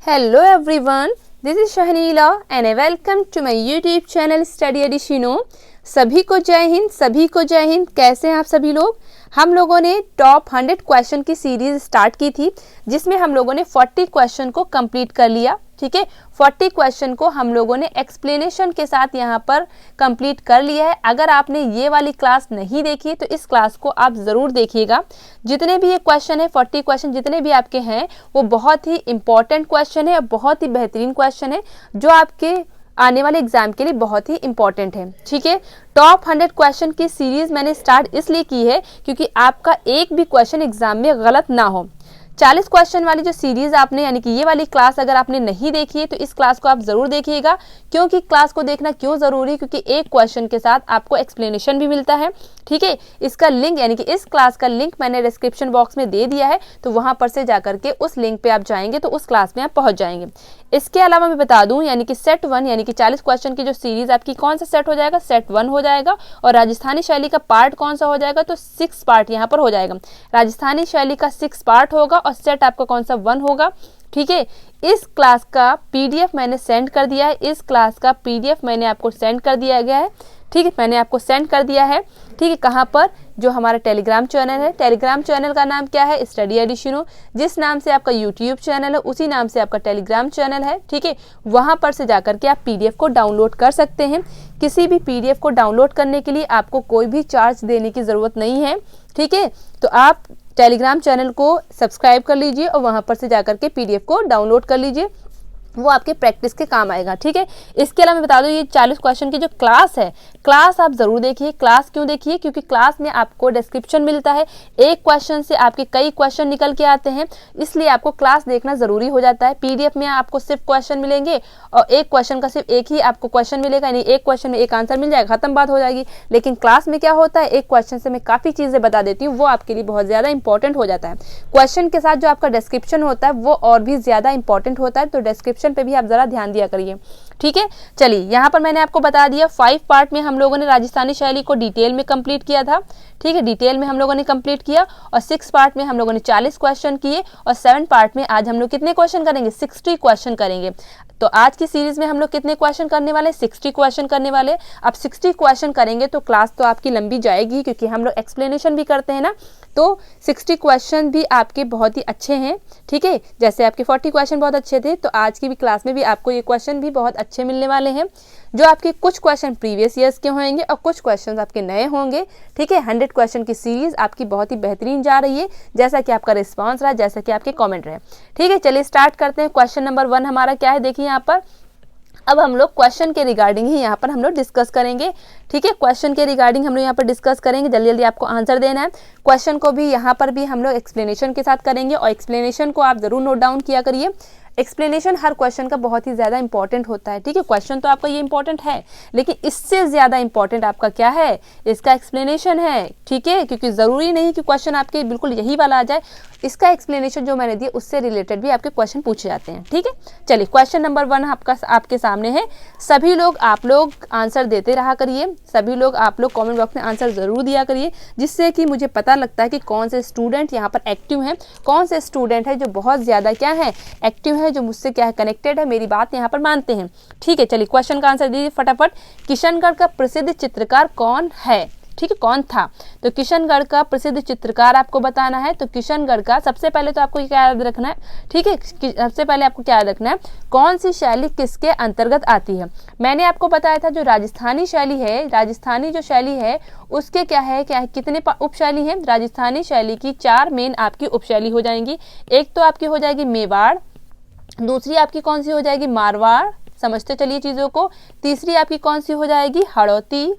Hello everyone, this is Shahneela and I welcome to my YouTube channel Study Additiono। सभी को जय हिंद, सभी को जय हिंद। कैसे हैं आप सभी लोग? हम लोगों ने टॉप 100 क्वेश्चन की सीरीज स्टार्ट की थी जिसमें हम लोगों ने 40 क्वेश्चन को कंप्लीट कर लिया। ठीक है, 40 क्वेश्चन को हम लोगों ने एक्सप्लेनेशन के साथ यहाँ पर कंप्लीट कर लिया है। अगर आपने ये वाली क्लास नहीं देखी तो इस क्लास को आप ज़रूर देखिएगा। जितने भी ये क्वेश्चन है 40 क्वेश्चन जितने भी आपके हैं वो बहुत ही इंपॉर्टेंट क्वेश्चन है और बहुत ही बेहतरीन क्वेश्चन है जो आपके आने वाले एग्जाम के लिए बहुत ही इंपॉर्टेंट है। ठीक है, टॉप 100 क्वेश्चन की सीरीज मैंने स्टार्ट इसलिए की है क्योंकि आपका एक भी क्वेश्चन एग्जाम में गलत ना हो। 40 क्वेश्चन वाली जो सीरीज आपने यानी कि ये वाली क्लास अगर आपने नहीं देखी है तो इस क्लास को आप जरूर देखिएगा। क्योंकि क्लास को देखना क्यों जरूरी है? क्योंकि एक क्वेश्चन के साथ आपको एक्सप्लेनेशन भी मिलता है। ठीक है, इसका लिंक यानी कि इस क्लास का लिंक मैंने डिस्क्रिप्शन बॉक्स में दे दिया है, तो वहां पर से जाकर के उस लिंक पे आप जाएंगे तो उस क्लास में आप पहुंच जाएंगे। इसके अलावा मैं बता दूं यानी कि सेट 1 यानी कि 40 क्वेश्चन की जो सीरीज आपकी कौन सा सेट हो जाएगा? सेट 1 हो जाएगा। और राजस्थानी शैली का पार्ट कौन सा हो जाएगा? तो 6 पार्ट यहाँ पर हो जाएगा। राजस्थानी शैली का 6 पार्ट होगा और सेट आपका कौन सा 1 होगा। ठीक है, इस क्लास का पीडीएफ मैंने सेंड कर दिया है। इस क्लास का पीडीएफ मैंने आपको सेंड कर दिया गया है। ठीक है, मैंने आपको सेंड कर दिया है। ठीक है, कहाँ पर? जो हमारा टेलीग्राम चैनल है। टेलीग्राम चैनल का नाम क्या है? स्टडी एडिशनो। जिस नाम से आपका यूट्यूब चैनल है उसी नाम से आपका टेलीग्राम चैनल है। ठीक है, वहाँ पर से जाकर के आप पीडीएफ को डाउनलोड कर सकते हैं। किसी भी पीडीएफ को डाउनलोड करने के लिए आपको कोई भी चार्ज देने की ज़रूरत नहीं है। ठीक है, तो आप टेलीग्राम चैनल को सब्सक्राइब कर लीजिए और वहाँ पर से जाकर के पीडीएफ को डाउनलोड कर लीजिए, वो आपके प्रैक्टिस के काम आएगा। ठीक है, इसके अलावा मैं बता दूं ये 40 क्वेश्चन की जो क्लास है, क्लास आप जरूर देखिए। क्लास क्यों देखिए? क्योंकि क्लास में आपको डिस्क्रिप्शन मिलता है। एक क्वेश्चन से आपके कई क्वेश्चन निकल के आते हैं, इसलिए आपको क्लास देखना जरूरी हो जाता है। पीडीएफ में आपको सिर्फ क्वेश्चन मिलेंगे और एक क्वेश्चन का सिर्फ एक ही आपको क्वेश्चन मिलेगा, यानी एक क्वेश्चन में एक आंसर मिल जाएगा, खत्म बात हो जाएगी। लेकिन क्लास में क्या होता है, एक क्वेश्चन से मैं काफ़ी चीज़ें बता देती हूँ, वो आपके लिए बहुत ज़्यादा इंपॉर्टेंट हो जाता है। क्वेश्चन के साथ जो आपका डिस्क्रिप्शन होता है वो और भी ज़्यादा इंपॉर्टेंट होता है, तो डिस्क्रिप्शन पे भी आप ज़रा ध्यान दिया करिए। ठीक है, चलिए यहाँ पर मैंने आपको बता दिया 5 पार्ट में हम लोगों ने राजस्थानी शैली को डिटेल में कंप्लीट किया था। ठीक है, डिटेल में हम लोगों ने कंप्लीट किया और 6 पार्ट में हम लोगों ने 40 क्वेश्चन किए और 7 पार्ट में आज हम लोग कितने क्वेश्चन करेंगे? 60 क्वेश्चन करेंगे। तो आज की सीरीज में हम लोग कितने क्वेश्चन करने वाले? 60 क्वेश्चन करने वाले। अब 60 क्वेश्चन करेंगे तो क्लास तो आपकी लंबी जाएगी क्योंकि हम लोग एक्सप्लेनेशन भी करते हैं ना, तो 60 क्वेश्चन भी आपके बहुत ही अच्छे हैं। ठीक है, जैसे आपके 40 क्वेश्चन बहुत अच्छे थे तो आज की भी क्लास में भी आपको ये क्वेश्चन भी बहुत अच्छे मिलने वाले हैं। जो आपके कुछ क्वेश्चन प्रीवियस ईयर्स के होंगे और कुछ क्वेश्चन आपके नए होंगे। ठीक है, 100 क्वेश्चन की सीरीज आपकी बहुत ही बेहतरीन जा रही है, जैसा कि आपका रिस्पांस रहा, जैसा कि आपके कमेंट रहे। ठीक है, चलिए स्टार्ट करते हैं। क्वेश्चन नंबर 1 हमारा क्या है, देखिए यहाँ पर। अब हम लोग क्वेश्चन के रिगार्डिंग ही यहाँ पर हम लोग डिस्कस करेंगे। ठीक है, क्वेश्चन के रिगार्डिंग हम लोग यहाँ पर डिस्कस करेंगे। जल्दी जल्दी आपको आंसर देना है। क्वेश्चन को भी यहाँ पर भी हम लोग एक्सप्लेनेशन के साथ करेंगे और एक्सप्लेनेशन को आप जरूर नोट डाउन किया करिए। एक्सप्लेनेशन हर क्वेश्चन का बहुत ही ज़्यादा इंपॉर्टेंट होता है। ठीक है, क्वेश्चन तो आपका ये इंपॉर्टेंट है लेकिन इससे ज़्यादा इंपॉर्टेंट आपका क्या है? इसका एक्सप्लेनेशन है। ठीक है, क्योंकि ज़रूरी नहीं कि क्वेश्चन आपके बिल्कुल यही वाला आ जाए, इसका एक्सप्लेनेशन जो मैंने दिया उससे रिलेटेड भी आपके क्वेश्चन पूछे जाते हैं। ठीक है, चलिए क्वेश्चन नंबर 1 आपके सामने है। सभी लोग आप लोग आंसर देते रहा करिए। सभी लोग आप लोग कॉमेंट बॉक्स में आंसर ज़रूर दिया करिए, जिससे कि मुझे पता लगता है कि कौन से स्टूडेंट यहाँ पर एक्टिव हैं, कौन से स्टूडेंट है जो बहुत ज़्यादा क्या है, एक्टिव है, जो मुझसे क्या है कनेक्टेड है, मेरी बात यहाँ पर मानते हैं। ठीक है, चलिए क्वेश्चन का आंसर दीजिए फटाफट। किशनगढ़ का प्रसिद्ध चित्रकार कौन है? ठीक है, कौन था? तो किशनगढ़ का प्रसिद्ध चित्रकार आपको बताना है। तो किशनगढ़ का सबसे पहले तो आपको क्या याद रखना है? ठीक है, सबसे पहले आपको क्या याद रखना है, कौन सी शैली किसके अंतर्गत आती है? मैंने आपको बताया था जो राजस्थानी शैली है, राजस्थानी जो शैली है उसके क्या है कितने उपशैली हैं? राजस्थानी शैली की 4 मेन आपकी उपशैली हो जाएंगी। एक तो आपकी हो जाएगी मेवाड़, दूसरी आपकी कौन सी हो जाएगी? मारवाड़। समझते चलिए चीज़ों को। तीसरी आपकी कौन सी हो जाएगी? हड़ौती।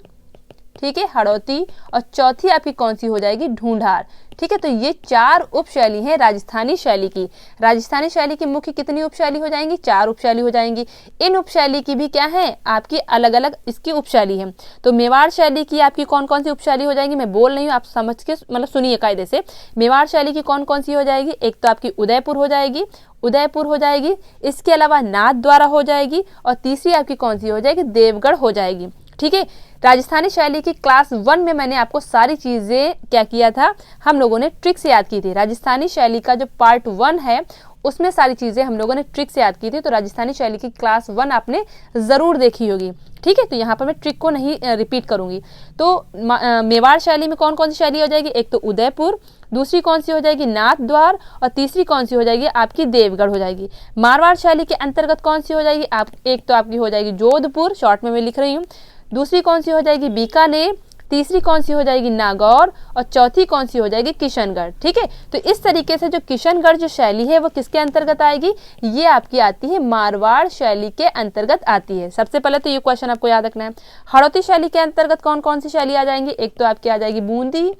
ठीक है, हड़ौती। और चौथी आपकी कौन सी हो जाएगी? ढूंढार। ठीक है, तो ये 4 उपशैली हैं राजस्थानी शैली की। राजस्थानी शैली की मुख्य कितनी उपशैली हो जाएंगी? 4 उपशैली हो जाएंगी। इन उपशैली की भी क्या है आपकी अलग अलग इसकी उपशैली है। तो मेवाड़ शैली की आपकी कौन कौन सी उपशैली हो जाएंगी? मैं बोल रही हूँ, आप समझ के मतलब सुनिए कायदे से। मेवाड़ शैली की कौन कौन सी हो जाएगी? एक तो आपकी उदयपुर हो जाएगी, उदयपुर हो जाएगी। इसके अलावा नाथ द्वारा हो जाएगी और तीसरी आपकी कौन सी हो जाएगी? देवगढ़ हो जाएगी। ठीक है, राजस्थानी शैली की क्लास 1 में मैंने आपको सारी चीज़ें क्या किया था, हम लोगों ने ट्रिक्स याद की थी। राजस्थानी शैली का जो पार्ट 1 है उसमें सारी चीज़ें हम लोगों ने ट्रिक से याद की थी। तो राजस्थानी शैली की क्लास 1 आपने ज़रूर देखी होगी, ठीक है। तो यहाँ पर मैं ट्रिक को नहीं रिपीट करूँगी। तो मेवाड़ शैली में कौन कौन सी शैली हो जाएगी, एक तो उदयपुर, दूसरी कौन सी हो जाएगी नाथ द्वार, और तीसरी कौन सी हो जाएगी आपकी देवगढ़ हो जाएगी। मारवाड़ शैली के अंतर्गत कौन सी हो जाएगी आप, एक तो आपकी हो जाएगी जोधपुर, शॉर्ट में मैं लिख रही हूँ, दूसरी कौन सी हो जाएगी बीकानेर, तीसरी कौन सी हो जाएगी नागौर, और चौथी कौन सी हो जाएगी किशनगढ़, ठीक है। तो इस तरीके से जो किशनगढ़ जो शैली है वो किसके अंतर्गत आएगी, ये आपकी आती है मारवाड़ शैली के अंतर्गत आती है। सबसे पहले तो ये क्वेश्चन आपको याद रखना है। हड़ौती शैली के अंतर्गत कौन कौन सी शैली आ जाएंगी, एक तो आपकी आ जाएगी बूंदी,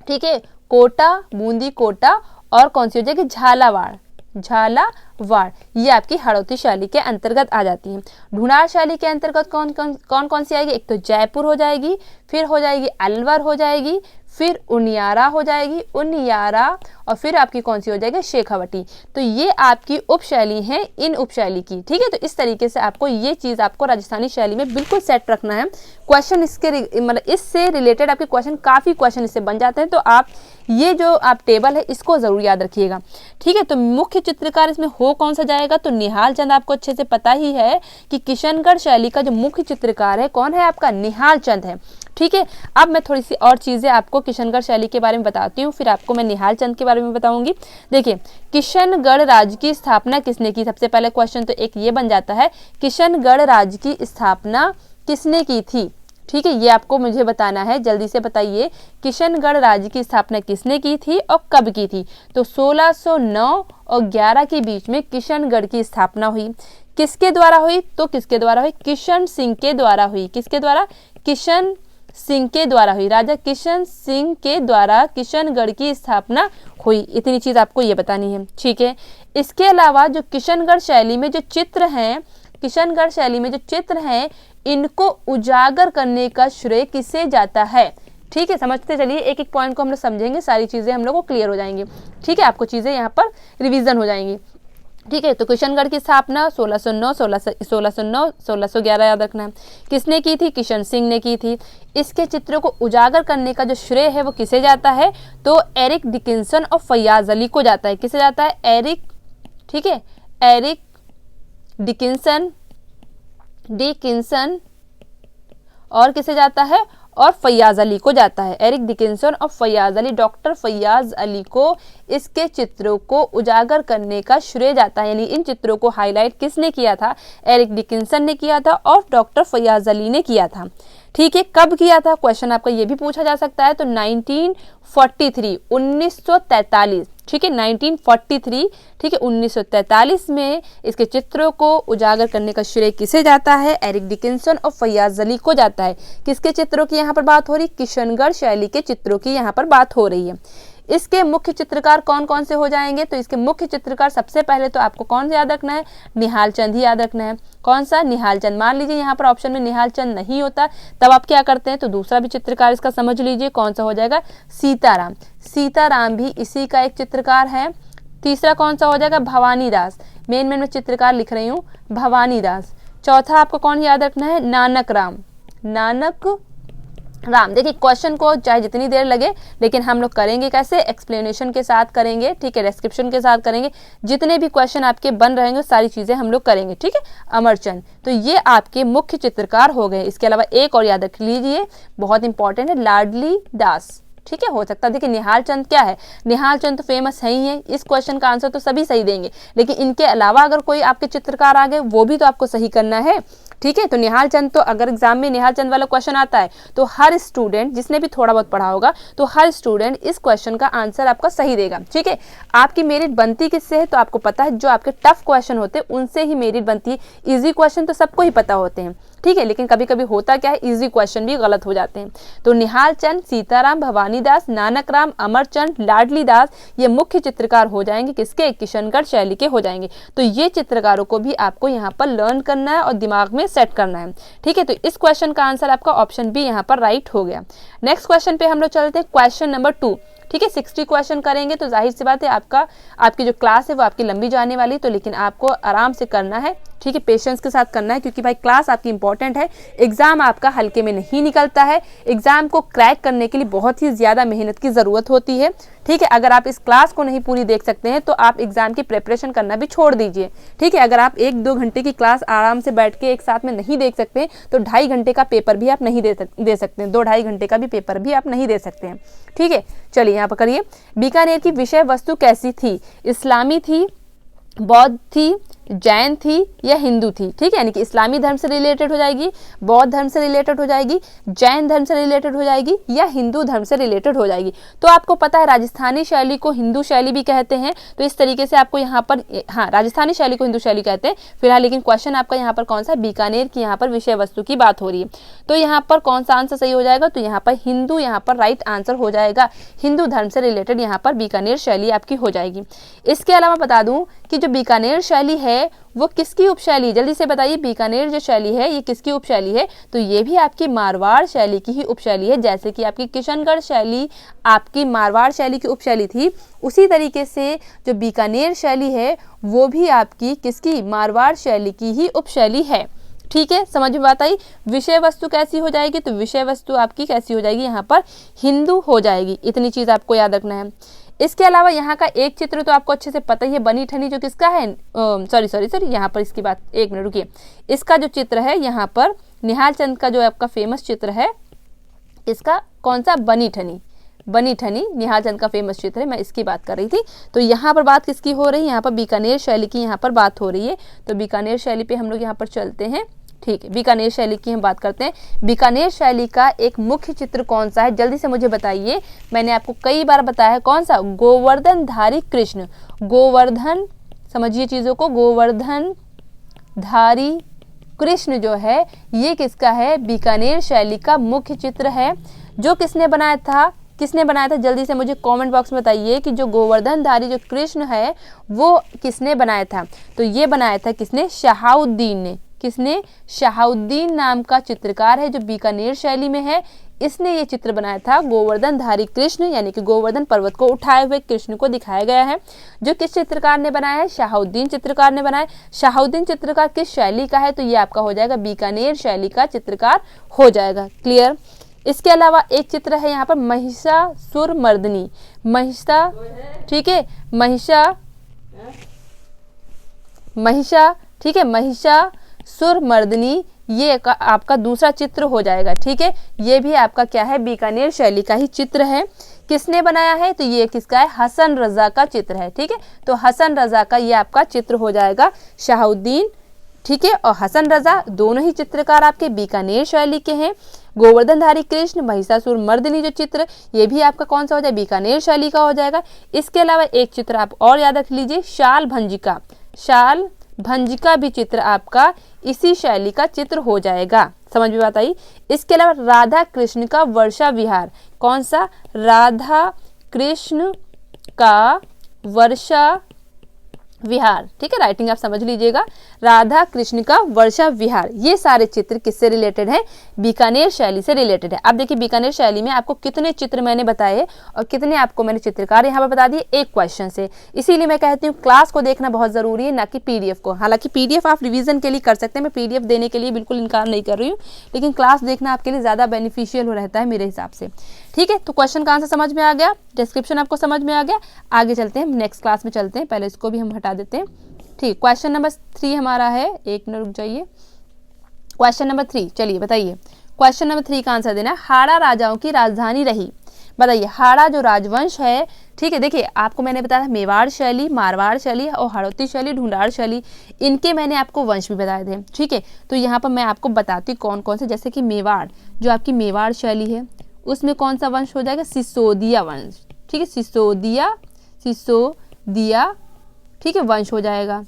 ठीक है, कोटा, बूंदी कोटा, और कौन सी हो जाएगी झालावाड़, झालावाड़, ये आपकी हड़ौती शैली के अंतर्गत आ जाती है। ढूंढार शैली के अंतर्गत कौन कौन सी आएगी, एक तो जयपुर हो जाएगी, फिर हो जाएगी अलवर हो जाएगी, फिर उनियारा हो जाएगी, उनियारा, और फिर आपकी कौन सी हो जाएगी शेखावटी। तो ये आपकी उपशैली है इन उपशैली की, ठीक है। तो इस तरीके से आपको ये चीज़ आपको राजस्थानी शैली में बिल्कुल सेट रखना है। क्वेश्चन इसके मतलब इससे रिलेटेड आपके क्वेश्चन काफ़ी क्वेश्चन इससे बन जाते हैं। तो आप ये जो आप टेबल है इसको ज़रूर याद रखिएगा, ठीक है। तो मुख्य चित्रकार इसमें हो कौन सा जाएगा, तो निहाल चंद, आपको अच्छे से पता ही है कि किशनगढ़ शैली का जो मुख्य चित्रकार है कौन है आपका, निहाल चंद है, ठीक है। अब मैं थोड़ी सी और चीज़ें आपको किशनगढ़ शैली के बारे में बताती हूँ, फिर आपको मैं निहाल चंद के बारे में बताऊंगी। देखिए किशनगढ़ राज्य की स्थापना किसने की, सबसे पहले क्वेश्चन तो एक ये बन जाता है, किशनगढ़ राज्य की स्थापना किसने की थी, ठीक है। ये आपको मुझे बताना है, जल्दी से बताइए किशनगढ़ राज्य की स्थापना किसने की थी और कब की थी। तो 1609 और 11 के बीच में किशनगढ़ की स्थापना हुई। किसके द्वारा हुई, तो किसके द्वारा हुई, किशन सिंह के द्वारा हुई। किसके द्वारा, किशन सिंह के द्वारा हुई। राजा किशन सिंह के द्वारा किशनगढ़ की स्थापना हुई। इतनी चीज आपको ये बतानी है, ठीक है। इसके अलावा जो किशनगढ़ शैली में जो चित्र हैं, किशनगढ़ शैली में जो चित्र हैं, इनको उजागर करने का श्रेय किसे जाता है, ठीक है। समझते चलिए, एक एक पॉइंट को हम लोग समझेंगे, सारी चीजें हम लोग को क्लियर हो जाएंगी, ठीक है। आपको चीजें यहाँ पर रिवीजन हो जाएंगी, ठीक है। तो किशनगढ़ की स्थापना 1609, 1611 याद रखना है। किसने की थी, किशन सिंह ने की थी। इसके चित्रों को उजागर करने का जो श्रेय है वो किसे जाता है, तो एरिक डिकिंसन और फैयाज अली को जाता है। किसे जाता है, एरिक, ठीक है, एरिक डिकिंसन और किसे जाता है, और फैयाज अली को जाता है। एरिक डिकिंसन और फैयाज अली, डॉक्टर फैयाज अली को इसके चित्रों को उजागर करने का श्रेय जाता है। यानी इन चित्रों को हाईलाइट किसने किया था, एरिक डिकिंसन ने किया था और डॉक्टर फैयाज अली ने किया था, ठीक है। कब किया था, क्वेश्चन आपका ये भी पूछा जा सकता है। तो 1943, 1943, ठीक है, 1943, ठीक है, 1943 में इसके चित्रों को उजागर करने का श्रेय किसे जाता है, एरिक डिकिंसन और फैयाज अली को जाता है। किसके चित्रों की यहाँ पर बात हो रही, किशनगढ़ शैली के चित्रों की यहाँ पर बात हो रही है। इसके मुख्य चित्रकार कौन कौन से हो जाएंगे, तो इसके मुख्य चित्रकार सबसे पहले तो आपको कौन सा याद रखना है, निहाल चंद ही याद रखना है। कौन सा, निहाल चंद। मान लीजिए यहाँ पर ऑप्शन में निहाल चंद नहीं होता, तब आप क्या करते हैं, तो दूसरा भी चित्रकार इसका समझ लीजिए, कौन सा हो जाएगा, सीताराम। सीताराम भी इसी का एक चित्रकार है। तीसरा कौन सा हो जाएगा, भवानी दास। मेन मैं चित्रकार लिख रही हूँ, भवानी दास। चौथा आपको कौन याद रखना है, नानक राम। नानक राम। देखिए क्वेश्चन को चाहे जितनी देर लगे, लेकिन हम लोग करेंगे कैसे, एक्सप्लेनेशन के साथ करेंगे, ठीक है, डिस्क्रिप्शन के साथ करेंगे। जितने भी क्वेश्चन आपके बन रहेंगे सारी चीजें हम लोग करेंगे, ठीक है। अमरचंद, तो ये आपके मुख्य चित्रकार हो गए। इसके अलावा एक और याद रख लीजिए, बहुत इंपॉर्टेंट है, लाडली दास, ठीक है। हो सकता है, देखिए निहाल चंद क्या है, निहाल चंद तो फेमस है ही है। इस क्वेश्चन का आंसर तो सभी सही देंगे, लेकिन इनके अलावा अगर कोई आपके चित्रकार आ गए वो भी तो आपको सही करना है, ठीक है। तो निहाल चंद, तो अगर एग्जाम में निहाल चंद वाला क्वेश्चन आता है तो हर स्टूडेंट जिसने भी थोड़ा बहुत पढ़ा होगा तो हर स्टूडेंट इस क्वेश्चन का आंसर आपका सही देगा, ठीक है। आपकी मेरिट बनती किससे है, तो आपको पता है जो आपके टफ क्वेश्चन होते हैं उनसे ही मेरिट बनती है। इजी क्वेश्चन तो सबको ही पता होते हैं, ठीक है, लेकिन कभी कभी होता क्या है, इजी क्वेश्चन भी गलत हो जाते हैं। तो निहाल चंद, सीताराम, भवानी दास, नानक राम, अमरचंद, लाडली दास, ये मुख्य चित्रकार हो जाएंगे किसके, किशनगढ़ शैली के हो जाएंगे। तो ये चित्रकारों को भी आपको यहाँ पर लर्न करना है और दिमाग में सेट करना है, ठीक है। तो इस क्वेश्चन का आंसर आपका ऑप्शन बी यहाँ पर राइट हो गया। नेक्स्ट क्वेश्चन पे हम लोग चलते हैं, क्वेश्चन नंबर 2, ठीक है। 60 क्वेश्चन करेंगे तो जाहिर सी बात है आपकी जो क्लास है वो आपकी लंबी जाने वाली, तो लेकिन आपको आराम से करना है, ठीक है, पेशेंस के साथ करना है, क्योंकि भाई क्लास आपकी इंपॉर्टेंट है, एग्जाम आपका हल्के में नहीं निकलता है, एग्जाम को क्रैक करने के लिए बहुत ही ज़्यादा मेहनत की ज़रूरत होती है। ठीक है, अगर आप इस क्लास को नहीं पूरी देख सकते हैं तो आप एग्जाम की प्रिपरेशन करना भी छोड़ दीजिए। ठीक है, अगर आप 1-2 घंटे की क्लास आराम से बैठ के एक साथ में नहीं देख सकते हैं तो 2.5 घंटे का पेपर भी आप नहीं दे सकते हैं, 2-2.5 घंटे का भी पेपर भी आप नहीं दे सकते हैं। ठीक है, चलिए यहाँ पर करिए, बीकानेर की विषय वस्तु कैसी थी? इस्लामी थी, बौद्ध थी, जैन थी या हिंदू थी? ठीक है, यानी कि इस्लामी धर्म से रिलेटेड हो जाएगी, बौद्ध धर्म से रिलेटेड हो जाएगी, जैन धर्म से रिलेटेड हो जाएगी या हिंदू धर्म से रिलेटेड हो जाएगी। तो आपको पता है राजस्थानी शैली को हिंदू शैली भी कहते हैं, तो इस तरीके से आपको यहाँ पर, हाँ, राजस्थानी शैली को हिंदू शैली कहते हैं फिलहाल, लेकिन क्वेश्चन आपका यहाँ पर कौन सा? बीकानेर की यहाँ पर विषय वस्तु की बात हो रही है, तो यहाँ पर कौन सा आंसर सही हो जाएगा? तो यहाँ पर हिंदू यहाँ पर राइट आंसर हो जाएगा, हिंदू धर्म से रिलेटेड यहाँ पर बीकानेर शैली आपकी हो जाएगी। इसके अलावा बता दूं कि जो बीकानेर शैली है वो किसकी उपशैली? जल्दी से बताइए, बीकानेर जो शैली है ये किसकी उपशैली है? तो ये भी आपकी मारवाड़ शैली की ही उपशैली है। जैसे कि आपकी किशनगढ़ शैली आपकी मारवाड़ शैली की उपशैली थी, उसी तरीके से जो बीकानेर शैली है वो भी आपकी किसकी? मारवाड़ शैली की ही उपशैली है। ठीक है, समझ में बात आई? विषय वस्तु कैसी हो जाएगी? तो विषय वस्तु आपकी कैसी हो जाएगी? यहाँ पर हिंदू हो जाएगी। इतनी चीज आपको याद रखना है। इसके अलावा यहाँ का एक चित्र तो आपको अच्छे से पता ही है, बनी ठनी जो किसका है, सॉरी यहाँ पर इसकी बात, एक मिनट रुकिए, इसका जो चित्र है यहाँ पर निहाल चंद का जो आपका फेमस चित्र है, इसका कौन सा? बनी ठनी, बनी ठनी निहाल चंद का फेमस चित्र है, मैं इसकी बात कर रही थी। तो यहाँ पर बात किसकी हो रही है? यहाँ पर बीकानेर शैली की यहाँ पर बात हो रही है। तो बीकानेर शैली पे हम लोग यहाँ पर चलते हैं। ठीक है, बीकानेर शैली की हम बात करते हैं। बीकानेर शैली का एक मुख्य चित्र कौन सा है? जल्दी से मुझे बताइए। मैंने आपको कई बार बताया है, कौन सा? गोवर्धनधारी कृष्ण। गोवर्धन, समझिए चीजों को, गोवर्धनधारी कृष्ण जो है ये किसका है? बीकानेर शैली का मुख्य चित्र है। जो किसने बनाया था? किसने बनाया था? जल्दी से मुझे कमेंट बॉक्स में बताइए कि जो गोवर्धनधारी जो कृष्ण है वो किसने बनाया था? तो ये बनाया था किसने? शहाउद्दीन ने। किसने? शहाउद्दीन नाम का चित्रकार है जो बीकानेर शैली में है, इसने ये चित्र बनाया था। गोवर्धनधारी कृष्ण यानी कि गोवर्धन पर्वत को उठाए हुए कृष्ण को दिखाया गया है, जो किस चित्रकार ने बनाया है? शहाउद्दीन चित्रकार ने बनाया। शहाउद्दीन चित्रकार किस शैली का है? तो ये आपका हो जाएगा बीकानेर शैली का चित्रकार हो जाएगा। क्लियर? इसके अलावा एक चित्र है यहाँ पर महिषासुरमर्दिनी। ठीक है, महिषा, ठीक है, महिषासुरमर्दिनी ये आपका दूसरा चित्र हो जाएगा। ठीक है, ये भी आपका क्या है? बीकानेर शैली का ही चित्र है। किसने बनाया है? तो ये किसका है? हसन रजा का चित्र है। ठीक है, तो हसन रजा का ये आपका चित्र हो जाएगा। शहाउद्दीन, ठीक है, और हसन रजा दोनों ही चित्रकार आपके बीकानेर शैली के हैं। गोवर्धनधारी कृष्ण, महिषासुरमर्दिनी जो चित्र, ये भी आपका कौन सा हो जाएगा? बीकानेर शैली का हो जाएगा। इसके अलावा एक चित्र आप और याद रख लीजिए, शाल भंजिका। शाल भंजिका भी चित्र आपका इसी शैली का चित्र हो जाएगा। समझ में बात आई? इसके अलावा राधा कृष्ण का वर्षा विहार, कौन सा? राधा कृष्ण का वर्षा विहार। ठीक है, राइटिंग आप समझ लीजिएगा। राधा कृष्ण का वर्षा विहार, ये सारे चित्र किससे रिलेटेड है? बीकानेर शैली से रिलेटेड है। अब देखिए बीकानेर शैली में आपको कितने चित्र मैंने बताए और कितने आपको मैंने चित्रकार यहाँ पर बता दिए एक क्वेश्चन से। इसीलिए मैं कहती हूँ क्लास को देखना बहुत जरूरी है, ना कि पीडीएफ को। हालांकि पीडीएफ आप रिवीजन के लिए कर सकते हैं, मैं पीडीएफ देने के लिए बिल्कुल इनकार नहीं कर रही हूँ, लेकिन क्लास देखना आपके लिए ज्यादा बेनिफिशियल रहता है मेरे हिसाब से। ठीक है, तो क्वेश्चन का आंसर समझ में आ गया, डिस्क्रिप्शन आपको समझ में आ गया। आगे चलते हैं, नेक्स्ट क्लास में चलते हैं। पहले इसको भी हम हटा देते हैं। ठीक, क्वेश्चन नंबर 3 हमारा है, एक मिनट रुक जाइए। क्वेश्चन नंबर 3, चलिए बताइए। क्वेश्चन नंबर 3 का आंसर देना। हाड़ा राजाओं की राजधानी रही। बताइए, हाड़ा जो राजवंश है, ठीक है, देखिए आपको मैंने बताया मेवाड़ शैली, मारवाड़ शैली और हाड़ौती शैली, ढूंढाड़ शैली, इनके मैंने आपको वंश भी बताए थे। ठीक है, तो यहाँ पर मैं आपको बताती हूँ कौन कौन से। जैसे कि मेवाड़, जो आपकी मेवाड़ शैली है उसमें कौन सा वंश हो जाएगा? सिसोदिया वंश। ठीक है, सिसोदिया, ठीक है, वंश हो जाएगा।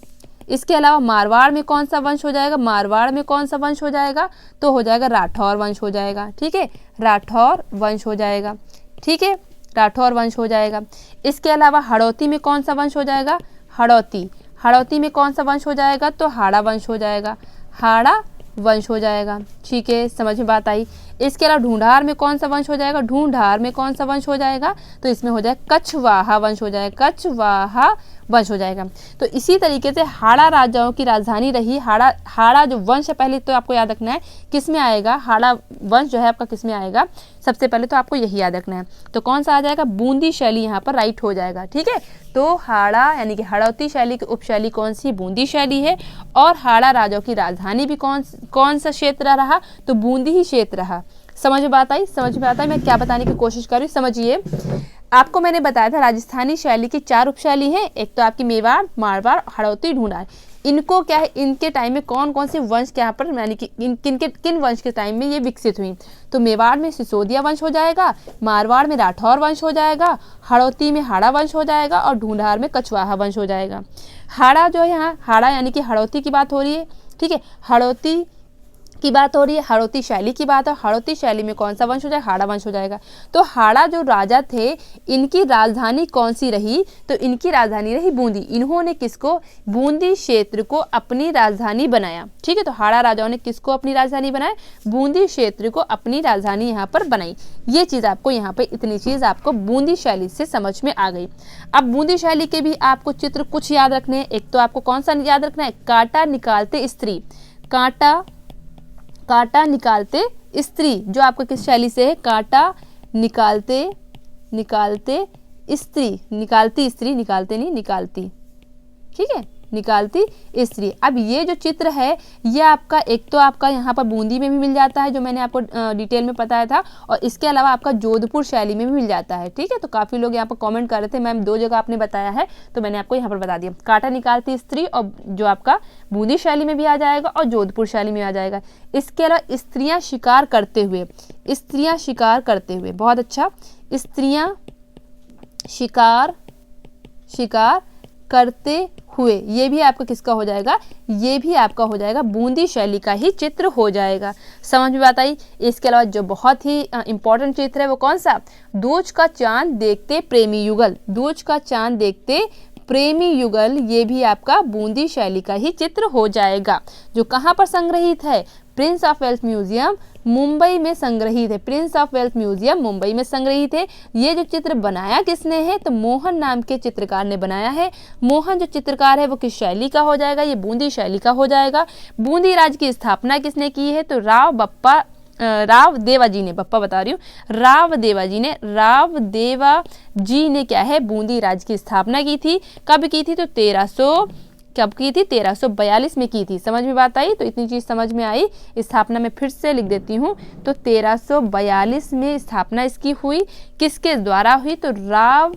इसके अलावा मारवाड़ में कौन सा वंश हो जाएगा? मारवाड़ में कौन सा वंश हो जाएगा? तो हो जाएगा राठौर वंश हो जाएगा। ठीक है, राठौर वंश हो जाएगा। ठीक है, राठौर वंश हो जाएगा। इसके अलावा हड़ौती में कौन सा वंश हो जाएगा? हड़ौती में कौन सा वंश हो जाएगा? तो हाड़ा वंश हो जाएगा। हाड़ा वंश हो जाएगा। ठीक है, समझ में बात आई। इसके अलावा ढूंढार में कौन सा वंश हो जाएगा, ढूंढार में कौन सा वंश हो जाएगा, तो इसमें हो जाएगा कछवाहा वंश हो जाएगा, कछवाहा वंश हो जाएगा। तो इसी तरीके से हाड़ा राजाओं की राजधानी रही। हाड़ा जो वंश है पहले तो आपको याद रखना है किस में आएगा, हाड़ा वंश जो है आपका किस में आएगा, सबसे पहले तो आपको यही याद रखना है। तो कौन सा आ जाएगा, बूंदी शैली यहाँ पर राइट हो जाएगा। ठीक है, तो हाड़ा यानी कि हाड़ौती शैली की उपशैली कौन सी, बूंदी शैली है। और हाड़ा राजाओं की राजधानी भी कौन सा क्षेत्र रहा, तो बूंदी ही क्षेत्र रहा। समझ में बात आई, समझ में आता है मैं क्या बताने की कोशिश कर रही हूँ। समझिए, आपको मैंने बताया था राजस्थानी शैली की 4 उपशैली हैं। एक तो आपकी मेवाड़, मारवाड़, हाड़ौती, ढूंढार। इनको क्या है, इनके टाइम में कौन कौन से वंश के यहाँ पर यानी कि किन वंश के टाइम में ये विकसित हुई, तो मेवाड़ में सिसोदिया वंश हो जाएगा, मारवाड़ में राठौर वंश हो जाएगा, हाड़ौती में हाड़ा वंश हो जाएगा और ढूंढार में कछवाहा वंश हो जाएगा। हाड़ा जो है यहाँ, हाड़ा यानी कि हाड़ौती की बात हो रही है। ठीक है, हाड़ौती की बात हो रही है, हाड़ौती शैली की बात है। हाड़ौती शैली में कौन सा वंश हो जाएगा, हाड़ा वंश हो जाएगा। तो हाड़ा जो राजा थे इनकी राजधानी कौन सी रही, तो इनकी राजधानी रही बूंदी। इन्होंने किसको, बूंदी क्षेत्र को अपनी राजधानी बनाया। ठीक है, तो हाड़ा राजाओं ने किसको अपनी राजधानी बनाया, बूंदी क्षेत्र को अपनी राजधानी यहाँ पर बनाई। ये चीज आपको यहाँ पे इतनी चीज आपको बूंदी शैली से समझ में आ गई। अब बूंदी शैली के भी आपको चित्र कुछ याद रखने हैं। एक तो आपको कौन सा याद रखना है, कांटा निकालते स्त्री, कांटा निकालते स्त्री जो आपको किस शैली से है, कांटा निकालते स्त्री, निकालती स्त्री, निकालते नहीं निकालती। ठीक है, निकालती स्त्री। अब ये जो चित्र है ये आपका एक तो आपका यहाँ पर बूंदी में भी मिल जाता है जो मैंने आपको डिटेल में बताया था, और इसके अलावा आपका जोधपुर शैली में भी मिल जाता है। ठीक है, तो काफ़ी लोग यहाँ पर कमेंट कर रहे थे मैम 2 जगह आपने बताया है, तो मैंने आपको यहाँ पर बता दिया। कांटा निकालती स्त्री और जो आपका बूंदी शैली में भी आ जाएगा और जोधपुर शैली में आ जाएगा। इसके अलावा स्त्रियाँ शिकार करते हुए, बहुत अच्छा, स्त्रियाँ शिकार करते हुए, ये भी आपका किसका हो जाएगा, ये भी आपका हो जाएगा बूंदी शैली का ही चित्र हो जाएगा। समझ में बात आई। इसके अलावा जो बहुत ही इंपॉर्टेंट चित्र है वो कौन सा, दूज का चांद देखते प्रेमी युगल, दूज का चांद देखते प्रेमी युगल, ये भी आपका बूंदी शैली का ही चित्र हो जाएगा। जो कहाँ पर संग्रहित है, Prince of Wales museum Mumbai में संग्रहित है, Prince of Wales museum Mumbai में संग्रहित है। ये जो चित्र बनाया किसने है, तो मोहन नाम के चित्रकार ने बनाया है। मोहन जो चित्रकार है वो किस शैली का हो जाएगा, ये बूंदी शैली का हो जाएगा। बूंदी राज्य की स्थापना किसने की है, तो राव देवा जी ने, बप्पा बता रही हूँ, राव देवा जी ने क्या है, बूंदी राज्य की स्थापना की थी। कब की थी, तो 1342 में की थी। समझ में बात आई, तो इतनी चीज समझ में आई। स्थापना में फिर से लिख देती हूँ, तो 1342 में स्थापना इसकी हुई। किसके द्वारा हुई, तो राव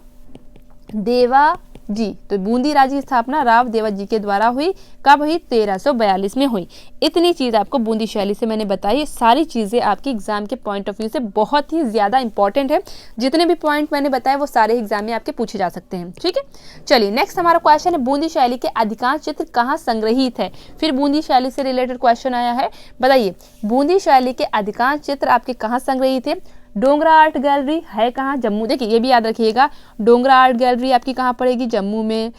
देवा जी, तो बूंदी राज्य की स्थापना राव देवा जी के द्वारा हुई। कब हुई, 1342 में हुई। इतनी चीज आपको बूंदी शैली से मैंने बताई। सारी चीजें आपकी एग्जाम के पॉइंट ऑफ व्यू से बहुत ही ज्यादा इंपॉर्टेंट है। जितने भी पॉइंट मैंने बताए वो सारे एग्जाम में आपके पूछे जा सकते हैं। ठीक है, चलिए नेक्स्ट हमारा क्वेश्चन है, बूंदी शैली के अधिकांश चित्र कहाँ संग्रहित है। फिर बूंदी शैली से रिलेटेड क्वेश्चन आया है। बताइए, बूंदी शैली के अधिकांश चित्र आपके कहाँ संग्रहित है। डोंगरा आर्ट गैलरी है कहाँ, जम्मू। देखिए ये भी याद रखिएगा, डोंगरा आर्ट गैलरी आपकी कहाँ पड़ेगी, जम्मू में।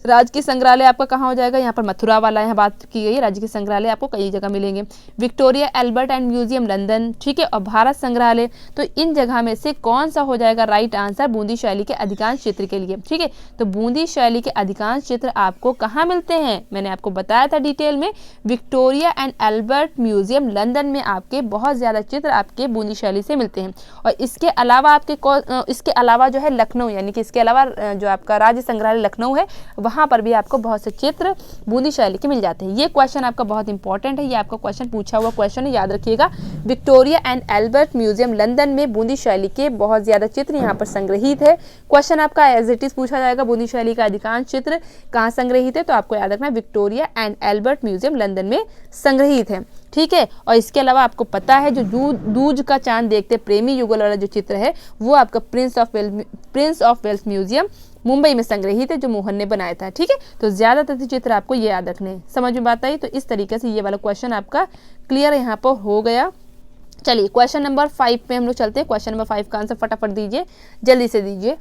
राजकीय संग्रहालय आपका कहाँ हो जाएगा, यहाँ पर मथुरा वाला यहाँ बात की गई है। राजकीय संग्रहालय आपको कई जगह मिलेंगे। Victoria Albert and museum London, ठीक है, और भारत संग्रहालय। तो इन जगह में से कौन सा हो जाएगा राइट आंसर बूंदी शैली के अधिकांश चित्र के लिए। ठीक है, तो बूंदी शैली के अधिकांश चित्र आपको कहाँ मिलते हैं, मैंने आपको बताया था डिटेल में, Victoria and Albert museum London में आपके बहुत ज्यादा चित्र आपके बूंदी शैली से मिलते हैं। और इसके अलावा इसके अलावा जो है लखनऊ, यानी कि इसके अलावा जो आपका राज्य संग्रहालय लखनऊ है वहाँ पर भी आपको बहुत से चित्र बूंदी शैली के मिल जाते हैं। ये क्वेश्चन आपका बहुत इंपॉर्टेंट है, ये आपका क्वेश्चन पूछा हुआ क्वेश्चन है, याद रखिएगा। Victoria and Albert museum London में बूंदी शैली के बहुत ज्यादा चित्र यहाँ पर संग्रहित है। क्वेश्चन आपका एज इट इज पूछा जाएगा, बूंदी शैली का अधिकांश चित्र कहाँ संग्रहित है, तो आपको याद रखना Victoria and Albert museum London में संग्रहित है। ठीक है, और इसके अलावा आपको पता है जो दूज का चांद देखते प्रेमी युगल वाला जो चित्र है वो आपका Prince of Wales museum Mumbai में संग्रहित है, जो मोहन ने बनाया था। ठीक है, तो ज्यादातर चित्र आपको ये याद रखने हैं। समझ में बात आई, तो इस तरीके से ये वाला क्वेश्चन आपका क्लियर यहाँ पर हो गया। चलिए क्वेश्चन नंबर 5 पे हम लोग चलते हैं। क्वेश्चन नंबर 5 का आंसर फटाफट दीजिए, जल्दी से दीजिए।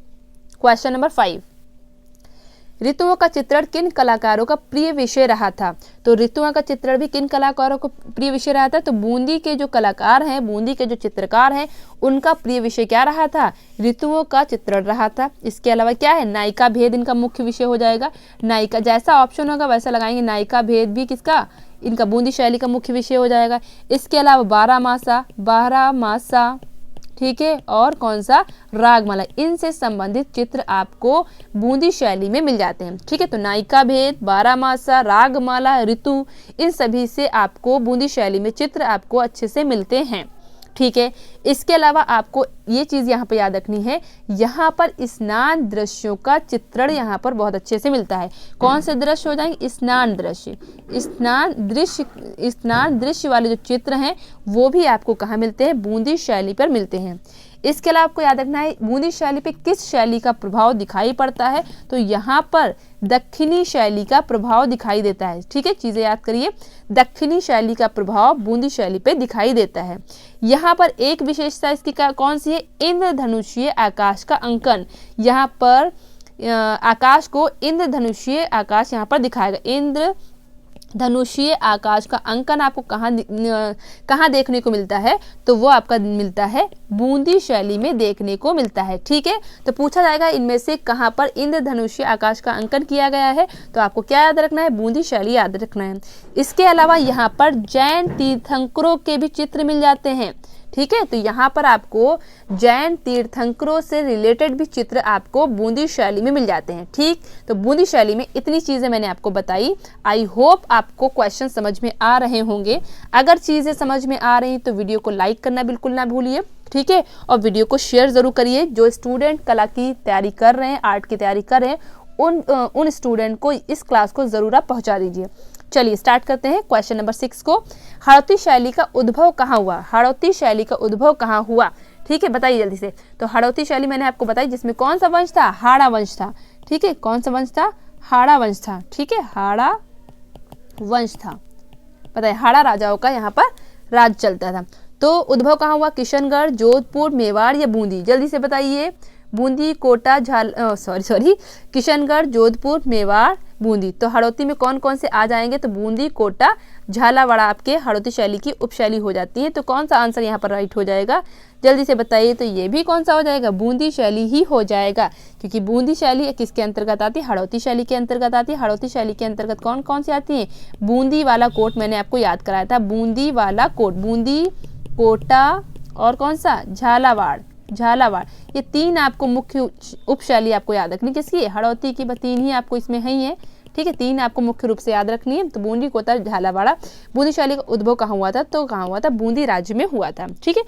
क्वेश्चन नंबर 5, ऋतुओं का चित्रण किन कलाकारों का प्रिय विषय रहा था? तो ऋतुओं का चित्रण भी किन कलाकारों को प्रिय विषय रहा था? तो बूंदी के जो कलाकार हैं, बूंदी के जो चित्रकार हैं, उनका प्रिय विषय क्या रहा था? ऋतुओं का चित्रण रहा था। इसके अलावा क्या है? नायिका भेद इनका मुख्य विषय हो जाएगा। नायिका, जैसा ऑप्शन होगा वैसा लगाएंगे। नायिका भेद भी किसका? इनका बूंदी शैली का मुख्य विषय हो जाएगा। इसके अलावा बारहमासा, बारहमासा, ठीक है, और कौन सा? रागमाला। इनसे संबंधित चित्र आपको बूंदी शैली में मिल जाते हैं। ठीक है, तो नायिका भेद, बारहमासा, रागमाला, ऋतु, इन सभी से आपको बूंदी शैली में चित्र आपको अच्छे से मिलते हैं। ठीक है, इसके अलावा आपको ये चीज़ यहाँ पर याद रखनी है, यहाँ पर स्नान दृश्यों का चित्रण यहाँ पर बहुत अच्छे से मिलता है। कौन से दृश्य हो जाएंगे? स्नान दृश्य। स्नान दृश्य वाले जो चित्र हैं वो भी आपको कहाँ मिलते हैं? बूंदी शैली पर मिलते हैं। इसके अलावा आपको याद रखना है बूंदी शैली पे किस शैली का प्रभाव दिखाई पड़ता है? तो यहाँ पर दक्षिणी शैली का प्रभाव दिखाई देता है। ठीक है, चीज़ें याद करिए, दक्षिणी शैली का प्रभाव बूंदी शैली पे दिखाई देता है। यहाँ पर एक विशेषता इसकी कौन सी है? इंद्रधनुषीय आकाश का अंकन। यहाँ पर आकाश को इंद्रधनुषीय आकाश यहाँ पर दिखाएगा। इंद्र धनुषीय आकाश का अंकन आपको कहाँ देखने को मिलता है? तो वो आपका मिलता है बूंदी शैली में देखने को मिलता है। ठीक है, तो पूछा जाएगा इनमें से कहाँ पर इंद्रधनुषीय आकाश का अंकन किया गया है? तो आपको क्या याद रखना है? बूंदी शैली याद रखना है। इसके अलावा यहाँ पर जैन तीर्थंकरों के भी चित्र मिल जाते हैं। ठीक है, तो यहाँ पर आपको जैन तीर्थंकरों से रिलेटेड भी चित्र आपको बूंदी शैली में मिल जाते हैं। ठीक, तो बूंदी शैली में इतनी चीज़ें मैंने आपको बताई। आई होप आपको क्वेश्चन समझ में आ रहे होंगे। अगर चीज़ें समझ में आ रही तो वीडियो को लाइक करना बिल्कुल ना भूलिए। ठीक है, और वीडियो को शेयर ज़रूर करिए। जो स्टूडेंट कला की तैयारी कर रहे हैं, आर्ट की तैयारी कर रहे हैं, उन स्टूडेंट को इस क्लास को ज़रूर आप पहुँचा दीजिए। चलिए स्टार्ट करते हैं क्वेश्चन नंबर 6 को। हड़ौती शैली का उद्भव कहाँ हुआ? हड़ौती शैली का उद्भव कहाँ हुआ? ठीक है, बताइए जल्दी से। तो हड़ौती शैली मैंने आपको बताई, जिसमें कौन सा वंश था? हाड़ा वंश था। ठीक है, कौन सा वंश था? हाड़ा वंश था। ठीक है, हाड़ा वंश था। बताइए, हाड़ा राजाओं का यहाँ पर राज चलता था। तो उद्भव कहाँ हुआ? किशनगढ़, जोधपुर, मेवाड़ या बूंदी? जल्दी से बताइए। बूंदी, कोटा, किशनगढ़, जोधपुर, मेवाड़, बूंदी। तो हड़ौती में कौन कौन से आ जाएंगे? तो बूंदी, कोटा, झालावाड़ आपके हड़ौती शैली की उपशैली हो जाती है। तो कौन सा आंसर यहाँ पर राइट हो जाएगा? जल्दी से बताइए। तो ये भी कौन सा हो जाएगा? बूंदी शैली ही हो जाएगा, क्योंकि बूंदी शैली किसके अंतर्गत आती है? हड़ौती शैली के अंतर्गत आती है। हड़ौती शैली के अंतर्गत कौन कौन सी आती है? बूंदी वाला कोट मैंने आपको याद कराया था। बूंदी वाला कोट, बूंदी, कोटा और कौन सा? झालावाड़। झालावाड़, ये तीन आपको मुख्य उपशैली आपको याद रखनी। किसकी? हड़ौती की। तीन ही आपको इसमें है। ठीक है, तीन आपको मुख्य रूप से याद रखनी है। तो बूंदी, कोटा, झालावाड़ा। बूंदी शैली का उद्भव कहाँ हुआ था? तो कहाँ हुआ था? बूंदी राज्य में हुआ था। ठीक है,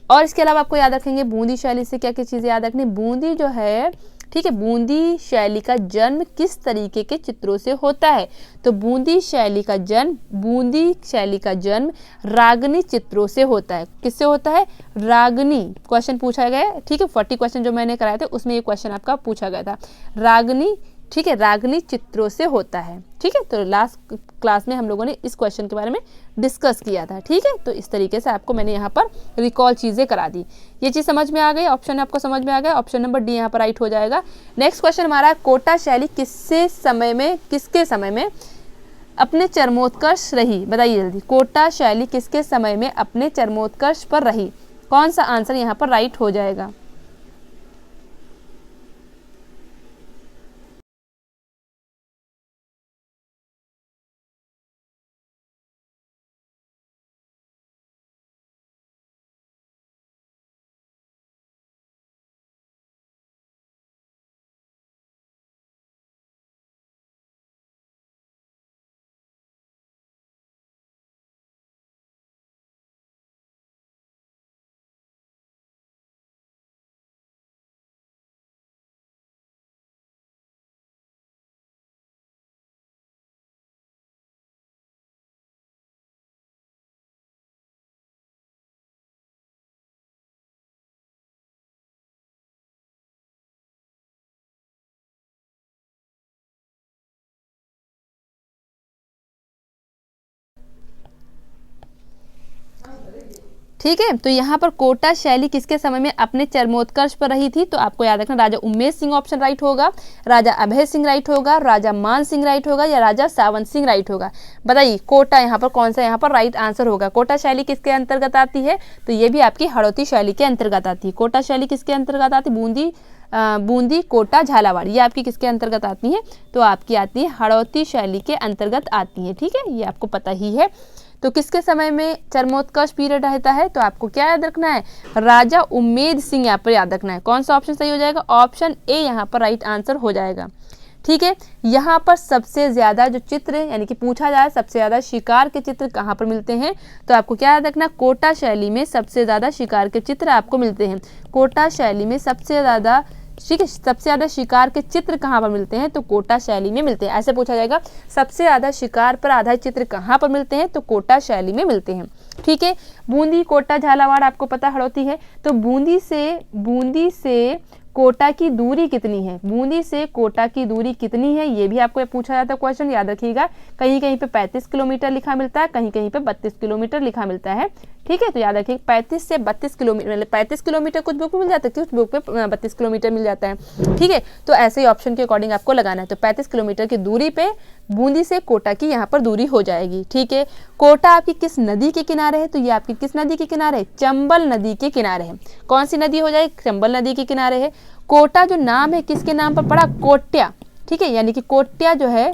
और इसके अलावा आपको याद रखेंगे बूंदी शैली से क्या क्या चीज़ें याद रखनी? बूंदी जो है, ठीक है, बूंदी शैली का जन्म किस तरीके के चित्रों से होता है? तो बूंदी शैली का जन्म रागनी चित्रों से होता है। किससे होता है? रागनी। क्वेश्चन पूछा गया है। ठीक है, 40 क्वेश्चन जो मैंने कराए थे उसमें ये क्वेश्चन आपका पूछा गया था। रागनी, ठीक है, रागनी चित्रों से होता है। ठीक है, तो लास्ट क्लास में हम लोगों ने इस क्वेश्चन के बारे में डिस्कस किया था। ठीक है, तो इस तरीके से आपको मैंने यहाँ पर रिकॉल चीज़ें करा दी। ये चीज़ समझ में आ गई? ऑप्शन आपको समझ में आ गया? ऑप्शन नंबर डी यहाँ पर राइट हो जाएगा। नेक्स्ट क्वेश्चन हमारा है, कोटा शैली किसके समय में अपने चरमोत्कर्ष रही? बताइए जल्दी। कोटा शैली किसके समय में अपने चरमोत्कर्ष पर रही? कौन सा आंसर यहाँ पर राइट हो जाएगा? ठीक है। तो यहाँ पर कोटा शैली किसके समय में अपने चरमोत्कर्ष पर रही थी? तो आपको याद रखना राजा उमेश सिंह ऑप्शन राइट होगा, राजा अभय सिंह राइट होगा, राजा मान सिंह राइट होगा या राजा सावंत सिंह राइट होगा। बताइए कोटा यहाँ पर कौन सा यहाँ पर राइट आंसर होगा? कोटा शैली किसके अंतर्गत आती है? तो ये भी आपकी हड़ौती शैली के अंतर्गत आती है। कोटा शैली किसके अंतर्गत आती है? बूंदी, कोटा, झालावाड़, ये आपकी किसके अंतर्गत आती हैं? तो आपकी आती है हड़ौती शैली के अंतर्गत आती है। ठीक है, ये आपको पता ही है। तो किसके समय में चरमोत्कर्ष पीरियड रहता है? तो आपको क्या याद रखना है? राजा उम्मेद सिंह यहाँ पर याद रखना है। कौन सा ऑप्शन सही हो जाएगा? ऑप्शन ए यहाँ पर राइट आंसर हो जाएगा। ठीक है, यहाँ पर सबसे ज़्यादा जो चित्र यानी कि पूछा जाए सबसे ज़्यादा शिकार के चित्र कहाँ पर मिलते हैं? तो आपको क्या याद रखना? कोटा शैली में सबसे ज़्यादा शिकार के चित्र आपको मिलते हैं। कोटा शैली में सबसे ज़्यादा सबसे ज़्यादा शिकार के चित्र कहाँ पर मिलते हैं? तो कोटा शैली में मिलते हैं। ऐसे पूछा जाएगा सबसे ज़्यादा शिकार पर आधारित चित्र कहाँ पर मिलते हैं? तो कोटा शैली में मिलते हैं। ठीक है, बूंदी, कोटा, झालावाड़ आपको पता हड़ौती है। तो बूंदी से कोटा की दूरी कितनी है? बूंदी से कोटा की दूरी कितनी है? ये भी आपको पूछा जाता है क्वेश्चन, याद रखिएगा। कहीं कहीं पे 35 किलोमीटर लिखा मिलता है, कहीं कहीं पे 32 किलोमीटर लिखा मिलता है। ठीक है, तो याद रखिए 35 से 32 किलोमीटर, मतलब 35 किलोमीटर कुछ बुक में मिल जाता है, कुछ बुक पे 32 किलोमीटर मिल जाता है। ठीक है, तो ऐसे ही ऑप्शन के अकॉर्डिंग आपको लगाना है। तो 35 किलोमीटर की दूरी पे बूंदी से कोटा की यहाँ पर दूरी हो जाएगी। ठीक है, कोटा आपकी किस नदी के किनारे है? तो ये आपकी किस नदी के किनारे है? चंबल नदी के किनारे है। कौन सी नदी हो जाएगी? चंबल नदी के किनारे है। कोटा जो नाम है किसके नाम पर पड़ा? कोट्या। ठीक है, यानी कि कोट्या जो है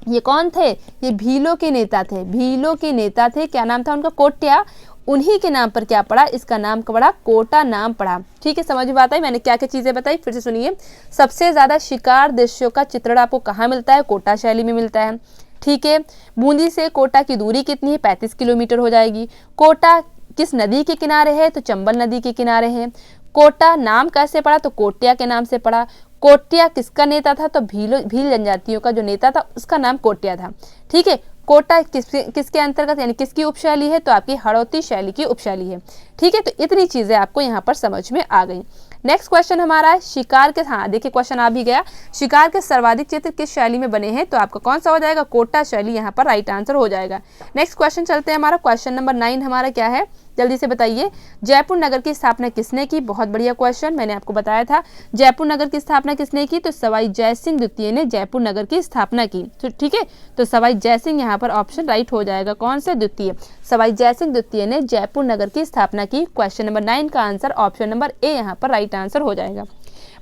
ये कौन थे? ये भीलों के नेता थे। भीलों के नेता थे, क्या नाम था उनका? कोट्या। उन्हीं के नाम पर क्या पड़ा? इसका नाम पड़ा कोटा नाम पड़ा। ठीक है, समझ में आता है मैंने क्या क्या चीजें बताई? फिर से सुनिए। सबसे ज्यादा शिकार दृश्यों का चित्रण आपको कहाँ मिलता है? कोटा शैली में मिलता है। ठीक है, बूंदी से कोटा की दूरी कितनी है? 35 किलोमीटर हो जाएगी। कोटा किस नदी के किनारे है? तो चंबल नदी के किनारे है। कोटा नाम कैसे पड़ा? तो कोट्या के नाम से पड़ा। कोट्या किसका नेता था? तो भील जनजातियों का जो नेता था उसका नाम कोट्या था। ठीक है, कोटा किसके अंतर्गत यानी किसकी उपशैली है? तो आपकी हड़ौती शैली की उपशैली है। ठीक है, तो इतनी चीजें आपको यहाँ पर समझ में आ गई। नेक्स्ट क्वेश्चन हमारा है शिकार के, हाँ देखिए क्वेश्चन आ भी गया, शिकार के सर्वाधिक चित्र किस शैली में बने हैं? तो आपका कौन सा हो जाएगा? कोटा शैली यहाँ पर राइट आंसर हो जाएगा। नेक्स्ट क्वेश्चन चलते हैं, हमारा क्वेश्चन नंबर 9 हमारा क्या है? जल्दी से बताइए। जयपुर नगर की स्थापना किसने की? बहुत बढ़िया क्वेश्चन, मैंने आपको बताया था। जयपुर नगर की स्थापना किसने की? तो सवाई जयसिंह द्वितीय ने जयपुर नगर की स्थापना की। तो ठीक है, तो सवाई जयसिंह यहाँ पर ऑप्शन राइट हो जाएगा। कौन से? द्वितीय। सवाई जयसिंह द्वितीय ने जयपुर नगर की स्थापना की। क्वेश्चन नंबर 9 का आंसर ऑप्शन नंबर ए यहाँ पर राइट आंसर हो जाएगा।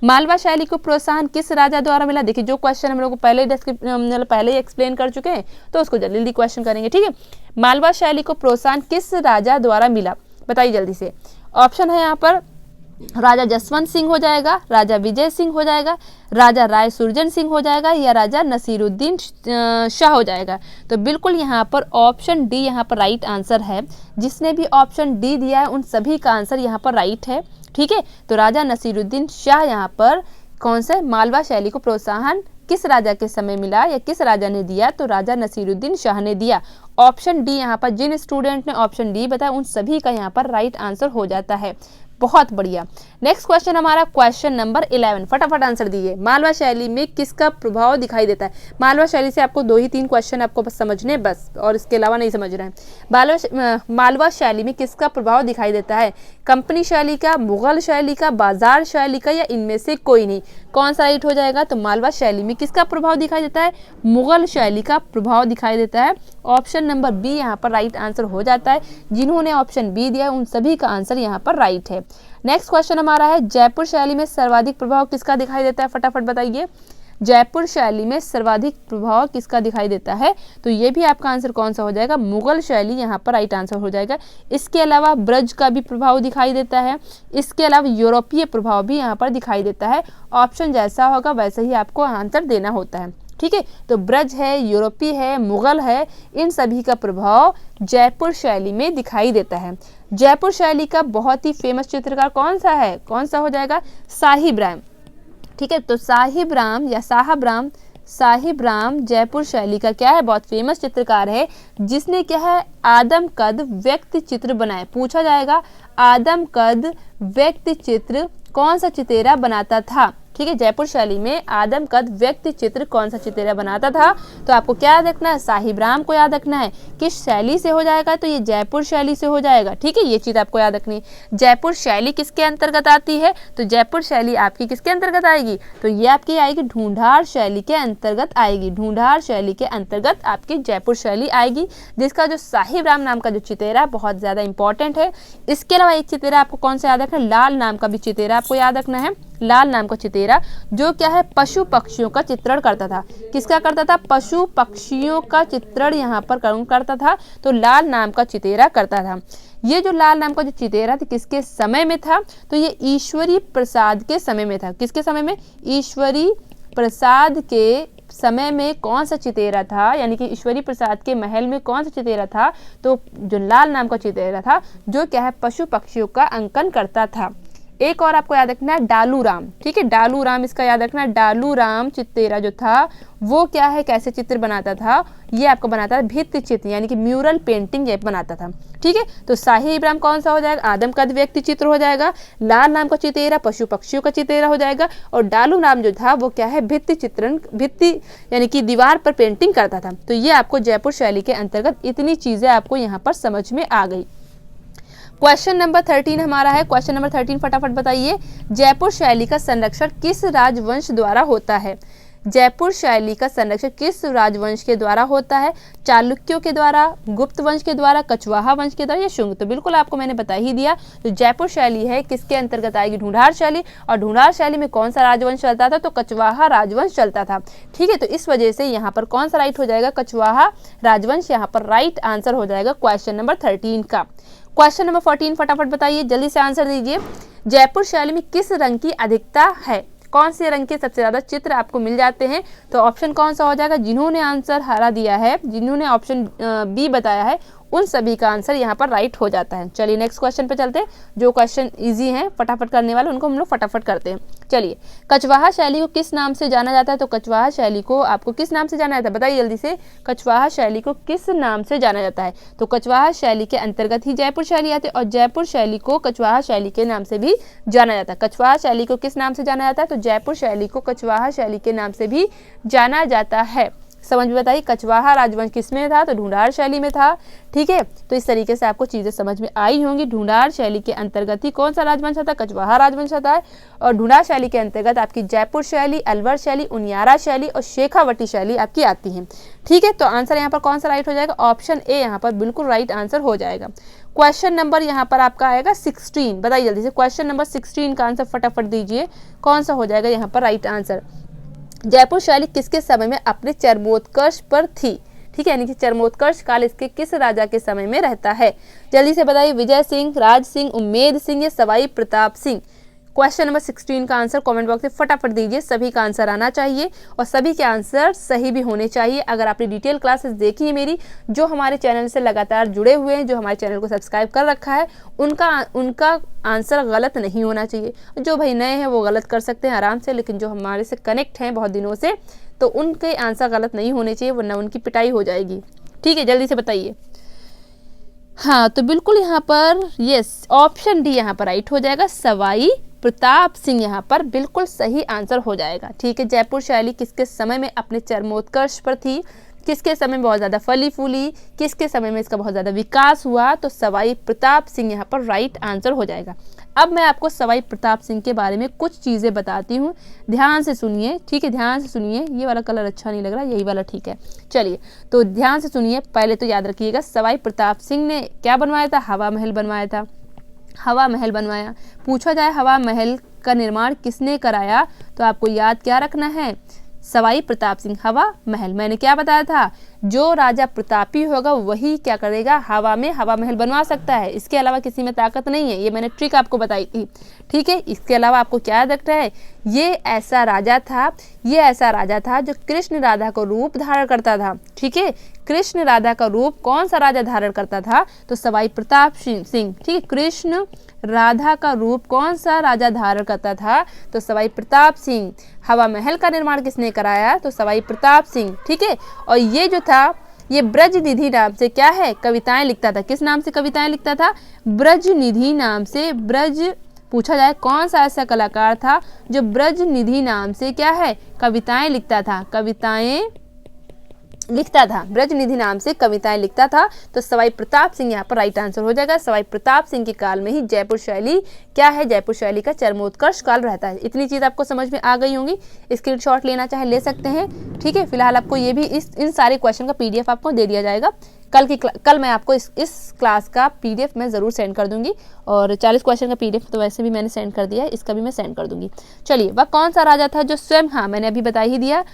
मालवा शैली को प्रोत्साहन किस राजा द्वारा मिला? देखिए जो क्वेश्चन हम लोग को पहले ही एक्सप्लेन कर चुके हैं, तो उसको जल्दी जल्दी क्वेश्चन करेंगे। ठीक है, मालवा शैली को प्रोत्साहन किस राजा द्वारा मिला? बताइए जल्दी से। ऑप्शन है यहाँ पर राजा जसवंत सिंह हो जाएगा, राजा विजय सिंह हो जाएगा, राजा राय सुरजन सिंह हो जाएगा या राजा नसीरुद्दीन शाह हो जाएगा। तो बिल्कुल यहाँ पर ऑप्शन डी यहाँ पर राइट आंसर है। जिसने भी ऑप्शन डी दिया है उन सभी का आंसर यहाँ पर राइट है। ठीक है, तो राजा नसीरुद्दीन शाह यहाँ पर कौन से मालवा शैली को प्रोत्साहन किस राजा के समय मिला या किस राजा ने दिया? तो राजा नसीरुद्दीन शाह ने दिया। ऑप्शन डी यहाँ पर जिन स्टूडेंट ने ऑप्शन डी बताया उन सभी का यहाँ पर राइट आंसर हो जाता है। बहुत बढ़िया। नेक्स्ट क्वेश्चन हमारा क्वेश्चन नंबर 11, फटाफट आंसर दीजिए। मालवा शैली में किसका प्रभाव दिखाई देता है? मालवा शैली से आपको 2 ही 3 क्वेश्चन आपको बस समझने, बस, और इसके अलावा नहीं समझ रहे हैं। मालवा शैली में किसका प्रभाव दिखाई देता है? कंपनी शैली का, मुगल शैली का, बाजार शैली का या इनमें से कोई नहीं? कौन सा राइट हो जाएगा? तो मालवा शैली में किसका प्रभाव दिखाई देता है? मुगल शैली का प्रभाव दिखाई देता है। ऑप्शन नंबर बी यहाँ पर राइट आंसर हो जाता है। जिन्होंने ऑप्शन बी दिया उन सभी का आंसर यहाँ पर राइट है। नेक्स्ट क्वेश्चन हमारा है जयपुर शैली में सर्वाधिक प्रभाव किसका दिखाई देता है? फटाफट बताइए। जयपुर शैली में सर्वाधिक प्रभाव किसका दिखाई देता है? तो ये भी आपका आंसर कौन सा हो जाएगा? मुगल शैली यहाँ पर राइट आंसर हो जाएगा। इसके अलावा ब्रज का भी प्रभाव दिखाई देता है। इसके अलावा यूरोपीय प्रभाव भी यहाँ पर दिखाई देता है। ऑप्शन जैसा होगा वैसे ही आपको आंसर देना होता है। ठीक है, तो ब्रज है, यूरोपीय है, मुगल है, इन सभी का प्रभाव जयपुर शैली में दिखाई देता है। जयपुर शैली का बहुत ही फेमस चित्रकार कौन सा है? कौन सा हो जाएगा? साहिब राम। ठीक है, तो साहिब राम या साहिब राम जयपुर शैली का क्या है? बहुत फेमस चित्रकार है, जिसने क्या है? आदम कद व्यक्ति चित्र बनाए। पूछा जाएगा आदम कद व्यक्ति चित्र कौन सा चितेरा बनाता था? ठीक है, जयपुर शैली में आदम कद व्यक्ति चित्र कौन सा चितेरा बनाता था? तो आपको क्या याद रखना है? साहिब राम को याद रखना है। किस शैली से हो जाएगा? तो ये जयपुर शैली से हो जाएगा। ठीक है, ये चीज आपको याद रखनी है। जयपुर शैली किसके अंतर्गत आती है? तो जयपुर शैली आपकी किसके अंतर्गत आएगी? तो ये आपकी आएगी ढूंढार शैली के अंतर्गत आएगी। ढूंढार शैली के अंतर्गत आपकी जयपुर शैली आएगी, जिसका जो साहिब राम नाम का जो चितेरा बहुत ज्यादा इंपॉर्टेंट है। इसके अलावा एक चितेरा आपको कौन सा याद रखना है? लाल नाम का भी चितेरा आपको याद रखना है। लाल नाम का चितेरा जो क्या है? पशु पक्षियों का चित्रण करता था। किसका करता था? पशु पक्षियों का चित्रण यहाँ पर करता था, तो लाल नाम का चितेरा करता था। ये जो लाल नाम का जो चितेरा था किसके समय में था? तो ये ईश्वरी प्रसाद के समय में था। किसके समय में? ईश्वरी प्रसाद के समय में कौन सा चितेरा था, यानी कि ईश्वरी प्रसाद के महल में कौन सा चितेरा था? तो जो लाल नाम का चितेरा था जो क्या है? पशु पक्षियों का अंकन करता था। एक और आपको याद रखना है डालू राम। ठीक है, डालू राम इसका याद रखना है। डालू राम चितेरा जो था वो क्या है? कैसे चित्र बनाता था? ये आपको बनाता था भित्ति चित्र, यानी कि म्यूरल पेंटिंग ये बनाता था। ठीक है, तो साहिब राम कौन सा हो जाएगा? आदम कद व्यक्ति चित्र हो जाएगा। लाल नाम का चितेरा पशु पक्षियों का चितेरा हो जाएगा। और डालू राम जो था वो क्या है? भित्ति चित्रण, भित्ति यानी कि दीवार पर पेंटिंग करता था। तो ये आपको जयपुर शैली के अंतर्गत इतनी चीजें आपको यहाँ पर समझ में आ गई। क्वेश्चन नंबर 13 हमारा है। क्वेश्चन नंबर 13 फटाफट बताइए। जयपुर शैली का संरक्षण किस राजवंश द्वारा होता है? जयपुर शैली का संरक्षण किस राजवंश के द्वारा होता है? चालुक्यों के द्वारा, गुप्त वंश के द्वारा, कछवाहा वंश के द्वारा या शुंग? तो बिल्कुल आपको मैंने बता ही दिया। तो जयपुर शैली है किसके अंतर्गत आएगी? ढूंढार शैली। और ढूंढार शैली में कौन सा राजवंश चलता था? तो कछवाहा राजवंश चलता था। ठीक है, तो इस वजह से यहाँ पर कौन सा राइट हो जाएगा? कछवाहा राजवंश यहाँ पर राइट आंसर हो जाएगा क्वेश्चन नंबर 13 का। क्वेश्चन नंबर 14 फटाफट बताइए, जल्दी से आंसर दीजिए। जयपुर शैली में किस रंग की अधिकता है? कौन से रंग के सबसे ज्यादा चित्र आपको मिल जाते हैं? तो ऑप्शन कौन सा हो जाएगा? जिन्होंने आंसर हरा दिया है, जिन्होंने ऑप्शन बी बताया है, उन सभी का आंसर यहाँ पर राइट हो जाता है। चलिए नेक्स्ट क्वेश्चन पे चलते हैं। जो क्वेश्चन इजी हैं फटाफट करने वाले उनको हम लोग फटाफट करते हैं। चलिए, कछवाहा शैली को किस नाम से जाना जाता है? तो कछवाहा शैली को आपको किस नाम से जाना जाता है? बताइए जल्दी से। कछवाहा शैली को किस नाम से जाना जाता है? तो कछवाहा शैली के अंतर्गत ही जयपुर शैली आती है और जयपुर शैली को कछवाहा शैली के नाम से भी जाना जाता है। कछवाहा शैली को किस नाम से जाना जाता है? तो जयपुर शैली को कछवाहा शैली के नाम से भी जाना जाता है। समझ में बताइए, कछवाहा राजवंश किसमें था? तो ढूंढार शैली में था। ठीक है, तो इस तरीके से आपको चीजें समझ में आई होंगी। ढूंढार शैली के अंतर्गत ही कौन सा राजवंश आता है? कछवाहा राजवंश आता है। और ढूंढार शैली के अंतर्गत आपकी जयपुर शैली, अलवर शैली, उनियारा शैली और शेखावटी शैली आपकी आती है। ठीक है, तो आंसर यहाँ पर कौन सा राइट हो जाएगा? ऑप्शन ए यहाँ पर बिल्कुल राइट आंसर हो जाएगा। क्वेश्चन नंबर यहाँ पर आपका आएगा 16। बताइए जल्दी से, क्वेश्चन नंबर 16 का आंसर फटाफट दीजिए। कौन सा हो जाएगा यहाँ पर राइट आंसर? जयपुर शैली किसके समय में अपने चरमोत्कर्ष पर थी? ठीक है, यानी कि चरमोत्कर्ष काल इसके किस राजा के समय में रहता है? जल्दी से बताइए। विजय सिंह, राज सिंह, उम्मेद सिंह या सवाई प्रताप सिंह? क्वेश्चन नंबर 16 का आंसर कमेंट बॉक्स में फटाफट दीजिए। सभी का आंसर आना चाहिए और सभी के आंसर सही भी होने चाहिए। अगर आपने डिटेल क्लासेस देखी है मेरी, जो हमारे चैनल से लगातार जुड़े हुए हैं, जो हमारे चैनल को सब्सक्राइब कर रखा है, उनका आंसर गलत नहीं होना चाहिए। जो भाई नए हैं वो गलत कर सकते हैं आराम से, लेकिन जो हमारे से कनेक्ट हैं बहुत दिनों से, तो उनके आंसर गलत नहीं होने चाहिए, वरना उनकी पिटाई हो जाएगी। ठीक है, जल्दी से बताइए। हाँ, तो बिल्कुल यहाँ पर यस, ऑप्शन डी यहाँ पर राइट हो जाएगा। सवाई प्रताप सिंह यहाँ पर बिल्कुल सही आंसर हो जाएगा। ठीक है, जयपुर शैली किसके समय में अपने चरमोत्कर्ष पर थी? किसके समय में बहुत ज़्यादा फली फूली? किसके समय में इसका बहुत ज़्यादा विकास हुआ? तो सवाई प्रताप सिंह यहाँ पर राइट आंसर हो जाएगा। अब मैं आपको सवाई प्रताप सिंह के बारे में कुछ चीज़ें बताती हूँ, ध्यान से सुनिए। ठीक है, ध्यान से सुनिए। ये वाला कलर अच्छा नहीं लग रहा, यही वाला ठीक है। चलिए, तो ध्यान से सुनिए। पहले तो याद रखिएगा, सवाई प्रताप सिंह ने क्या बनवाया था? हवा महल बनवाया था। हवा महल बनवाया। पूछा जाए हवा महल का निर्माण किसने कराया, तो आपको याद क्या रखना है? सवाई प्रताप सिंह। हवा महल मैंने क्या बताया था? जो राजा प्रतापी होगा वही क्या करेगा? हवा में हवा महल बनवा सकता है। इसके अलावा किसी में ताकत नहीं है। ये मैंने ट्रिक आपको बताई थी। ठीक है, इसके अलावा आपको क्या याद रखना है? ये ऐसा राजा था जो कृष्ण राधा को रूप धारण करता था। ठीक है, कृष्ण राधा का रूप कौन सा राजा धारण करता था? तो सवाई प्रताप सिंह। ठीक है, कृष्ण राधा का रूप कौन सा राजा धारण करता था? तो सवाई प्रताप सिंह। हवा महल का निर्माण किसने कराया? तो सवाई प्रताप सिंह। ठीक है, और ये जो था ये ब्रज निधि नाम से क्या है? कविताएं लिखता था। किस नाम से कविताएं लिखता था? ब्रज निधि नाम से, ब्रज पूछा जाए कौन सा ऐसा कलाकार था जो ब्रज निधि नाम से क्या है कविताएं लिखता था, ब्रज निधि नाम से कविताएं लिखता था, तो सवाई प्रताप सिंह यहाँ पर राइट आंसर हो जाएगा। सवाई प्रताप सिंह के काल में ही जयपुर शैली क्या है, जयपुर शैली का चरमोत्कर्ष काल रहता है। इतनी चीज आपको समझ में आ गई होंगी, स्क्रीनशॉट लेना चाहे ले सकते हैं, ठीक है। फिलहाल आपको ये भी इन सारे क्वेश्चन का PDF आपको दे दिया जाएगा। कल मैं आपको इस क्लास का PDF मैं ज़रूर सेंड कर दूंगी, और 40 क्वेश्चन का PDF तो वैसे भी मैंने सेंड कर दिया है, इसका भी मैं सेंड कर दूंगी। चलिए, वह कौन सा राजा था जो स्वयं, हाँ मैंने अभी बता ही दिया,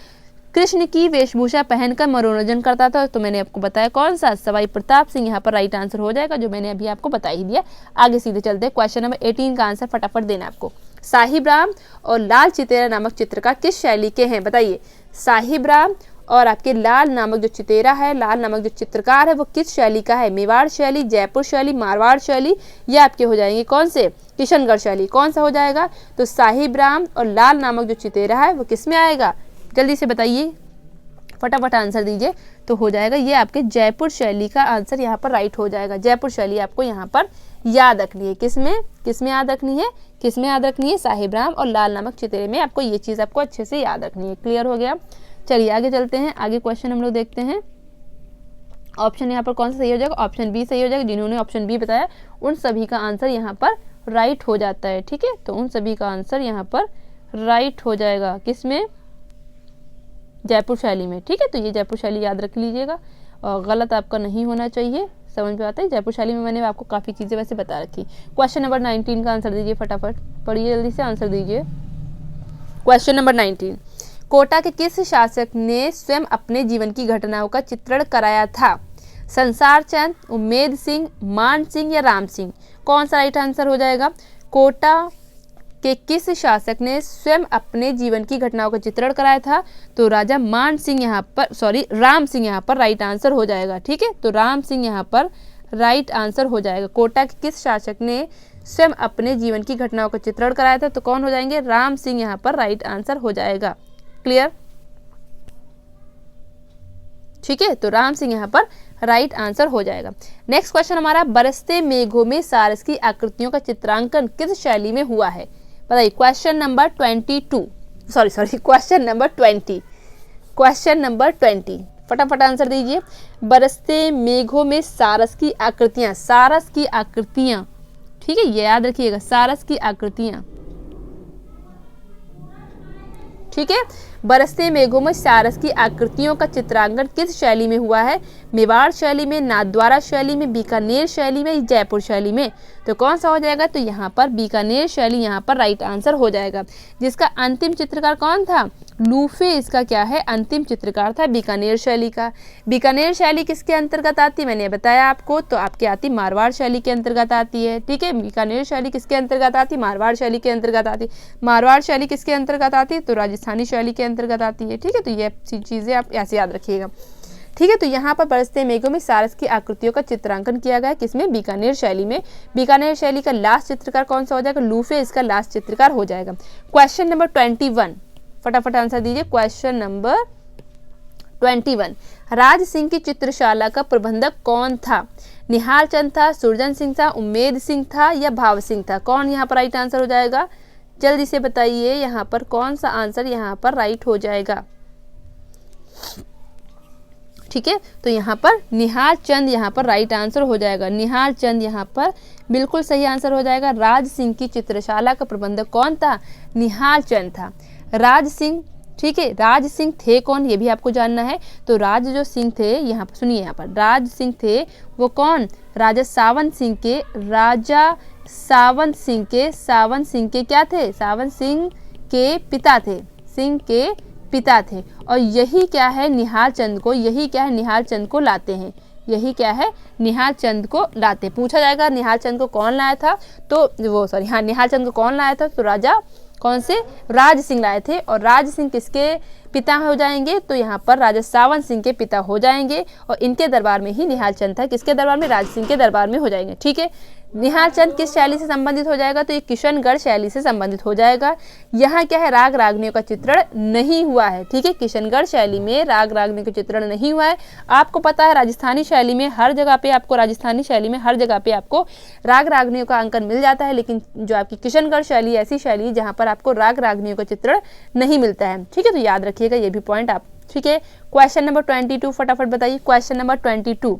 कृष्ण की वेशभूषा पहनकर मनोरंजन करता था, तो मैंने आपको बताया कौन सा, सवाई प्रताप सिंह यहाँ पर राइट आंसर हो जाएगा, जो मैंने अभी आपको बता ही दिया। आगे सीधे चलते हैं, क्वेश्चन नंबर 18 का आंसर फटाफट देना आपको। साहिब राम और लाल चितेरा नामक चित्रकार किस शैली के हैं, बताइए। साहिब राम और आपके लाल नामक जो चितेरा है, लाल नामक जो चित्रकार है, वो किस शैली का है, मेवाड़ शैली, जयपुर शैली, मारवाड़ शैली, या आपके हो जाएंगे कौन से, किशनगढ़ शैली, कौन सा हो जाएगा। तो साहिब राम और लाल नामक जो चितेरा है वो किस में आएगा, जल्दी से बताइए, फटाफट आंसर दीजिए। तो हो जाएगा ये आपके जयपुर शैली का आंसर यहाँ पर राइट हो जाएगा। जयपुर शैली आपको यहाँ पर याद रखनी है, किसमें याद रखनी है, साहिब राम और लाल नामक चितेरे में आपको ये चीज़ आपको अच्छे से याद रखनी है। क्लियर हो गया। चलिए आगे चलते हैं, आगे क्वेश्चन हम लोग देखते हैं। ऑप्शन यहाँ पर कौन सा सही हो जाएगा, ऑप्शन बी सही हो जाएगा। जिन्होंने ऑप्शन बी बताया उन सभी का आंसर यहाँ पर राइट हो जाता है, ठीक है। तो उन सभी का आंसर यहाँ पर राइट हो जाएगा, किसमें, जयपुर शैली में, ठीक है। तो ये जयपुर शैली याद रख लीजिएगा, और गलत आपका नहीं होना चाहिए, समझ में आता है। जयपुर शैली में मैंने आपको काफ़ी चीज़ें वैसे बता रखी। क्वेश्चन नंबर 19 का आंसर दीजिए, फटाफट पढ़िए, जल्दी से आंसर दीजिए। क्वेश्चन नंबर 19, कोटा के किस शासक ने स्वयं अपने जीवन की घटनाओं का चित्रण कराया था, संसार चंद, उम्मेद सिंह, मान सिंह या राम सिंह, कौन सा राइट आंसर हो जाएगा। कोटा कि किस शासक ने स्वयं अपने जीवन की घटनाओं का चित्रण कराया था, तो राजा मान सिंह यहाँ पर, राम सिंह यहाँ पर राइट आंसर हो जाएगा, ठीक है। तो राम सिंह यहाँ पर राइट आंसर हो जाएगा। कोटा के किस शासक ने स्वयं अपने जीवन की घटनाओं का चित्रण कराया था, तो कौन हो जाएंगे, राम सिंह यहाँ पर राइट आंसर हो जाएगा। क्लियर, ठीक है। तो राम सिंह यहाँ पर राइट आंसर हो जाएगा। नेक्स्ट क्वेश्चन हमारा, बरसते मेघों में सारस की आकृतियों का चित्रांकन किस शैली में हुआ है, बताइए। क्वेश्चन नंबर 20, फटाफट आंसर दीजिए। बरसते मेघों में सारस की आकृतियां, ठीक है, ये याद रखिएगा, सारस की आकृतियां, ठीक है। बरसते मेघों में सारस की आकृतियों का चित्रांकन किस शैली में हुआ है, मेवाड़ शैली में, नाथद्वारा शैली में, बीकानेर शैली में, जयपुर शैली में, तो कौन सा हो जाएगा। तो यहाँ पर बीकानेर शैली यहाँ पर राइट आंसर हो जाएगा, जिसका अंतिम चित्रकार कौन था, लूफे इसका क्या है, अंतिम चित्रकार था बीकानेर शैली का। बीकानेर शैली किसके अंतर्गत आती है, मैंने बताया आपको, तो आपके आती मारवाड़ शैली के अंतर्गत आती है, ठीक है। बीकानेर शैली किसके अंतर्गत आती, मारवाड़ शैली के अंतर्गत आती। मारवाड़ शैली किसके अंतर्गत आती है, तो राजस्थानी शैली के अंतर्गत आती है, ठीक है। तो ये चीज़ें आप ऐसे याद रखिएगा, ठीक है। तो यहाँ पर बरसते मेघों में सारस की आकृतियों का चित्रांकन किया गया, किसमें, बीकानेर शैली में। बीकानेर शैली का लास्ट चित्रकार कौन सा हो जाएगा, लूफे इसका लास्ट चित्रकार हो जाएगा। क्वेश्चन नंबर 21, फटाफट आंसर दीजिए। क्वेश्चन नंबर 21, राज सिंह की चित्रशाला का प्रबंधक कौन था, निहाल चंद था, सुरजन सिंह था, उम्मेद सिंह था या भाव सिंह था, कौन यहाँ पर राइट आंसर हो जाएगा, जल्दी से बताइए, यहाँ पर कौन सा आंसर यहाँ पर राइट हो जाएगा, ठीक है। तो यहाँ पर निहाल चंद यहाँ पर राइट आंसर हो जाएगा, निहाल चंद यहाँ पर बिल्कुल सही आंसर हो जाएगा। राज सिंह की चित्रशाला का प्रबंधक कौन था, निहाल चंद था। राज सिंह, ठीक है, राज सिंह थे कौन, ये भी आपको जानना है। तो राज जो सिंह थे, यहाँ पर सुनिए, यहाँ पर राज सिंह थे वो कौन, राजा सावंत सिंह के क्या थे, सावंत सिंह के पिता थे, सिंह के पिता थे। और यही क्या है, निहाल चंद को लाते हैं, निहाल चंद को लाते। पूछा जाएगा निहाल चंद को कौन लाया था, तो निहाल चंद को कौन लाया था, तो राजा कौन से, राज सिंह लाए थे। और राज सिंह किसके पिता हो जाएंगे, तो यहाँ पर राजा सावंत सिंह के पिता हो जाएंगे, और इनके दरबार में ही निहाल चंद था, किसके दरबार में, राज सिंह के दरबार में हो जाएंगे, ठीक है। निहाल चंद किस शैली से संबंधित हो जाएगा, तो ये किशनगढ़ शैली से संबंधित हो जाएगा। यहाँ क्या है, राग रागनियों का चित्रण नहीं हुआ है। ठीक है, किशनगढ़ शैली में राग रागनियों का चित्रण नहीं हुआ है। आपको पता है राजस्थानी शैली में हर जगह पे आपको राग रागनियों का अंकन मिल जाता है, लेकिन जो आपकी किशनगढ़ शैली ऐसी शैली है जहाँ पर आपको राग रागनियों का चित्रण नहीं मिलता है। ठीक है, तो याद रखिएगा ये भी पॉइंट आप। ठीक है, क्वेश्चन नंबर 22 फटाफट बताइए। क्वेश्चन नंबर 22,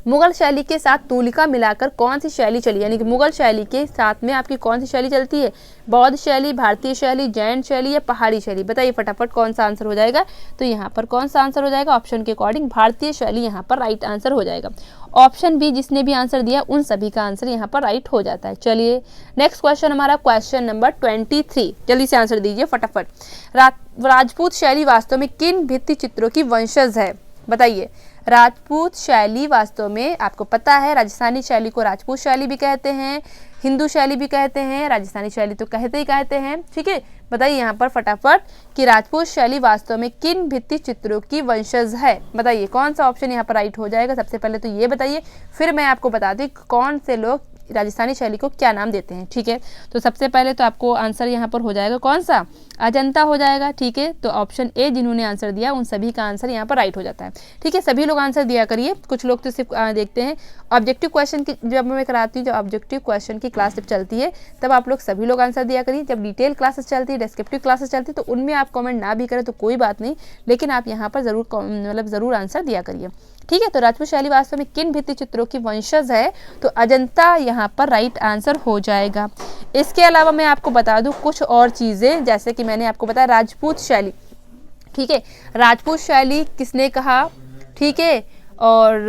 मुगल शैली के साथ तुलिका मिलाकर कौन सी शैली चली, यानी कि मुगल शैली के साथ में आपकी कौन सी शैली चलती है, बौद्ध शैली, भारतीय शैली, जैन शैली या पहाड़ी शैली, बताइए फटाफट कौन सा आंसर हो जाएगा। तो यहाँ पर कौन सा आंसर हो जाएगा, ऑप्शन के अकॉर्डिंग भारतीय शैली यहाँ पर राइट आंसर हो जाएगा। ऑप्शन बी जिसने भी आंसर दिया उन सभी का आंसर यहाँ पर राइट हो जाता है। चलिए नेक्स्ट क्वेश्चन हमारा क्वेश्चन नंबर 23, जल्दी से आंसर दीजिए फटाफट। राजपूत शैली वास्तव में किन भित्ति चित्रों की वंशज है, बताइए। राजपूत शैली वास्तव में आपको पता है राजस्थानी शैली को राजपूत शैली भी कहते हैं, हिंदू शैली भी कहते हैं, राजस्थानी शैली तो कहते ही कहते हैं। ठीक है, बताइए यहाँ पर फटाफट कि राजपूत शैली वास्तव में किन भित्ति चित्रों की वंशज है, बताइए कौन सा ऑप्शन यहाँ पर राइट हो जाएगा। सबसे पहले तो ये बताइए, फिर मैं आपको बता दूँ कौन से लोग राजस्थानी शैली को क्या नाम देते हैं। ठीक है, तो सबसे पहले तो आपको आंसर यहाँ पर हो जाएगा कौन सा, अजंता हो जाएगा। ठीक है, तो ऑप्शन ए जिन्होंने आंसर दिया उन सभी का आंसर यहाँ पर राइट हो जाता है। ठीक है, सभी लोग आंसर दिया करिए, कुछ लोग तो सिर्फ देखते हैं ऑब्जेक्टिव क्वेश्चन की, जब मैं कराती हूँ जब ऑब्जेक्टिव क्वेश्चन की क्लास जब चलती है तब आप लोग सभी लोग आंसर दिया करिए। जब डिटेल क्लासेस चलती है, डिस्क्रिप्टिव क्लासेस चलती है, तो उनमें आप कमेंट ना भी करें तो कोई बात नहीं, लेकिन आप यहाँ पर ज़रूर आंसर दिया करिए। ठीक है, तो राजपूत शैली वास्तव में किन भित्ति चित्रों की वंशज है, तो अजंता यहाँ पर राइट आंसर हो जाएगा। इसके अलावा मैं आपको बता दूं कुछ और चीज़ें, जैसे कि मैंने आपको बताया राजपूत शैली। ठीक है, राजपूत शैली किसने कहा, ठीक है, और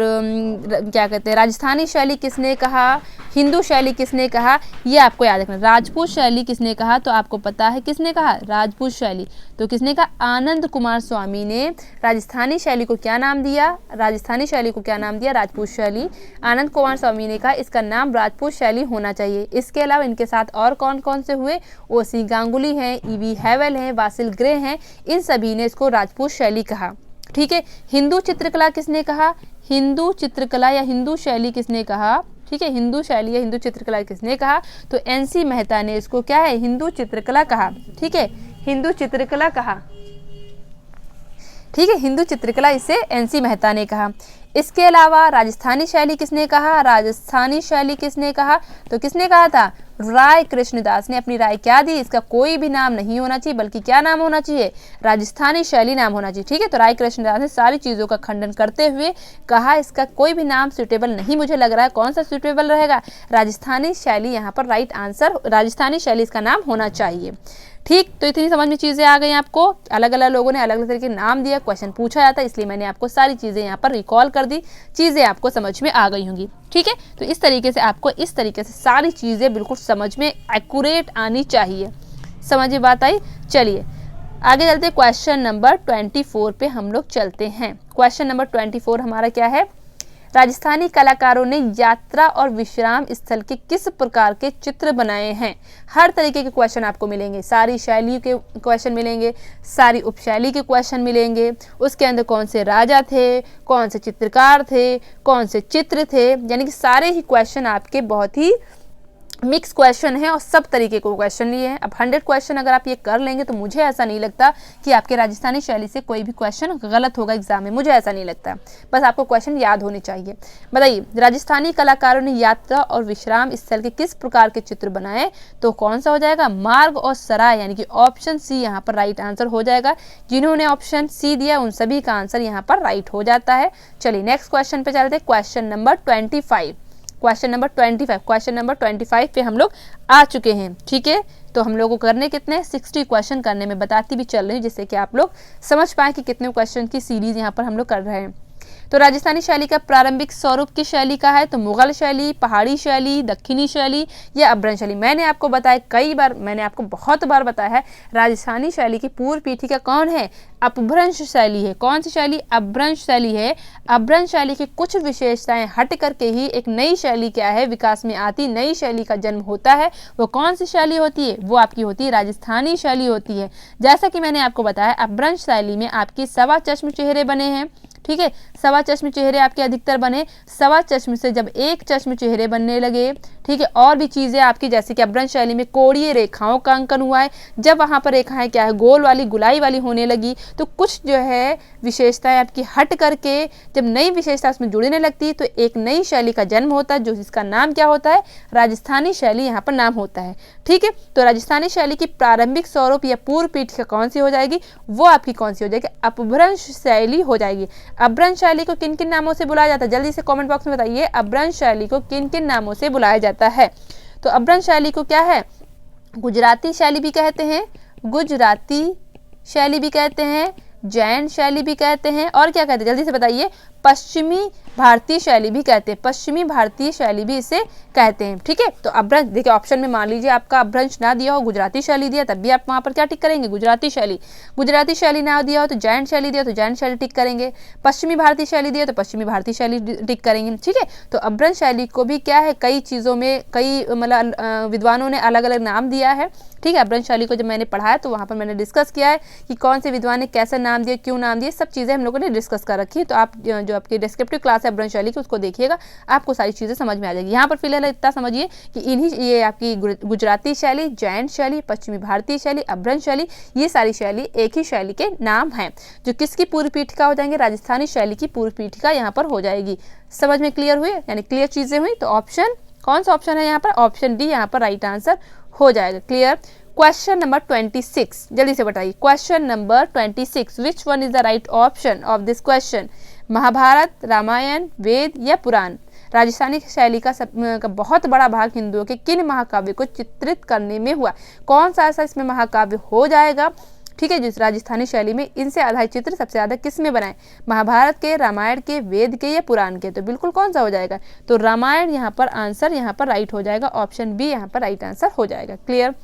क्या कहते हैं राजस्थानी शैली किसने कहा, हिंदू शैली किसने कहा, ये आपको याद रखना। राजपूत शैली किसने कहा, तो आपको पता है किसने कहा, राजपूत शैली, तो किसने कहा, आनंद कुमार स्वामी ने। राजस्थानी शैली को क्या नाम दिया, राजपूत शैली। आनंद कुमार स्वामी ने कहा इसका नाम राजपूत शैली होना चाहिए। इसके अलावा इनके साथ और कौन कौन से हुए, ओसी गांगुली हैं, ईवी हैवेल हैं, वासिल ग्रे हैं, इन सभी ने इसको राजपूत शैली कहा। ठीक है, हिंदू चित्रकला किसने कहा, हिंदू चित्रकला या हिंदू शैली किसने कहा, ठीक है, हिंदू शैली या हिंदू चित्रकला किसने कहा, तो एनसी मेहता ने इसको क्या है, हिंदू चित्रकला कहा। ठीक है, हिंदू चित्रकला कहा। ठीक है, हिंदू चित्रकला इसे एनसी मेहता ने कहा। इसके अलावा राजस्थानी शैली किसने कहा, तो किसने कहा था, राय कृष्णदास ने अपनी राय क्या दी, इसका कोई भी नाम नहीं होना चाहिए बल्कि क्या नाम होना चाहिए, राजस्थानी शैली नाम होना चाहिए। ठीक है, तो राय कृष्णदास ने सारी चीज़ों का खंडन करते हुए कहा इसका कोई भी नाम सूटेबल नहीं मुझे लग रहा है, कौन सा सूटेबल रहेगा, राजस्थानी शैली यहाँ पर राइट आंसर, राजस्थानी शैली इसका नाम होना चाहिए। ठीक, तो इतनी समझ में चीज़ें आ गई आपको। अलग अलग लोगों ने अलग अलग तरीके के नाम दिया, क्वेश्चन पूछा जाता है, इसलिए मैंने आपको सारी चीज़ें यहाँ पर रिकॉल कर दी, चीज़ें आपको समझ में आ गई होंगी। ठीक है, तो इस तरीके से आपको इस तरीके से सारी चीज़ें बिल्कुल समझ में एक्यूरेट आनी चाहिए। समझ में बात आई। चलिए आगे चलते, क्वेश्चन नंबर 24 पे हम लोग चलते हैं। क्वेश्चन नंबर 24 हमारा क्या है, राजस्थानी कलाकारों ने यात्रा और विश्राम स्थल के किस प्रकार के चित्र बनाए हैं। हर तरीके के क्वेश्चन आपको मिलेंगे, सारी शैली के क्वेश्चन मिलेंगे, सारी उपशैली के क्वेश्चन मिलेंगे, उसके अंदर कौन से राजा थे, कौन से चित्रकार थे, कौन से चित्र थे, यानी कि सारे ही क्वेश्चन आपके बहुत ही मिक्स क्वेश्चन है और सब तरीके को क्वेश्चन लिए हैं। अब 100 क्वेश्चन अगर आप ये कर लेंगे तो मुझे ऐसा नहीं लगता कि आपके राजस्थानी शैली से कोई भी क्वेश्चन गलत होगा एग्जाम में, मुझे ऐसा नहीं लगता। बस आपको क्वेश्चन याद होने चाहिए। बताइए, राजस्थानी कलाकारों ने यात्रा और विश्राम स्थल के किस प्रकार के चित्र बनाए, तो कौन सा हो जाएगा, मार्ग और सराय, यानी कि ऑप्शन सी यहाँ पर राइट आंसर हो जाएगा। जिन्होंने ऑप्शन सी दिया उन सभी का आंसर यहाँ पर राइट हो जाता है। चलिए नेक्स्ट क्वेश्चन पे चलते हैं, क्वेश्चन नंबर 25। क्वेश्चन नंबर 25 पे हम लोग आ चुके हैं। ठीक है, तो हम लोगों को करने कितने 60 क्वेश्चन करने में बताती भी चल रही हूँ, जिससे कि आप लोग समझ पाए कि कितने क्वेश्चन की सीरीज यहाँ पर हम लोग कर रहे हैं। तो राजस्थानी शैली का प्रारंभिक स्वरूप किस शैली का है, तो मुगल शैली, पहाड़ी शैली, दक्षिणी शैली या अभ्रंश शैली। मैंने आपको बताया कई बार, मैंने आपको बहुत बार बताया है, राजस्थानी शैली की पूर्व पीठिका कौन है, अपभ्रंश शैली है। कौन सी शैली, अपभ्रंश शैली है। अपभ्रंश शैली की कुछ विशेषताएं हट करके ही एक नई शैली क्या है विकास में आती, नई शैली का जन्म होता है। वो कौन सी शैली होती है, वो आपकी होती है राजस्थानी शैली होती है। जैसा कि मैंने आपको बताया, अपभ्रंश शैली में आपकी 1.25 चश्म चेहरे बने हैं। ठीक है। सवा चश्म चेहरे आपके अधिकतर बने, सवा चश्म से जब एक चश्म चेहरे बनने लगे, ठीक है। और भी चीज़ें आपकी जैसे कि अपभ्रंश शैली में कोणीय रेखाओं का अंकन हुआ है, जब वहाँ पर रेखाएं क्या है गोल वाली गुलाई वाली होने लगी, तो कुछ जो है विशेषताएं आपकी हट करके जब नई विशेषता उसमें जुड़ने लगती तो एक नई शैली का जन्म होता है, जो जिसका नाम क्या होता है, राजस्थानी शैली यहाँ पर नाम होता है, ठीक है। तो राजस्थानी शैली की प्रारंभिक स्वरूप या पूर्व पीठिका कौन सी हो जाएगी, वो आपकी कौन सी हो जाएगी, अपभ्रंश शैली हो जाएगी। अपभ्रंश शैली को किन किन नामों से बुलाया जाता है, जल्दी से कमेंट बॉक्स में बताइए, अपभ्रंश शैली को किन किन नामों से बुलाया जाता है। तो अपभ्रंश शैली को क्या है, गुजराती शैली भी कहते हैं, गुजराती शैली भी कहते हैं, जैन शैली भी कहते हैं, और क्या कहते हैं जल्दी से बताइए, पश्चिमी भारतीय शैली भी कहते हैं, पश्चिमी भारतीय शैली भी इसे कहते हैं, ठीक है। तो अपभ्रंश देखिए ऑप्शन में मान लीजिए आपका अपभ्रंश ना दिया हो, गुजराती शैली दिया, तब भी आप वहाँ पर क्या टिक करेंगे, गुजराती शैली। गुजराती शैली ना दिया हो तो जैन शैली दिया तो जैन शैली टिक करेंगे, पश्चिमी भारतीय शैली दिया तो पश्चिमी भारतीय शैली टिक करेंगे, ठीक है। तो अपभ्रंश शैली को भी क्या है, कई चीज़ों में कई मतलब विद्वानों ने अलग अलग नाम दिया है, ठीक है। अपभ्रंश शैली को जब मैंने पढ़ाया तो वहाँ पर मैंने डिस्कस किया है कि कौन से विद्वान ने कैसा नाम दिया, क्यों नाम दिया, सब चीज़ें हम लोगों ने डिस्कस कर रखी है। तो आप जो आपकी डिस्क्रिप्टिव क्लास है अपभ्रंश शैली की उसको देखिएगा, आपको सारी चीज़ें समझ में आ जाएगी। यहाँ पर फिलहाल इतना समझिए कि ये आपकी गुजराती शैली, जैन शैली, पश्चिमी भारतीय शैली, अपभ्रंश शैली, ये सारी शैली एक ही शैली के नाम हैं, जो किसकी पूर्व पीठिका हो जाएंगे, राजस्थानी शैली की पूर्व पीठिका यहाँ पर हो जाएगी। समझ में क्लियर हुई, यानी क्लियर चीज़ें हुई। तो ऑप्शन कौन सा ऑप्शन है यहाँ पर, ऑप्शन डी यहाँ पर राइट आंसर हो जाएगा। क्लियर। क्वेश्चन नंबर 26 जल्दी से बताइए, question number 26, which one is the right option of this question, Mahabharata, Ramayana, Veda या पुराण। राजस्थानी शैली का बहुत बड़ा भाग हिंदुओं के किन महाकाव्य को चित्रित करने में हुआ, कौन सा ऐसा इसमें महाकाव्य हो जाएगा, ठीक है, जिस राजस्थानी शैली में इनसे आधारित चित्र सबसे ज्यादा किस में बनाए, महाभारत के, रामायण के, वेद के या पुराण के। तो बिल्कुल कौन सा हो जाएगा, तो रामायण यहाँ पर आंसर यहाँ पर राइट हो जाएगा, ऑप्शन बी यहाँ पर राइट आंसर हो जाएगा। क्लियर।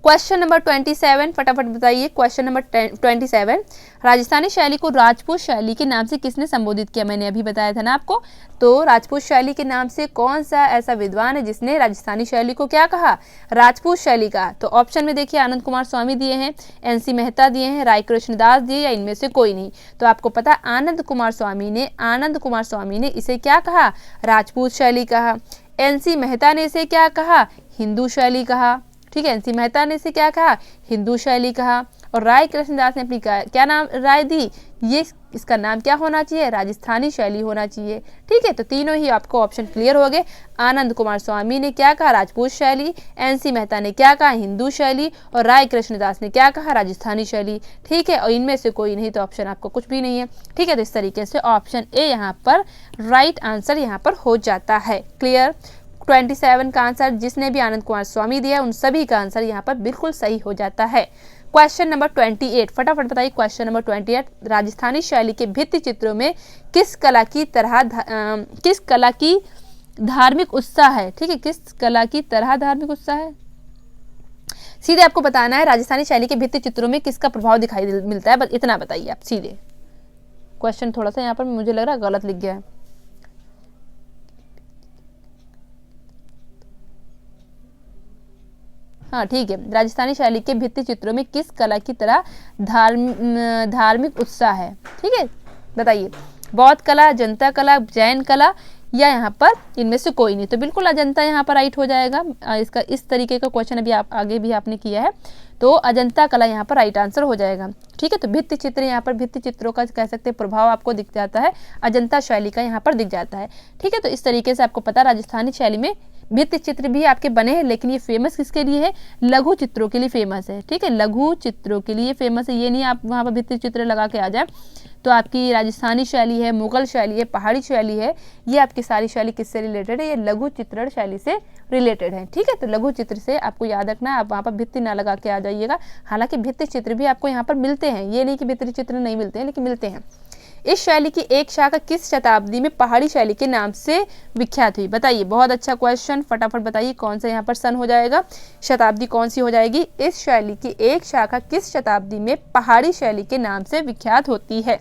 क्वेश्चन नंबर 27 फटाफट बताइए, क्वेश्चन नंबर 27, राजस्थानी शैली को राजपूत शैली के नाम से किसने संबोधित किया, मैंने अभी बताया था ना आपको। तो राजपूत शैली के नाम से कौन सा ऐसा विद्वान है जिसने राजस्थानी शैली को क्या कहा, राजपूत शैली का। तो ऑप्शन में देखिए आनंद कुमार स्वामी दिए हैं, NC मेहता दिए हैं, राय कृष्णदास दिए, या इनमें से कोई नहीं। तो आपको पता आनंद कुमार स्वामी ने इसे क्या कहा, राजपूत शैली कहा। NC मेहता ने इसे क्या कहा, हिंदू शैली कहा, ठीक है। NC मेहता ने इसे क्या कहा, हिंदू शैली कहा। और राय कृष्णदास ने अपनी क्या नाम राय दी, ये इसका नाम क्या होना चाहिए, राजस्थानी शैली होना चाहिए, ठीक है। तो तीनों ही आपको ऑप्शन क्लियर हो गए। आनंद कुमार स्वामी ने क्या कहा, राजपूत शैली, NC मेहता ने क्या कहा, हिंदू शैली, और राय कृष्णदास ने क्या कहा, राजस्थानी शैली, ठीक है। और इनमें से कोई नहीं, तो ऑप्शन आपको कुछ भी नहीं है, ठीक है। तो इस तरीके से ऑप्शन ए यहाँ पर राइट आंसर यहाँ पर हो जाता है। क्लियर। 27 का आंसर जिसने भी आनंद कुमार स्वामी दिया उन सभी का आंसर यहाँ पर बिल्कुल सही हो जाता है। क्वेश्चन नंबर 28 फटाफट बताइए, क्वेश्चन नंबर 28, राजस्थानी शैली के भित्ति चित्रों में किस कला की धार्मिक उत्साह है, ठीक है, किस कला की तरह धार्मिक उत्साह है। सीधे आपको बताना है राजस्थानी शैली के भित्ति चित्रों में किसका प्रभाव दिखाई मिलता है, बस इतना बताइए आप सीधे। क्वेश्चन थोड़ा सा यहाँ पर मुझे लग रहा है गलत लिख गया है। हाँ ठीक है, राजस्थानी शैली के भित्ति चित्रों में किस कला की तरह धार्मिक उत्साह है, ठीक है, बताइए। बौद्ध कला, अजंता कला, जैन कला, या यहाँ पर इनमें से कोई नहीं। तो बिल्कुल अजंता यहाँ पर राइट हो जाएगा। इसका इस तरीके का क्वेश्चन अभी आप आगे भी आपने किया है, तो अजंता कला यहाँ पर राइट आंसर हो जाएगा, ठीक है। तो भित्ति चित्र, यहाँ पर भित्ति चित्रों का कह सकते हैं प्रभाव आपको दिख जाता है, अजंता शैली का यहाँ पर दिख जाता है, ठीक है। तो इस तरीके से आपको पता राजस्थानी शैली में भित्ति चित्र भी आपके बने हैं, लेकिन ये फेमस किसके लिए है, लघु चित्रों के लिए फेमस है, ठीक है, लघु चित्रों के लिए फेमस है। ये नहीं आप वहाँ पर भित्ति चित्र लगा के आ जाए। तो आपकी राजस्थानी शैली है, मुगल शैली है, पहाड़ी शैली है, ये आपकी सारी शैली किससे रिलेटेड है, ये लघु चित्रण शैली से रिलेटेड है, ठीक है। तो लघु चित्र से आपको याद रखना है, आप वहाँ पर भित्ति ना लगा के आ जाइएगा। हालांकि भित्ति चित्र भी आपको यहाँ पर मिलते हैं, ये नहीं कि भित्ति चित्र नहीं मिलते हैं, लेकिन मिलते हैं। इस शैली की एक शाखा किस शताब्दी में पहाड़ी शैली के नाम से विख्यात हुई, बताइए। बहुत अच्छा क्वेश्चन, फटाफट बताइए कौन सा यहाँ पर सन हो जाएगा, शताब्दी कौन सी हो जाएगी। इस शैली की एक शाखा किस शताब्दी में पहाड़ी शैली के नाम से विख्यात होती है,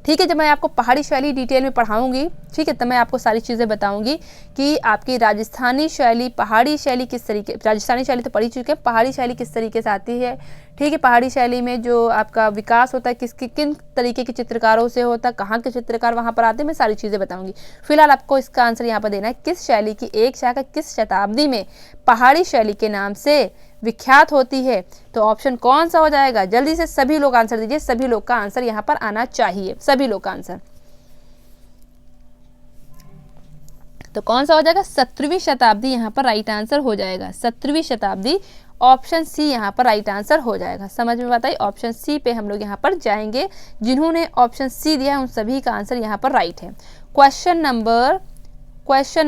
ठीक है। जब मैं आपको पहाड़ी शैली डिटेल में पढ़ाऊंगी, ठीक है, तो मैं आपको सारी चीज़ें बताऊंगी कि आपकी राजस्थानी शैली, पहाड़ी शैली किस तरीके, राजस्थानी शैली तो पढ़ी चुके हैं, पहाड़ी शैली किस तरीके से आती है, ठीक है, पहाड़ी शैली में जो आपका विकास होता है किन तरीके के चित्रकारों से होता है, कहाँ के चित्रकार वहाँ पर आते हैं, मैं सारी चीज़ें बताऊंगी। फिलहाल आपको इसका आंसर यहाँ पर देना है, किस शैली की एक शाखा किस शताब्दी में पहाड़ी शैली के नाम से विख्यात होती है। तो ऑप्शन कौन सा हो जाएगा, जल्दी से सभी लोग आंसर दीजिए, सभी लोग का आंसर यहाँ पर आना चाहिए, सभी लोग का आंसर। तो कौन सा हो जाएगा, 17वीं शताब्दी यहाँ पर राइट आंसर हो जाएगा, 17वीं शताब्दी, ऑप्शन सी यहाँ पर राइट आंसर हो जाएगा। समझ में बताइए, ऑप्शन सी पे हम लोग यहाँ पर जाएंगे। जिन्होंने ऑप्शन सी दिया है उन सभी का आंसर यहाँ पर राइट है। क्वेश्चन नंबर 30 क्वेश्चन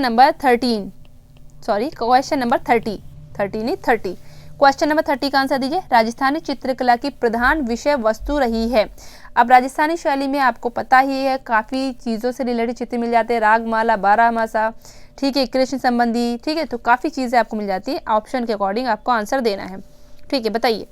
नंबर 30 का आंसर दीजिए। राजस्थानी चित्रकला की प्रधान विषय वस्तु रही है। अब राजस्थानी शैली में आपको पता ही है, काफ़ी चीज़ों से रिलेटेड चित्र मिल जाते हैं, रागमाला, बारहमासा, ठीक है, कृष्ण संबंधी, ठीक है, तो काफ़ी चीज़ें आपको मिल जाती है। ऑप्शन के अकॉर्डिंग आपको आंसर देना है, ठीक है। बताइए,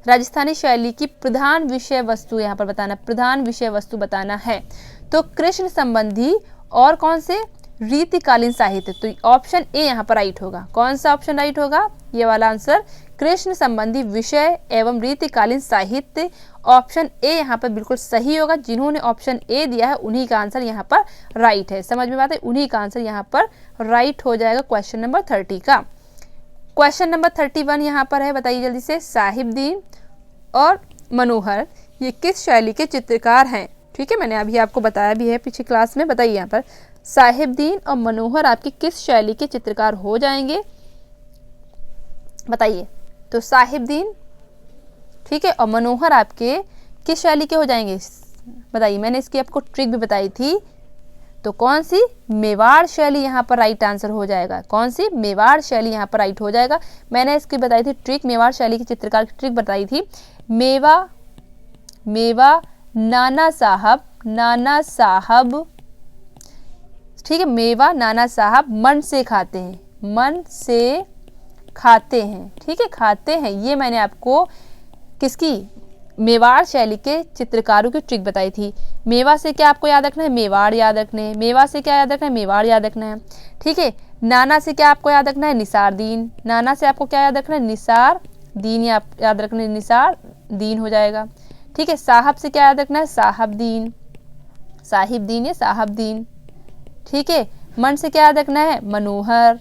राजस्थानी शैली की प्रधान विषय वस्तु यहाँ पर बताना, प्रधान विषय वस्तु बताना है। तो कृष्ण संबंधी और कौन से, रीतिकालीन साहित्य। तो ऑप्शन ए यहाँ पर राइट होगा। कौन सा ऑप्शन राइट होगा, ये वाला आंसर, कृष्ण संबंधी विषय एवं रीतिकालीन साहित्य। ऑप्शन ए यहाँ पर बिल्कुल सही होगा। जिन्होंने ऑप्शन ए दिया है उन्हीं का आंसर यहाँ पर राइट है। समझ में बात है, उन्हीं का आंसर यहाँ पर राइट हो जाएगा क्वेश्चन नंबर 30 का। क्वेश्चन नंबर 31 यहाँ पर है, बताइए जल्दी से। साहिबदीन और मनोहर ये किस शैली के चित्रकार हैं। ठीक है, मैंने अभी आपको बताया भी है पिछली क्लास में। बताइए यहाँ पर साहिबदीन और मनोहर आपके किस शैली के चित्रकार हो जाएंगे, बताइए। तो साहिबदीन, ठीक है, और मनोहर आपके किस शैली के हो जाएंगे, बताइए। मैंने इसकी आपको ट्रिक भी बताई थी, तो कौन सी, मेवाड़ शैली यहाँ पर राइट आंसर हो जाएगा। कौन सी, मेवाड़ शैली यहाँ पर राइट हो जाएगा। मैंने इसकी बताई थी ट्रिक, मेवाड़ शैली की चित्रकार की ट्रिक बताई थी। मेवा नाना साहब, ठीक है, मेवा नाना साहब मन से खाते हैं, ठीक है, खाते हैं। ये मैंने आपको किसकी, मेवाड़ शैली के चित्रकारों की ट्रिक बताई थी। मेवा से क्या आपको याद रखना है, मेवाड़ याद रखने हैं। मेवा से क्या याद रखना है, मेवाड़ याद रखना है, ठीक है। नाना से क्या आपको याद रखना है, निसार दीन। नाना से आपको क्या याद रखना है, निसार दीन याद रखना है, निसार दीन हो जाएगा, ठीक है। साहब से क्या याद रखना है, साहिबदीन या साहिबदीन, ठीक है। मन से क्या याद रखना है, मनोहर,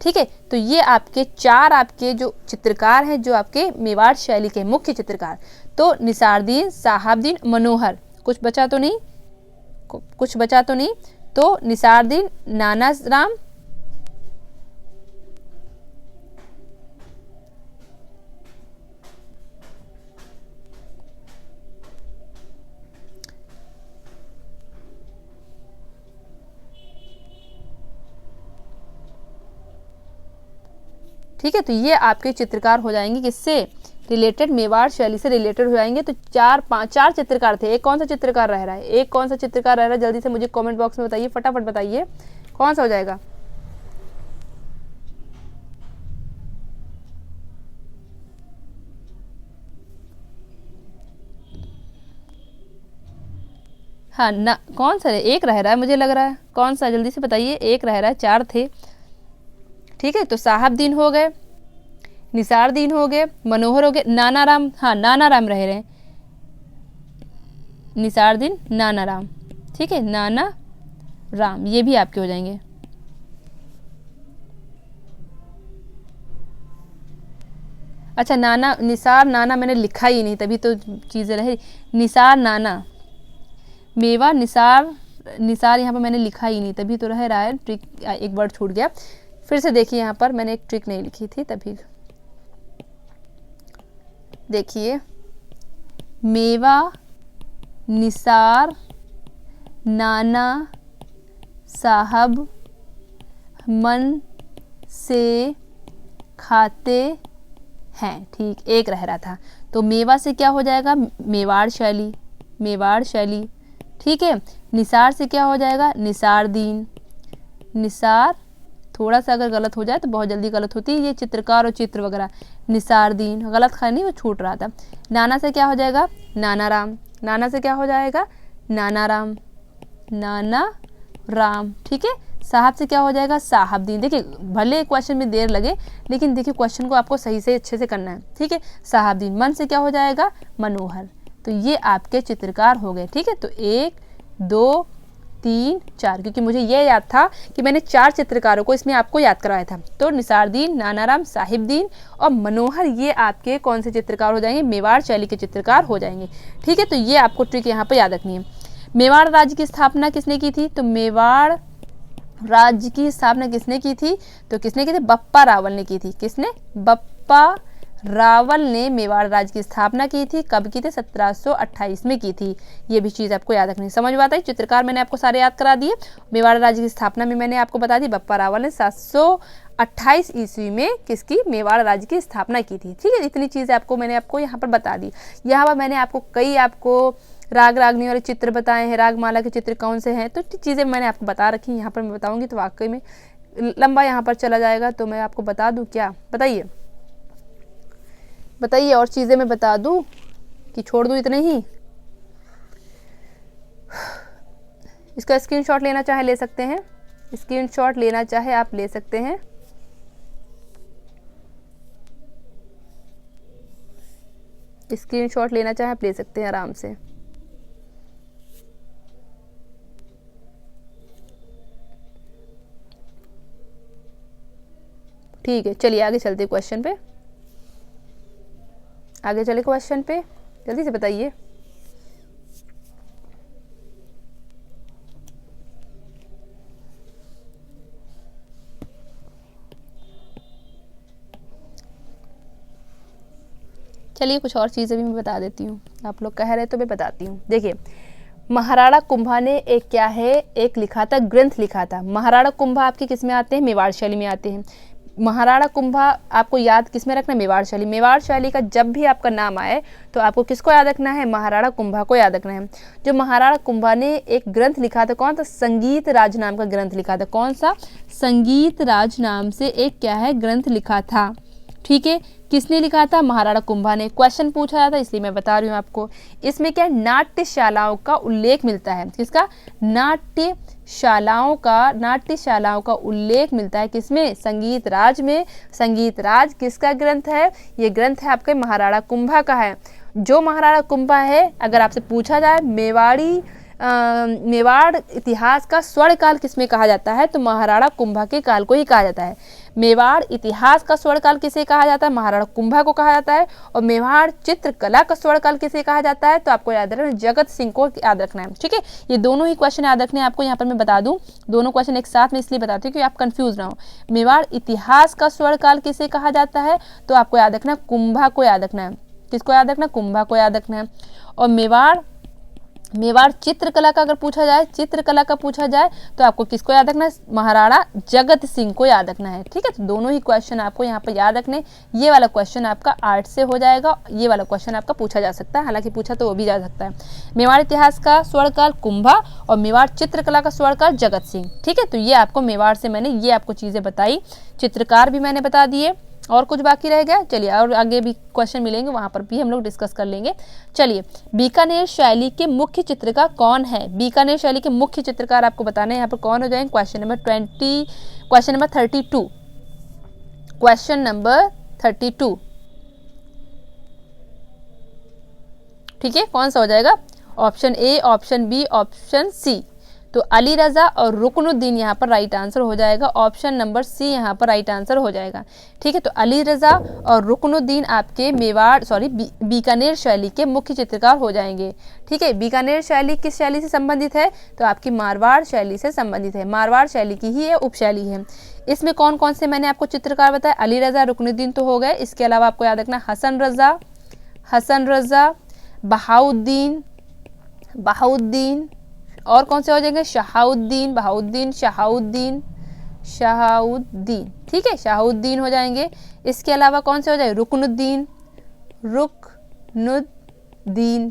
ठीक है। तो ये आपके चार आपके जो चित्रकार हैं, जो आपके मेवाड़ शैली के मुख्य चित्रकार, तो निसारदीन, साहिबदीन, मनोहर। कुछ बचा तो नहीं, तो निसारदीन, नाना राम, ठीक है। तो ये आपके चित्रकार हो जाएंगे किससे रिलेटेड, मेवाड़ शैली से रिलेटेड हो जाएंगे। तो चार चित्रकार थे। एक कौन सा चित्रकार रह रहा है, जल्दी से मुझे कमेंट बॉक्स में बताइए, फटाफट बताइए कौन सा हो जाएगा। हाँ ना, कौन सा है, एक रह रहा है मुझे लग रहा है। कौन सा, जल्दी से बताइए, एक रह रहा है, चार थे, ठीक है। तो साहिबदीन हो गए, निसारदीन हो गए, मनोहर हो गए, नाना राम, हाँ नाना राम रह रहे हैं, निसारदीन, नाना राम, ठीक है, नाना राम, ये भी आपके हो जाएंगे। अच्छा, निसार नाना मैंने लिखा ही नहीं, तभी तो चीज़ें रहे। निसार नाना, मेवा निसार यहाँ पर मैंने लिखा ही नहीं, तभी तो रह रहा है। ट्रिक, एक वर्ड छूट गया। फिर से देखिए, यहाँ पर मैंने एक ट्रिक नहीं लिखी थी, तभी देखिए। मेवा निसार नाना साहब मन से खाते हैं, ठीक, एक रह रहा था। तो मेवा से क्या हो जाएगा, मेवाड़ शैली, ठीक है। निसार से क्या हो जाएगा, निसारदीन, निसार, थोड़ा सा अगर गलत हो जाए तो बहुत जल्दी गलत होती है, ये चित्रकार और चित्र वगैरह। निसारदीन गलत खानी, वो छूट रहा था। नाना से क्या हो जाएगा, नाना राम, नाना राम, ठीक है। साहब से क्या हो जाएगा, साहबदीन। देखिए भले क्वेश्चन में देर लगे, लेकिन देखिए क्वेश्चन को आपको सही से अच्छे से करना है, ठीक है। साहबदीन। मन से क्या हो जाएगा, मनोहर। तो ये आपके चित्रकार हो गए, ठीक है। तो 1 2 3 4, क्योंकि मुझे ये याद था कि मैंने 4 चित्रकारों को इसमें आपको याद कराया था। तो निसारदीन, नानाराम, साहिबदीन और मनोहर, ये आपके कौन से चित्रकार हो जाएंगे, मेवाड़ शैली के चित्रकार हो जाएंगे, ठीक है। तो ये आपको ट्रिक यहाँ पर याद रखनी है। मेवाड़ राज्य की स्थापना किसने की थी, तो मेवाड़ राज्य की स्थापना किसने की थी, तो किसने की थी, बप्पा रावल ने की थी। किसने, बप्पा रावल ने मेवाड़ राज्य की स्थापना की थी। कब की थी, 1728 में की थी। ये भी चीज़ आपको याद रखनी, समझ में आता है। चित्रकार मैंने आपको सारे याद करा दिए। मेवाड़ राज्य की स्थापना में मैंने आपको बता दी, बप्पा रावल ने 728 ईस्वी में किसकी, मेवाड़ राज्य की स्थापना की थी, ठीक है। इतनी चीज़ें आपको मैंने आपको यहाँ पर बता दी। यहाँ पर मैंने आपको कई आपको राग रागनी वाले चित्र बताए हैं, रागमाला के चित्र कौन से हैं, तो चीज़ें मैंने आपको बता रखी हैं। यहाँ पर मैं बताऊँगी तो वाकई में लंबा यहाँ पर चला जाएगा, तो मैं आपको बता दूँ क्या, बताइए बताइए, और चीज़ें मैं बता दूँ कि छोड़ दूँ इतने ही। इसका स्क्रीनशॉट लेना चाहे ले सकते हैं, स्क्रीनशॉट लेना चाहे आप ले सकते हैं। स्क्रीनशॉट लेना चाहे आप ले सकते हैं आराम से। ठीक है, चलिए आगे चलते क्वेश्चन पे, आगे चले क्वेश्चन पे, जल्दी से बताइए। चलिए कुछ और चीज़ें भी मैं बता देती हूँ, आप लोग कह रहे तो मैं बताती हूँ। देखिए महाराणा कुंभा ने एक क्या है, एक लिखा था, ग्रंथ लिखा था। महाराणा कुंभा आपके किस में आते हैं, मेवाड़ शैली में आते हैं। महाराणा कुंभा आपको याद किस में रखना है, मेवाड़ शैली। मेवाड़ शैली का जब भी आपका नाम आए तो आपको किसको याद रखना है, महाराणा कुंभा को याद रखना है। जो महाराणा कुंभा ने एक ग्रंथ लिखा था, कौन सा, संगीत राज नाम का ग्रंथ लिखा था। कौन सा, संगीत राज नाम से एक क्या है, ग्रंथ लिखा था, ठीक है। किसने लिखा था, महाराणा कुंभा ने। क्वेश्चन पूछा जाता है इसलिए मैं बता रही हूँ आपको। इसमें क्या नाट्यशालाओं का उल्लेख मिलता है, किसका, नाट्यशालाओं का उल्लेख मिलता है किसमें, संगीत राज में। संगीत राज किसका ग्रंथ है, ये ग्रंथ है आपके महाराणा कुंभा का है। जो महाराणा कुंभा है, अगर आपसे पूछा जाए मेवाड़ इतिहास का स्वर्णकाल किसमें कहा जाता है, तो महाराणा कुंभा के काल को ही कहा जाता है। मेवाड़ इतिहास का स्वर्णकाल किसे कहा जाता है, महाराणा कुंभा को कहा जाता है। और मेवाड़ चित्रकला का स्वर्णकाल किसे कहा जाता है, तो आपको याद रखना, जगत सिंह को याद रखना है, ठीक है। ये दोनों ही क्वेश्चन याद रखने हैं आपको। यहाँ पर मैं बता दूं, दोनों क्वेश्चन एक साथ में इसलिए बताती हूँ कि आप कंफ्यूज ना हो। मेवाड़ इतिहास का स्वर्णकाल किसे कहा जाता है, तो आपको याद रखना, कुंभा को याद रखना है। किसको याद रखना, कुंभा को याद रखना है। और मेवाड़ चित्रकला का अगर पूछा जाए, चित्रकला का पूछा जाए तो आपको किसको याद रखना है, महाराणा जगत सिंह को याद रखना है, ठीक है। तो दोनों ही क्वेश्चन आपको यहाँ पर याद रखने। ये वाला क्वेश्चन आपका आर्ट से हो जाएगा, ये वाला क्वेश्चन आपका पूछा जा सकता है, हालांकि पूछा तो वो भी जा सकता है। मेवाड़ इतिहास का स्वर्णकाल कुंभा और मेवाड़ चित्रकला का स्वर्णकाल जगत सिंह, ठीक है। तो ये आपको मेवाड़ से मैंने ये आपको चीज़ें बताई, चित्रकार भी मैंने बता दिए। और कुछ बाकी रह गया, चलिए और आगे भी क्वेश्चन मिलेंगे, वहां पर भी हम लोग डिस्कस कर लेंगे। चलिए, बीकानेर शैली के मुख्य चित्रकार कौन है, बीकानेर शैली के मुख्य चित्रकार आपको बताना है। यहाँ पर कौन हो जाएंगे, क्वेश्चन नंबर 32, क्वेश्चन नंबर 32, ठीक है। कौन सा हो जाएगा, option A, option B, option C. तो अली रजा और रुकनुद्दीन यहाँ पर राइट आंसर हो जाएगा, ऑप्शन नंबर सी यहाँ पर राइट आंसर हो जाएगा, ठीक है। तो अली रजा और रुकनुद्दीन आपके बीकानेर शैली के मुख्य चित्रकार हो जाएंगे, ठीक है। बीकानेर शैली किस शैली से संबंधित है, तो आपकी मारवाड़ शैली से संबंधित है, मारवाड़ शैली की ही ये उपशैली है। इसमें कौन कौन से मैंने आपको चित्रकार बताया, अली रजा, रुकनुद्दीन तो हो गए। इसके अलावा आपको याद रखना हसन रजा, बहाउद्दीन, और कौन से हो जाएंगे, शहाउद्दीन, शहाउद्दीन, ठीक है, शहाउद्दीन हो जाएंगे। इसके अलावा कौन से हो जाएंगे, रुकनुद्दीन,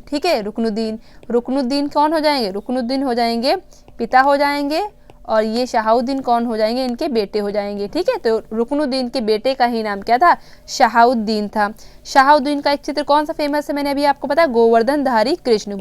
ठीक है, रुकनुद्दीन कौन हो जाएंगे, रुकनुद्दीन हो जाएंगे पिता हो जाएंगे, और ये शहाउद्दीन कौन हो जाएंगे, इनके बेटे हो जाएंगे, ठीक है। तो रुकनुद्दीन के बेटे का ही नाम क्या था, शहाउद्दीन था। शहाबुद्दीन का एक चित्र कौन सा फेमस है, मैंने अभी आपको बताया, गोवर्धनधारी कृष्ण।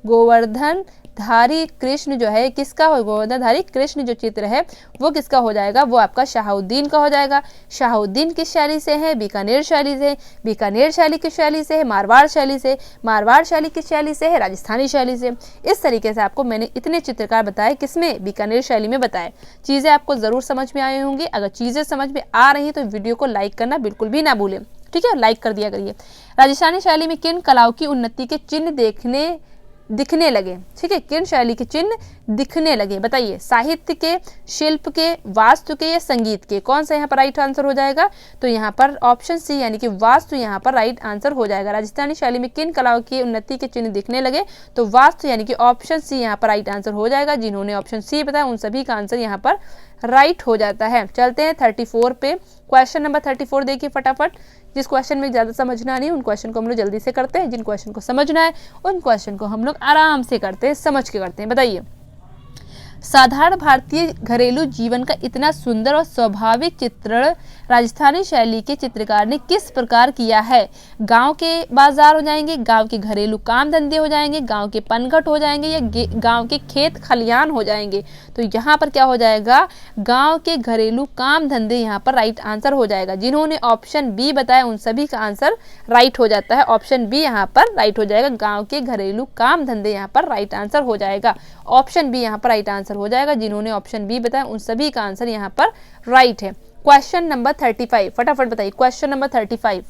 गोवर्धनधारी कृष्ण जो है किसका हो, गोवर्धनधारी कृष्ण जो चित्र है वो किसका हो जाएगा, वो आपका शहाबुद्दीन का हो जाएगा। शहाबुद्दीन किस शैली से है, बीकानेर शैली से। बीकानेर शैली किस शैली से है, मारवाड़ शैली से। मारवाड़ शैली किस शैली से है, राजस्थानी शैली से। इस तरीके से आपको मैंने इतने चित्रकार बताए, किसमें, बीकानेर शैली में बताए। चीज़ें आपको ज़रूर समझ में आई होंगी। अगर चीज़ें समझ में आ रही हैं तो वीडियो को लाइक करना बिल्कुल भी ना भूलें, ठीक है, लाइक कर दिया करिए। राजस्थानी शैली में किन कलाओं की उन्नति के चिन्ह दिखने लगे, ठीक है, किन शैली के चिन्ह दिखने लगे, बताइए। साहित्य के, शिल्प के, वास्तु के या संगीत के, कौन सा यहाँ पर राइट आंसर हो जाएगा, तो यहाँ पर ऑप्शन सी यानी कि वास्तु यहाँ पर राइट आंसर हो जाएगा। राजस्थानी शैली में किन कलाओं की उन्नति के चिन्ह दिखने लगे, तो वास्तु यानी कि ऑप्शन सी यहाँ पर राइट आंसर हो जाएगा। जिन्होंने ऑप्शन सी बताया उन सभी का आंसर यहाँ पर राइट हो जाता है। चलते हैं 34 पे, क्वेश्चन नंबर 34 देखिए फटाफट। जिस क्वेश्चन में ज़्यादा समझना नहीं उन क्वेश्चन को हम लोग जल्दी से करते हैं, जिन क्वेश्चन को समझना है उन क्वेश्चन को हम लोग आराम से करते हैं, समझ के करते हैं। बताइए, साधारण भारतीय घरेलू जीवन का इतना सुंदर और स्वाभाविक चित्रण राजस्थानी शैली के चित्रकार ने किस प्रकार किया है। गांव के बाजार हो जाएंगे, गांव के घरेलू काम धंधे हो जाएंगे, गांव के पनघट हो जाएंगे या गांव के खेत खलियान हो जाएंगे, तो यहाँ पर क्या हो जाएगा, गांव के घरेलू काम धंधे यहाँ पर राइट आंसर हो जाएगा। जिन्होंने ऑप्शन बी बताया उन सभी का आंसर राइट हो जाता है। ऑप्शन बी यहाँ पर राइट हो जाएगा, गाँव के घरेलू काम धंधे यहाँ पर राइट आंसर हो जाएगा। ऑप्शन बी यहाँ पर राइट आंसर हो जाएगा। जिन्होंने ऑप्शन बी बताया उन सभी का आंसर यहाँ पर राइट है। क्वेश्चन नंबर 35 फटाफट बताइए, क्वेश्चन नंबर 35।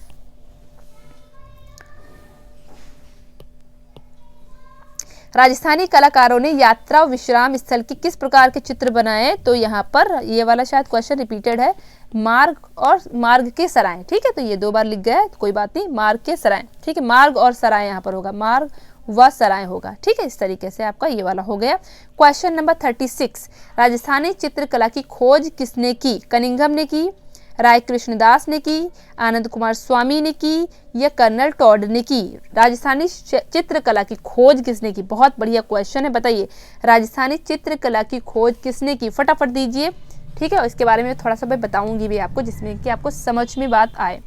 राजस्थानी कलाकारों ने यात्रा और विश्राम स्थल के किस प्रकार के चित्र बनाए, तो यहाँ पर ये वाला शायद क्वेश्चन रिपीटेड है, मार्ग और मार्ग के सराय, ठीक है, तो ये 2 बार लिख गया है, कोई बात नहीं, मार्ग के सराय, ठीक है, मार्ग और सराय यहाँ पर होगा, मार्ग व सराय होगा, ठीक है। इस तरीके से आपका ये वाला हो गया। क्वेश्चन नंबर 36, राजस्थानी चित्रकला की खोज किसने की, कनिंघम ने की, राय कृष्णदास ने की, आनंद कुमार स्वामी ने की या कर्नल टॉड ने की। राजस्थानी चित्रकला की खोज किसने की, बहुत बढ़िया क्वेश्चन है, बताइए राजस्थानी चित्रकला की खोज किसने की, फटाफट दीजिए, ठीक है। और इसके बारे में थोड़ा सा मैं बताऊंगी भी आपको, जिसमें कि आपको समझ में बात आए।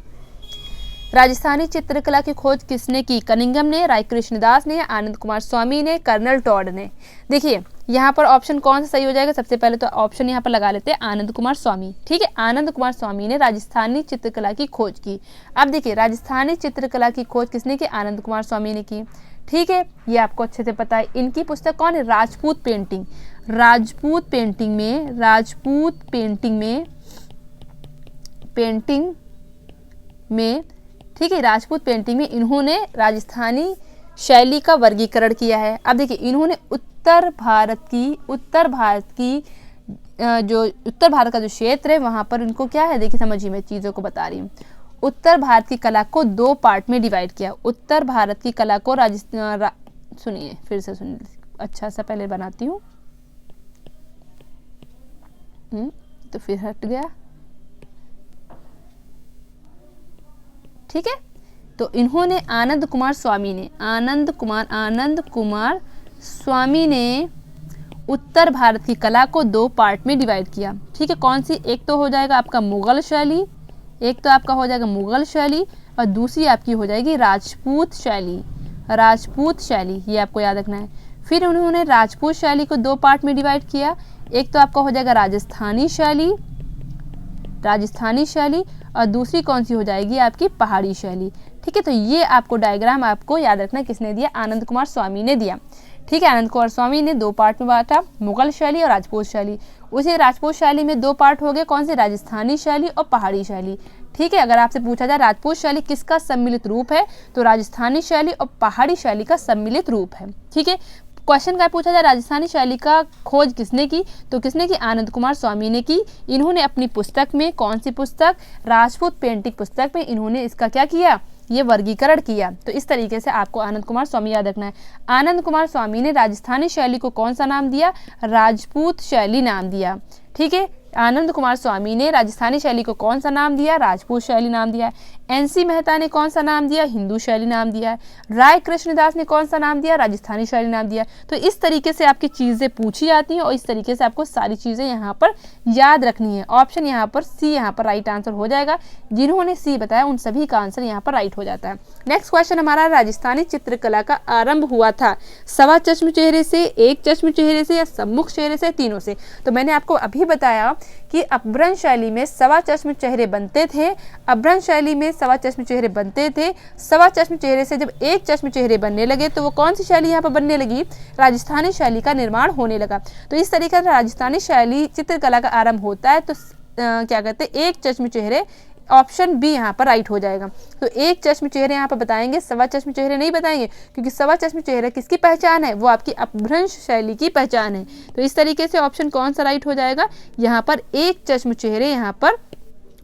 राजस्थानी चित्रकला की खोज किसने की, कनिंघम ने, राय कृष्णदास ने, आनंद कुमार स्वामी ने, कर्नल टॉड ने। देखिए यहाँ पर ऑप्शन कौन सा सही हो जाएगा, सबसे पहले तो ऑप्शन यहाँ पर लगा लेते हैं आनंद कुमार स्वामी, ठीक है, आनंद कुमार स्वामी ने राजस्थानी चित्रकला की खोज की। अब देखिए राजस्थानी चित्रकला की खोज किसने की, आनंद कुमार स्वामी ने की, ठीक है, ये आपको अच्छे से पता है। इनकी पुस्तक कौन है, राजपूत पेंटिंग। राजपूत पेंटिंग में ठीक है, राजपूत पेंटिंग में इन्होंने राजस्थानी शैली का वर्गीकरण किया है। अब देखिए इन्होंने उत्तर भारत का जो क्षेत्र है वहाँ पर इनको क्या है, देखिए समझिए मैं चीज़ों को बता रही हूँ। उत्तर भारत की कला को 2 पार्ट में डिवाइड किया। उत्तर भारत की कला को सुनिए, फिर से सुनिए, अच्छा सा पहले बनाती हूँ, तो फिर हट गया, ठीक है। तो इन्होंने आनंद कुमार स्वामी ने उत्तर भारत की कला को 2 पार्ट में डिवाइड किया, ठीक है। कौन सी, एक तो हो जाएगा आपका मुगल शैली, और दूसरी आपकी हो जाएगी राजपूत शैली, ये आपको याद रखना है। फिर उन्होंने राजपूत शैली को 2 पार्ट में डिवाइड किया, एक तो आपका हो जाएगा राजस्थानी शैली और दूसरी कौन सी हो जाएगी आपकी पहाड़ी शैली, ठीक है। तो ये आपको डायग्राम आपको याद रखना किसने दिया, आनंद कुमार स्वामी ने दिया, ठीक है। आनंद कुमार स्वामी ने 2 पार्ट में बांटा, मुगल शैली और राजपूत शैली। उसी राजपूत शैली में 2 पार्ट हो गए, कौन से, राजस्थानी शैली और पहाड़ी शैली, ठीक है। अगर आपसे पूछा जाए राजपूत शैली किसका सम्मिलित रूप है, तो राजस्थानी शैली और पहाड़ी शैली का सम्मिलित रूप है, ठीक है। क्वेश्चन का पूछा जाए राजस्थानी शैली का खोज किसने की, तो किसने की, आनंद कुमार स्वामी ने की। इन्होंने अपनी पुस्तक में, कौन सी पुस्तक, राजपूत पेंटिंग पुस्तक में इन्होंने इसका क्या किया, ये वर्गीकरण किया। तो इस तरीके से आपको आनंद कुमार स्वामी याद रखना है। आनंद कुमार स्वामी ने राजस्थानी शैली को कौन सा नाम दिया, राजपूत शैली नाम दिया, ठीक है। आनंद कुमार स्वामी ने राजस्थानी शैली को कौन सा नाम दिया, राजपूत शैली नाम दिया। NC मेहता ने कौन सा नाम दिया, हिंदू शैली नाम दिया है। राय कृष्णदास ने कौन सा नाम दिया, राजस्थानी शैली नाम दिया। तो इस तरीके से आपकी चीज़ें पूछी जाती हैं और इस तरीके से आपको सारी चीज़ें यहाँ पर याद रखनी है। ऑप्शन यहाँ पर सी यहाँ पर राइट आंसर हो जाएगा। जिन्होंने सी बताया उन सभी का आंसर यहाँ पर राइट हो जाता है। नेक्स्ट क्वेश्चन हमारा, राजस्थानी चित्रकला का आरंभ हुआ था सवा चश्म चेहरे से, एक चश्म चेहरे से या सम्मुख चेहरे से, तीनों से। तो मैंने आपको अभी बताया कि अपभ्रंश शैली में सवा चश्म चेहरे बनते थे, अपभ्रंश शैली में सवा चश्म चेहरे बनते थे। सवा चश्म चेहरे से जब एक चश्म चेहरे बनने लगे तो वो कौन सी शैली यहाँ पर बनने लगी, राजस्थानी शैली का निर्माण होने लगा। तो इस तरीके से राजस्थानी शैली चित्रकला का आरंभ होता है। तो क्या कहते हैं, एक चश्म चेहरे, ऑप्शन बी यहाँ पर राइट हो जाएगा। तो एक चश्म चेहरे यहाँ पर बताएंगे, सवा चश्म चेहरे नहीं बताएंगे, क्योंकि सवा चश्म चेहरे किसकी पहचान है, वो आपकी अपभ्रंश शैली की पहचान है। तो इस तरीके से ऑप्शन कौन सा राइट हो जाएगा, यहाँ पर एक चश्म चेहरे यहाँ पर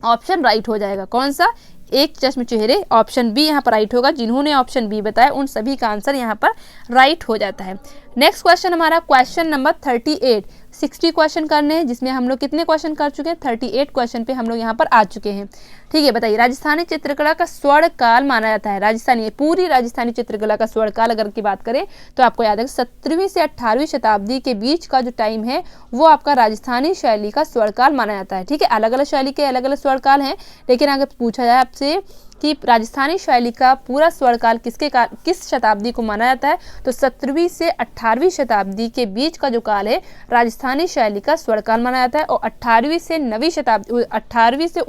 ऑप्शन राइट हो जाएगा। कौन सा, एक चश्म चेहरे, ऑप्शन बी यहाँ पर राइट होगा। जिन्होंने ऑप्शन बी बताया उन सभी का आंसर यहाँ पर राइट हो जाता है। नेक्स्ट क्वेश्चन हमारा क्वेश्चन नंबर 38। 60 क्वेश्चन करने हैं, जिसमें हम लोग कितने क्वेश्चन कर चुके हैं, 38 क्वेश्चन पे हम लोग यहाँ पर आ चुके हैं। ठीक है, बताइए राजस्थानी चित्रकला का स्वर्ण काल माना जाता है, राजस्थानी, पूरी राजस्थानी चित्रकला का स्वर्ण काल अगर की बात करें तो आपको याद है 17वीं से 18वीं शताब्दी के बीच का जो टाइम है वो आपका राजस्थानी शैली का स्वर्ण काल माना जाता है। ठीक है, अलग अलग शैली के अलग अलग स्वर्ण काल हैं, लेकिन अगर पूछा जाए आपसे कि राजस्थानी शैली का पूरा स्वर्णकाल किस शताब्दी को माना जाता है, तो 17वीं से 18वीं शताब्दी के बीच का जो काल है राजस्थानी शैली का स्वर्णकाल माना जाता है। और 18वीं से 9वीं शताब्दी, 18वीं से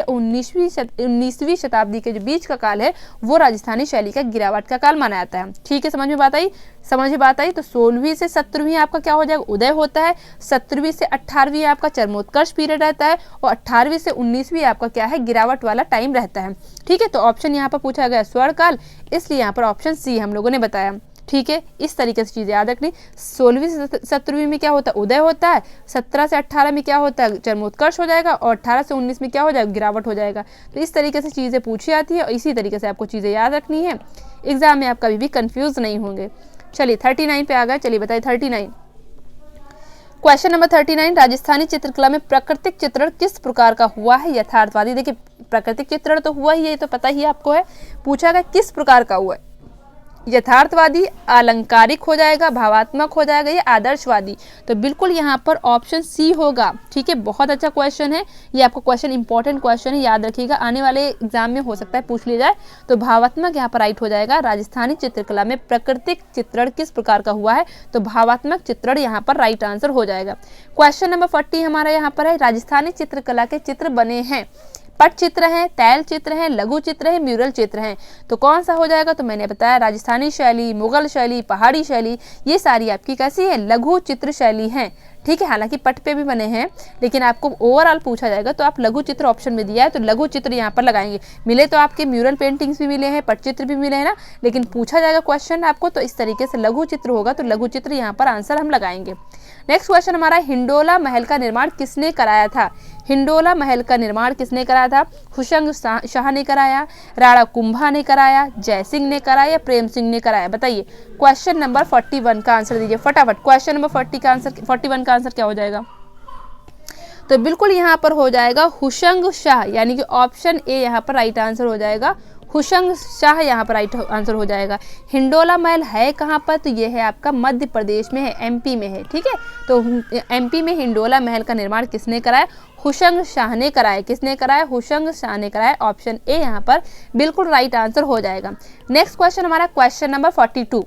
19वीं शताब्दी के जो बीच का काल है वो राजस्थानी शैली का गिरावट का काल माना जाता है। ठीक है, समझ में बात आई, समझ में बात आई। तो 16वीं से 17वीं आपका क्या हो जाएगा, उदय होता है। 17वीं से 18वीं आपका चरमोत्कर्ष पीरियड रहता है और 18वीं से 19वीं आपका क्या है, गिरावट वाला टाइम रहता है। ठीक है, तो ऑप्शन यहाँ पर पूछा गया स्वर्णकाल, इसलिए यहाँ पर ऑप्शन सी हम लोगों ने बताया। ठीक है, इस तरीके से चीज़ें याद रखनी। 16वीं से 17वीं में क्या होता है, उदय होता है। 17 से 18 में क्या होता है, चरमोत्कर्ष हो जाएगा। और 18 से 19 में क्या हो जाएगा, गिरावट हो जाएगा। तो इस तरीके से चीज़ें पूछी जाती है और इसी तरीके से आपको चीज़ें याद रखनी है, एग्जाम में आप कभी भी कंफ्यूज नहीं होंगे। चलिए 39 पे आ गए, चलिए बताइए 39। क्वेश्चन नंबर 39, राजस्थानी चित्रकला में प्राकृतिक चित्रण किस प्रकार का हुआ है, यथार्थवादी। देखिए प्राकृतिक चित्रण तो हुआ ही है, ये तो पता ही आपको है। पूछा गया किस प्रकार का हुआ है, यथार्थवादी, अलंकारिक हो जाएगा, भावात्मक हो जाएगा या आदर्शवादी। तो बिल्कुल यहाँ पर ऑप्शन सी होगा। ठीक है, बहुत अच्छा क्वेश्चन है ये, आपको क्वेश्चन इंपॉर्टेंट क्वेश्चन है, याद रखिएगा, आने वाले एग्जाम में हो सकता है पूछ लिया जाए। तो भावात्मक यहाँ पर राइट हो जाएगा। राजस्थानी चित्रकला में प्राकृतिक चित्रण किस प्रकार का हुआ है, तो भावात्मक चित्रण यहाँ पर राइट आंसर हो जाएगा। क्वेश्चन नंबर 40 हमारा यहाँ पर है, राजस्थानी चित्रकला के चित्र बने हैं, पट चित्र है, तैल चित्र है, लघु चित्र है, म्यूरल चित्र है। तो कौन सा हो जाएगा, तो मैंने बताया राजस्थानी शैली, मुगल शैली, पहाड़ी शैली, ये सारी आपकी कैसी है, लघु चित्र शैली है। ठीक है, हालांकि पट पे भी बने हैं, लेकिन आपको ओवरऑल पूछा जाएगा तो आप लघु चित्र ऑप्शन में दिया है तो लघु चित्र यहाँ पर लगाएंगे। मिले तो आपके म्यूरल पेंटिंग्स भी मिले हैं, पट चित्र भी मिले हैं ना, लेकिन पूछा जाएगा क्वेश्चन आपको तो इस तरीके से लघु चित्र होगा, तो लघु चित्र यहाँ पर आंसर हम लगाएंगे। नेक्स्ट क्वेश्चन हमारा, हिंडोला महल का निर्माण किसने कराया था। हिंडोला महल का निर्माण किसने कराया था, हुशंग शाह ने कराया, राणा कुंभा ने कराया, जयसिंह ने कराया या प्रेम सिंह ने कराया। बताइए क्वेश्चन नंबर 41 का आंसर दीजिए फटाफट। क्वेश्चन नंबर 41 का आंसर क्या हो जाएगा, तो बिल्कुल यहाँ पर हो जाएगा हुशंग शाह, यानी कि ऑप्शन ए यहाँ पर राइट आंसर हो जाएगा। हुशंग शाह यहाँ पर राइट आंसर हो जाएगा। हिंडोला महल है कहाँ पर, तो ये है आपका मध्य प्रदेश में है, एमपी में है। ठीक है, तो एमपी में हिंडोला महल का निर्माण किसने कराया, हुशंग शाह ने कराया। किसने कराया, हुशंग शाह ने कराया। ऑप्शन ए यहाँ पर बिल्कुल राइट आंसर हो जाएगा। नेक्स्ट क्वेश्चन हमारा क्वेश्चन नंबर 42,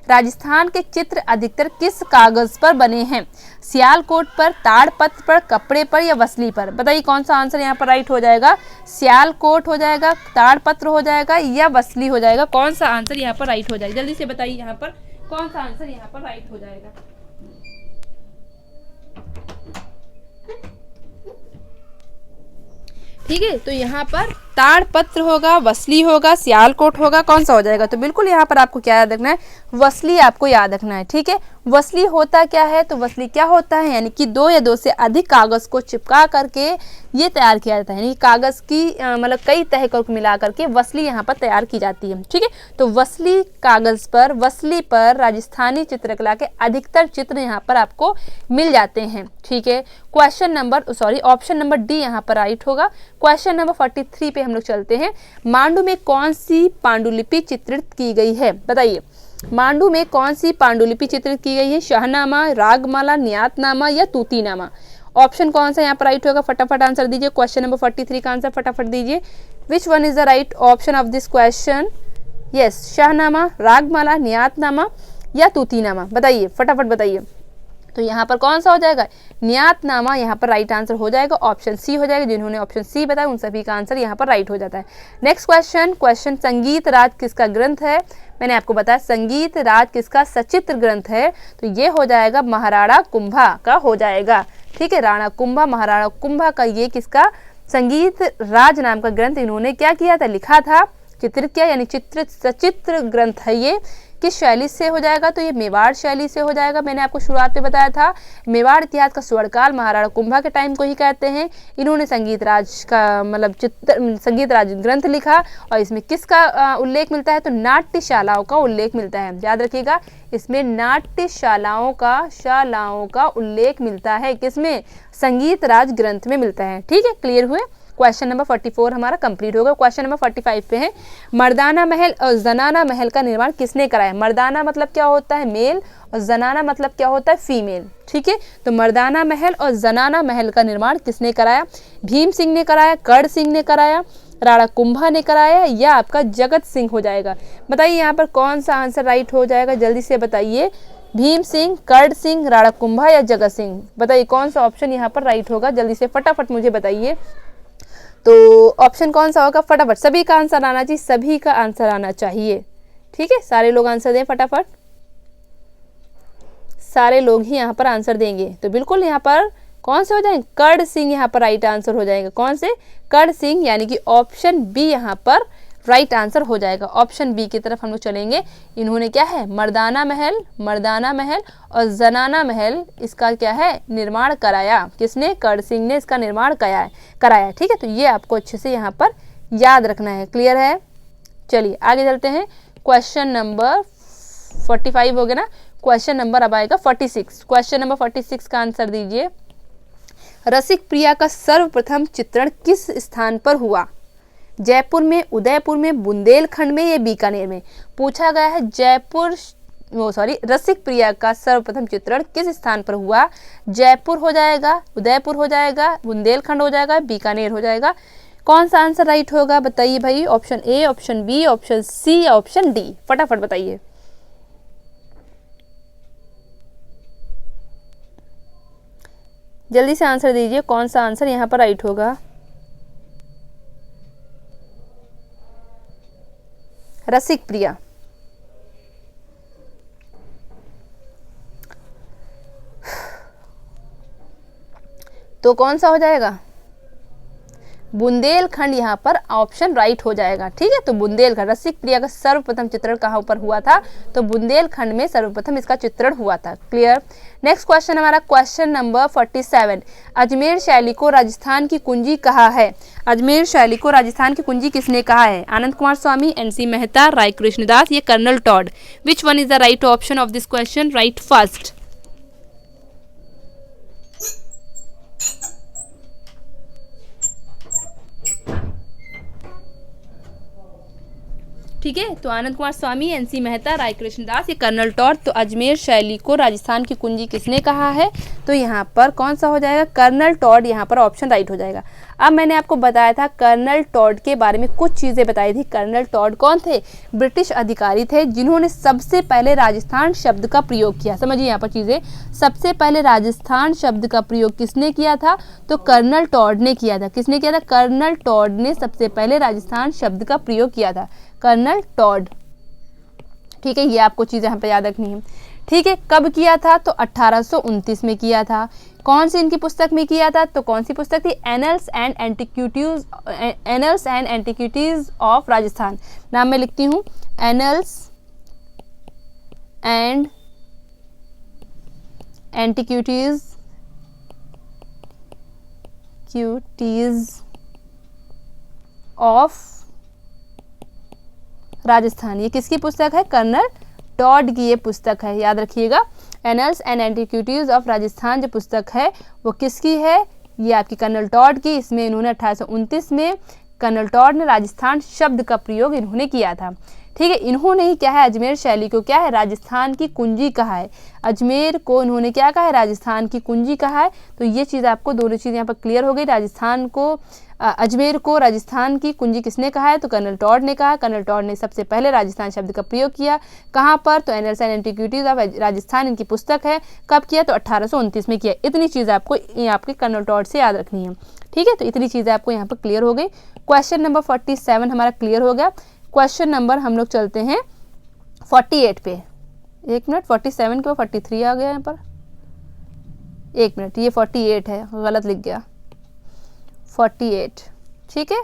राजस्थान के चित्र अधिकतर किस कागज पर बने हैं, सियालकोट पर, ताड़पत्र पर, कपड़े पर या वसली पर। बताइए कौन सा आंसर यहाँ पर राइट हो जाएगा, सियालकोट हो जाएगा, ताड़पत्र हो जाएगा या वसली हो जाएगा। कौन सा आंसर यहाँ पर राइट हो जाएगा, जल्दी से बताइए यहाँ पर कौन सा आंसर यहाँ पर राइट हो जाएगा। ठीक है, तो यहाँ पर ताड़पत्र होगा, वसली होगा, सियालकोट होगा, कौन सा हो जाएगा? तो बिल्कुल यहाँ पर आपको क्या याद रखना है? वसली आपको याद रखना है। ठीक है, वसली होता क्या है? तो वसली क्या होता है, यानी कि 2 या 2 से अधिक कागज को चिपका करके ये तैयार किया जाता है, यानी कागज की मतलब कई तह को मिला करके वसली यहाँ पर तैयार की जाती है। ठीक है, तो वसली कागज पर, वसली पर राजस्थानी चित्रकला के अधिकतर चित्र यहाँ पर आपको मिल जाते हैं। ठीक है, ऑप्शन नंबर डी यहाँ पर राइट होगा। क्वेश्चन नंबर 43 पे हम लोग चलते हैं। मांडू में कौन सी पांडुलिपि चित्रित की गई है? बताइए, मांडू में कौन सी पांडुलिपि चित्रित की गई है? शाहनामा, रागमाला, नियातनामा या तूतीनामा? ऑप्शन कौन सा यहाँ पर राइट होगा? फटाफट आंसर दीजिए। क्वेश्चन नंबर 43 का आंसर फटाफट दीजिए। Which one is the right option of this question? Yes, Shahnama, Ragamala, Niyatnama या तूतीनामा? बताइए, फटाफट बताइए। तो यहाँ पर कौन सा हो जाएगा? नियातनामा यहाँ पर राइट आंसर हो जाएगा, ऑप्शन सी हो जाएगा। जिन्होंने ऑप्शन सी बताया उन सभी का आंसर यहाँ पर राइट हो जाता है। नेक्स्ट क्वेश्चन, संगीत राज किसका ग्रंथ है? मैंने आपको बताया संगीत राज किसका सचित्र ग्रंथ है? तो ये हो जाएगा महाराणा कुंभा का हो जाएगा। ठीक है, राणा कुंभा, महाराणा कुंभा का ये किसका संगीत राज नाम का ग्रंथ इन्होंने क्या किया था? लिखा था, चित्रित किया, यानी चित्रित सचित्र ग्रंथ है ये। किस शैली से हो जाएगा? तो ये मेवाड़ शैली से हो जाएगा। मैंने आपको शुरुआत में बताया था मेवाड़ इतिहास का स्वर्णकाल महाराणा कुंभा के टाइम को ही कहते हैं। इन्होंने संगीत राज का मतलब संगीत राज ग्रंथ लिखा और इसमें किसका उल्लेख मिलता है? तो नाट्यशालाओं का उल्लेख मिलता है। याद रखिएगा, इसमें नाट्यशालाओं का उल्लेख मिलता है। किसमें? संगीत राज ग्रंथ में मिलता है। ठीक है, क्लियर हुए? क्वेश्चन नंबर 44 हमारा कंप्लीट होगा। क्वेश्चन नंबर 45 पे है, मर्दाना महल और जनाना महल का निर्माण किसने कराया? मर्दाना मतलब क्या होता है? मेल, और जनाना मतलब क्या होता है? फीमेल। ठीक है, तो मर्दाना महल और जनाना महल का निर्माण किसने कराया? भीम सिंह ने कराया, कर्ण सिंह ने कराया, राणा कुंभा ने कराया या आपका जगत सिंह हो जाएगा? बताइए यहाँ पर कौन सा आंसर राइट हो जाएगा? जल्दी से बताइए। भीम सिंह, कर्ण सिंह, राणा कुंभा या जगत सिंह? बताइए कौन सा ऑप्शन यहाँ पर राइट होगा? जल्दी से फटाफट मुझे बताइए। तो ऑप्शन कौन सा होगा? फटाफट सभी का आंसर आना चाहिए, सभी का आंसर आना चाहिए। ठीक है, सारे लोग आंसर दें फटाफट, सारे लोग ही यहाँ पर आंसर देंगे। तो बिल्कुल यहाँ पर कौन से हो जाएंगे? कर्ण सिंह यहाँ पर राइट आंसर हो जाएगा। कौन से? कर्ण सिंह, यानी कि ऑप्शन बी यहाँ पर राइट आंसर हो जाएगा। ऑप्शन बी की तरफ हम लोग चलेंगे। इन्होंने क्या है? मर्दाना महल और जनाना महल इसका क्या है? निर्माण कराया। किसने? कर्ण सिंह ने इसका निर्माण कराया। ठीक है, तो ये आपको अच्छे से यहाँ पर याद रखना है। क्लियर है? चलिए आगे चलते हैं। क्वेश्चन नंबर 45 हो गया ना। क्वेश्चन नंबर अब आएगा 46। क्वेश्चन नंबर 46 का आंसर दीजिए। रसिक प्रिया का सर्वप्रथम चित्रण किस स्थान पर हुआ? जयपुर में, उदयपुर में, बुंदेलखंड में या बीकानेर में? पूछा गया है रसिक प्रिया का सर्वप्रथम चित्रण किस स्थान पर हुआ? जयपुर हो जाएगा, उदयपुर हो जाएगा, बुंदेलखंड हो जाएगा, बीकानेर हो जाएगा? कौन सा आंसर राइट होगा? बताइए भाई। Option A, option B, option C या ऑप्शन डी? फटाफट बताइए। जल्दी से आंसर दीजिए, कौन सा आंसर यहाँ पर राइट होगा? रसिक प्रिया। तो कौन सा हो जाएगा? बुंदेलखंड यहाँ पर ऑप्शन राइट हो जाएगा। ठीक है, तो बुंदेलखंड, रसिक प्रिया का सर्वप्रथम चित्रण कहाँ पर हुआ था? तो बुंदेलखंड में सर्वप्रथम इसका चित्रण हुआ था। क्लियर? नेक्स्ट क्वेश्चन हमारा क्वेश्चन नंबर 47। अजमेर शैली को राजस्थान की कुंजी कहा है? अजमेर शैली को राजस्थान की कुंजी किसने कहा है? आनंद कुमार स्वामी, NC मेहता, राय कृष्णदास या colonel Tod? Which one is the right option of this question? Right first. ठीक है, तो आनंद कुमार स्वामी, NC मेहता, राय कृष्णदास या कर्नल टॉड? तो अजमेर शैली को राजस्थान की कुंजी किसने कहा है? तो यहाँ पर कौन सा हो जाएगा? कर्नल टॉड यहाँ पर ऑप्शन राइट हो जाएगा। अब मैंने आपको बताया था कर्नल टॉड के बारे में कुछ चीज़ें बताई थी। कर्नल टॉड कौन थे? ब्रिटिश अधिकारी थे जिन्होंने सबसे पहले राजस्थान शब्द का प्रयोग किया। समझिए यहाँ पर चीज़ें, सबसे पहले राजस्थान शब्द का प्रयोग किसने किया था? तो कर्नल टॉड ने किया था। किसने किया था? कर्नल टॉड ने सबसे पहले राजस्थान शब्द का प्रयोग किया था, कर्नल टॉड। ठीक है, ये आपको चीज़ यहाँ पर याद रखनी है। ठीक है, कब किया था? तो 1829 में किया था। कौन सी इनकी पुस्तक में किया था? तो कौन सी पुस्तक थी? Annuls and antiquities of Rajasthan. नाम मैं लिखती हूँ, annuls and antiquities of Rajasthan. ये किसकी पुस्तक है? कर्नल टॉड की ये पुस्तक है, याद रखिएगा। Annuls and antiquities of Rajasthan जो पुस्तक है वो किसकी है? ये आपकी कर्नल टॉड की। इसमें इन्होंने 1829 में कर्नल टॉड ने राजस्थान शब्द का प्रयोग इन्होंने किया था। ठीक है, इन्होंने ही क्या है, अजमेर शैली को क्या है, राजस्थान की कुंजी कहा है। अजमेर को इन्होंने क्या कहा है? राजस्थान की कुंजी कहा है। तो ये चीज़ आपको दोनों चीज़ यहाँ पर क्लियर हो गई। राजस्थान को अजमेर को राजस्थान की कुंजी किसने कहा है? तो कर्नल टॉड ने कहा। कर्नल टॉड ने सबसे पहले राजस्थान शब्द का प्रयोग किया। कहाँ पर? तो annuls and antiquities of Rajasthan इनकी पुस्तक है। कब किया? तो 1829 में किया। इतनी चीज़ आपको आपके कर्नल टॉड से याद रखनी है। ठीक है, तो इतनी चीज़ें आपको यहाँ पर क्लियर हो गई। क्वेश्चन नंबर 47 हमारा क्लियर हो गया। क्वेश्चन नंबर हम लोग चलते हैं 48 पे। एक मिनट, 47 के 43 आ गया यहाँ पर। एक मिनट, ये 48 है, गलत लिख गया, 48। ठीक है,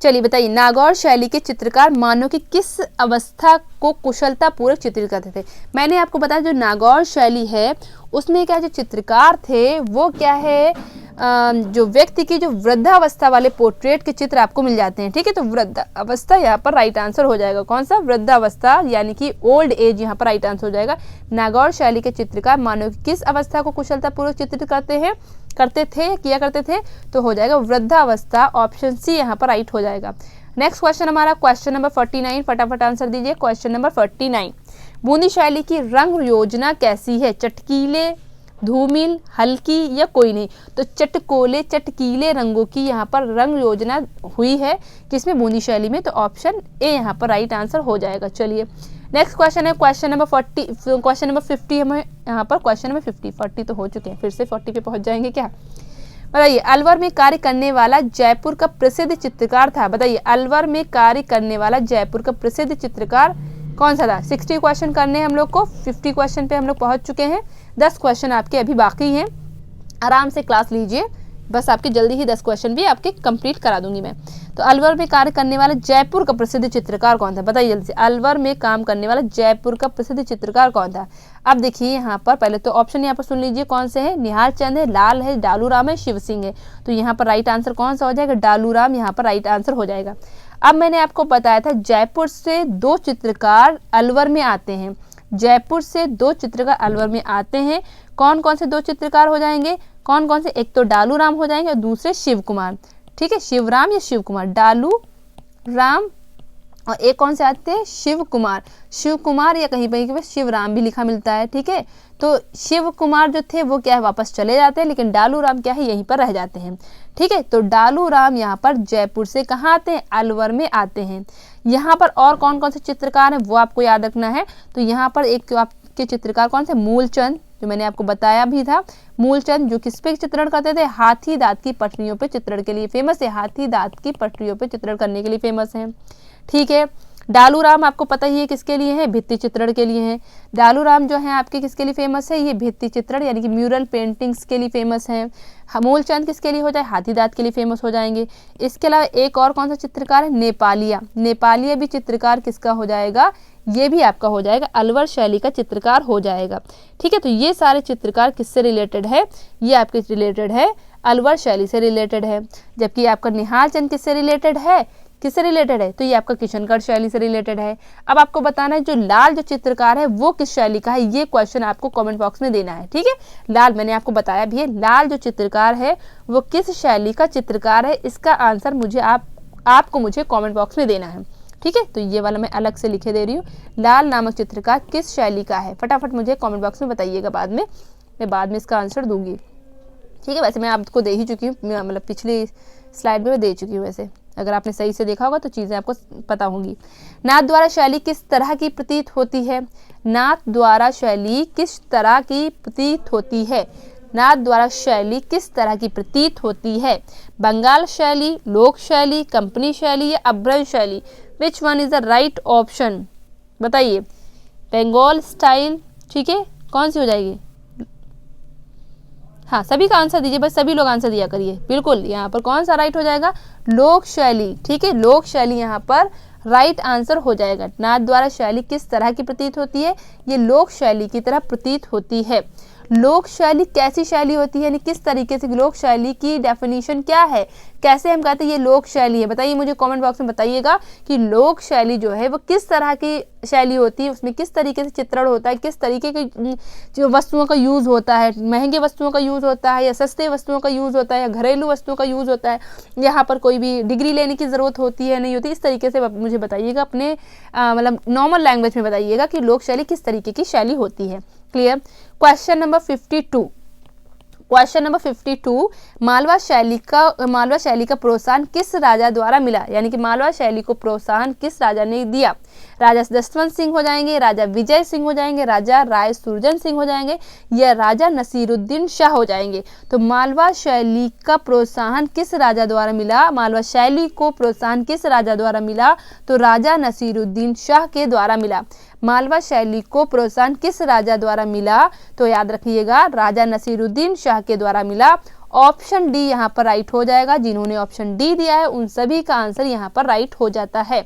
चलिए बताइए, नागौर शैली के चित्रकार मानव की किस अवस्था को कुशलता पूर्वक चित्रित करते थे? मैंने आपको बताया जो नागौर शैली है उसमें क्या जो चित्रकार थे वो क्या है, जो व्यक्ति की जो वृद्धावस्था वाले पोर्ट्रेट के चित्र आपको मिल जाते हैं। ठीक है, तो वृद्धावस्था यहाँ पर राइट आंसर हो जाएगा। कौन सा? वृद्धावस्था, यानी कि ओल्ड एज यहाँ पर राइट आंसर हो जाएगा। नागौर शैली के चित्रकार मानव की किस अवस्था को कुशलतापूर्वक चित्रित करते थे, तो हो जाएगा वृद्धावस्था। ऑप्शन सी यहाँ पर राइट हो जाएगा। नेक्स्ट क्वेश्चन हमारा क्वेश्चन नंबर 49, फटाफट आंसर दीजिए। क्वेश्चन नंबर 49, बूंदी शैली की रंग योजना कैसी है? चटकीले, धूमिल, हल्की या कोई नहीं? तो चटकीले रंगों की यहाँ पर रंग योजना हुई है किसमें? बूंदी शैली में। तो ऑप्शन ए यहाँ पर राइट आंसर हो जाएगा। चलिए नेक्स्ट क्वेश्चन है क्वेश्चन नंबर 50 हमें यहाँ पर क्वेश्चन नंबर 40 तो हो चुके हैं, फिर से 40 पे पहुंच जाएंगे क्या? बताइए, अलवर में कार्य करने वाला जयपुर का प्रसिद्ध चित्रकार था। बताइए, अलवर में कार्य करने वाला जयपुर का प्रसिद्ध चित्रकार कौन सा था? 60 क्वेश्चन करने हैं हम लोग को, 50 क्वेश्चन पे हम लोग पहुंच चुके हैं। 10 क्वेश्चन आपके अभी बाकी हैं, आराम से क्लास लीजिए, बस आपके जल्दी ही 10 क्वेश्चन भी आपके कंप्लीट करा दूंगी मैं। तो अलवर में कार्य करने वाला जयपुर का प्रसिद्ध चित्रकार कौन था? बताइए जल्दी से, अलवर में काम करने वाला जयपुर का प्रसिद्ध चित्रकार कौन था? अब देखिए यहाँ पर पहले तो ऑप्शन यहाँ पर सुन लीजिए कौन से है। निहाल चंद है, लाल है, डालू राम है, शिव सिंह है। तो यहाँ पर राइट आंसर कौन सा हो जाएगा? डालू राम यहाँ पर राइट आंसर हो जाएगा। अब मैंने आपको बताया था जयपुर से 2 चित्रकार अलवर में आते हैं। जयपुर से 2 चित्रकार अलवर में आते हैं। कौन कौन से 2 चित्रकार हो जाएंगे? कौन कौन से? एक तो डालू राम हो जाएंगे और दूसरे शिव कुमार। ठीक है, शिवराम या शिव कुमार, डालू राम और एक कौन से आते हैं? शिव कुमार या कहीं पर शिव राम भी लिखा मिलता है। ठीक है, तो शिव कुमार जो थे वो क्या है, वापस चले जाते हैं, लेकिन डालू राम क्या है, यहीं पर रह जाते हैं। ठीक है, तो डालू राम यहाँ पर जयपुर से कहाँ आते हैं? अलवर में आते हैं। यहाँ पर और कौन कौन से चित्रकार हैं वो आपको याद रखना है। तो यहाँ पर एक आपके चित्रकार कौन से? मूलचंद, जो मैंने आपको बताया भी था। मूलचंद जो किस पे चित्रण करते थे? हाथी दांत की पटरियों पे चित्रण के लिए फेमस है। हाथी दांत की पटरियों पे चित्रण करने के लिए फेमस है। ठीक है, डालू राम आपको पता ही है किसके लिए है? भित्ति चित्रण के लिए है। डालू राम जो है आपके किसके लिए फेमस है? ये भित्ति चित्रण यानी कि म्यूरल पेंटिंग्स के लिए फेमस है। मूलचंद किसके लिए हो जाए? हाथी दांत के लिए फेमस हो जाएंगे। इसके अलावा एक और कौन सा चित्रकार है? नेपालिया भी चित्रकार किसका हो जाएगा? ये भी आपका हो जाएगा, अलवर शैली का चित्रकार हो जाएगा। ठीक है, तो ये सारे चित्रकार किससे रिलेटेड है? ये आपके रिलेटेड है, अलवर शैली से रिलेटेड है। जबकि आपका निहाल चंद किससे रिलेटेड है? तो ये आपका किशनगढ़ शैली से रिलेटेड है। अब आपको बताना है जो लाल जो चित्रकार है वो किस शैली का है, ये क्वेश्चन आपको कमेंट बॉक्स में देना है। ठीक है, लाल मैंने आपको बताया भी है, लाल जो चित्रकार है वो किस शैली का चित्रकार है, इसका आंसर मुझे आपको मुझे कमेंट बॉक्स में देना है। ठीक है, तो ये वाला मैं अलग से लिखे दे रही हूँ, लाल नामक चित्रकार किस शैली का है। फटाफट मुझे कमेंट बॉक्स में बताइएगा, मैं बाद में इसका आंसर दूंगी। ठीक है, वैसे मैं आपको दे ही चुकी हूँ, मतलब पिछली स्लाइड में दे चुकी हूँ। वैसे अगर आपने सही से देखा होगा तो चीज़ें आपको पता होंगी। नाथ द्वारा शैली किस तरह की प्रतीत होती है? नाथ द्वारा शैली किस तरह की प्रतीत होती है? नाथ द्वारा शैली किस तरह की प्रतीत होती है? बंगाल शैली, लोक शैली, कंपनी शैली या अभ्रंश शैली? विच one is the right option? बताइए, बंगाल स्टाइल, ठीक है, कौन सी हो जाएगी? हाँ, सभी का आंसर दीजिए, बस सभी लोग आंसर दिया करिए। बिल्कुल, यहाँ पर कौन सा राइट हो जाएगा? लोक शैली, ठीक है, लोक शैली यहाँ पर राइट आंसर हो जाएगा। नाथ द्वारा शैली किस तरह की प्रतीत होती है? ये लोक शैली की तरह प्रतीत होती है। लोक शैली कैसी शैली होती है, यानी किस तरीके से? लोक शैली की डेफिनेशन क्या है, कैसे हम कहते हैं ये लोक शैली है? बताइए मुझे कमेंट बॉक्स में बताइएगा कि लोक शैली जो है वो किस तरह की शैली होती है, उसमें किस तरीके से चित्रण होता है, किस तरीके की जो वस्तुओं का यूज़ होता है, महंगे वस्तुओं का यूज़ होता है या सस्ते वस्तुओं का यूज़ होता है या घरेलू वस्तुओं का यूज़ होता है, यहाँ पर कोई भी डिग्री लेने की ज़रूरत होती है नहीं होती, इस तरीके से मुझे बताइएगा, अपने मतलब नॉर्मल लैंग्वेज में बताइएगा कि लोक शैली किस तरीके की शैली होती है। Clear? Question number 52, question number 52, Malwa शैली का प्रोत्साहन किस राजा द्वारा मिला? यानी कि मालवा शैली को प्रोत्साहन किस राजा ने दिया? राजा जसवंत सिंह हो जाएंगे, राजा विजय सिंह हो जाएंगे, राजा राय सुरजन सिंह हो जाएंगे या राजा नसीरुद्दीन शाह हो जाएंगे? तो मालवा शैली का प्रोत्साहन किस राजा द्वारा मिला? मालवा शैली को प्रोत्साहन किस राजा द्वारा मिला? तो राजा नसीरुद्दीन शाह के द्वारा मिला। मालवा शैली को प्रोत्साहन किस राजा द्वारा मिला? तो याद रखिएगा, राजा नसीरुद्दीन शाह के द्वारा मिला। ऑप्शन डी यहाँ पर राइट हो जाएगा। जिन्होंने ऑप्शन डी दिया है उन सभी का आंसर यहाँ पर राइट हो जाता है।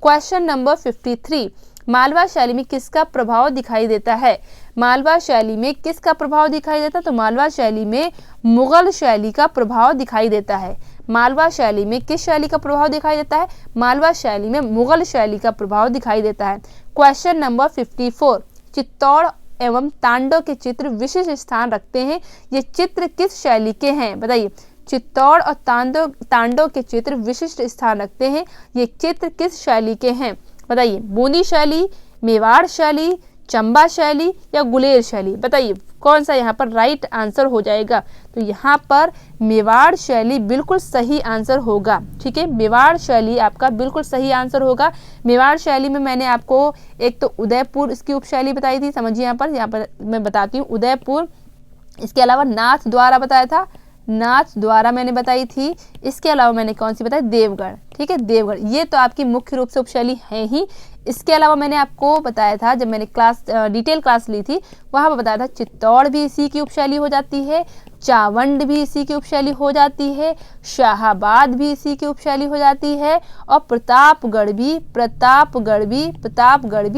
क्वेश्चन नंबर 53, मालवा शैली में किसका प्रभाव दिखाई देता है? मालवा शैली में किसका प्रभाव दिखाई देता है? तो मालवा शैली में मुगल शैली का प्रभाव दिखाई देता है। मालवा शैली में किस शैली का प्रभाव दिखाई देता है? मालवा शैली में मुगल शैली का प्रभाव दिखाई देता है। क्वेश्चन नंबर 54, चित्तौड़ एवं तांडव के चित्र विशिष्ट स्थान रखते हैं, ये चित्र किस शैली के हैं? बताइए, चित्तौड़ और तांडव के चित्र विशिष्ट स्थान रखते हैं, ये चित्र किस शैली के हैं? बताइए, बूंदी शैली, मेवाड़ शैली, चंबा शैली या गुलेर शैली? बताइए कौन सा यहाँ पर राइट आंसर हो जाएगा? तो यहाँ पर मेवाड़ शैली बिल्कुल सही आंसर होगा। ठीक है, मेवाड़ शैली आपका बिल्कुल सही आंसर होगा। मेवाड़ शैली में मैंने आपको एक तो उदयपुर इसकी उपशैली बताई थी, समझिए यहाँ पर मैं बताती हूँ उदयपुर, इसके अलावा नाथ द्वारा बताया था, नाथ द्वारा मैंने बताई थी, इसके अलावा मैंने कौन सी बताई? देवगढ़। ठीक है, देवगढ़, ये तो आपकी मुख्य रूप से उपशैली है ही। इसके अलावा मैंने आपको बताया था, जब मैंने डिटेल क्लास ली थी वहाँ पर बताया था चित्तौड़ भी इसी की उपशैली हो जाती है, चावंड भी इसी की उपशैली हो जाती है, शाहाबाद भी इसी की उपशैली हो जाती है और प्रतापगढ़ भी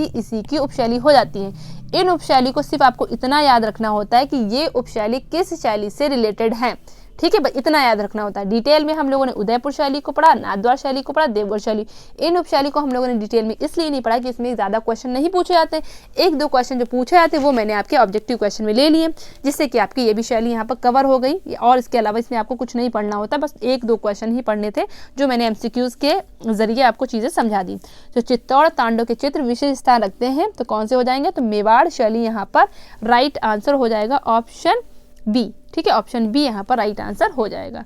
इसी की उपशैली हो जाती है। इन उपशैली को सिर्फ आपको इतना याद रखना होता है कि ये उपशैली किस शैली से रिलेटेड है। ठीक है, इतना याद रखना होता है। डिटेल में हम लोगों ने उदयपुर शैली को पढ़ा, नाथद्वार शैली को पढ़ा, देवगढ़ शैली, इन उपशैली को हम लोगों ने डिटेल में इसलिए नहीं पढ़ा कि इसमें ज़्यादा क्वेश्चन नहीं पूछे जाते। एक दो क्वेश्चन जो पूछे जाते वो मैंने आपके ऑब्जेक्टिव क्वेश्चन में ले लिए, जिससे कि आपकी ये भी शैली यहाँ पर कवर हो गई। और इसके अलावा इसमें आपको कुछ नहीं पढ़ना होता, बस एक दो क्वेश्चन ही पढ़ने थे जो मैंने MCQs के जरिए आपको चीज़ें समझा दी। तो चित्तौड़ तांडव के चित्र विशेष स्थान रखते हैं, तो कौन से हो जाएंगे? तो मेवाड़ शैली यहाँ पर राइट आंसर हो जाएगा, ऑप्शन बी। ठीक है, ऑप्शन बी यहाँ पर राइट आंसर हो जाएगा।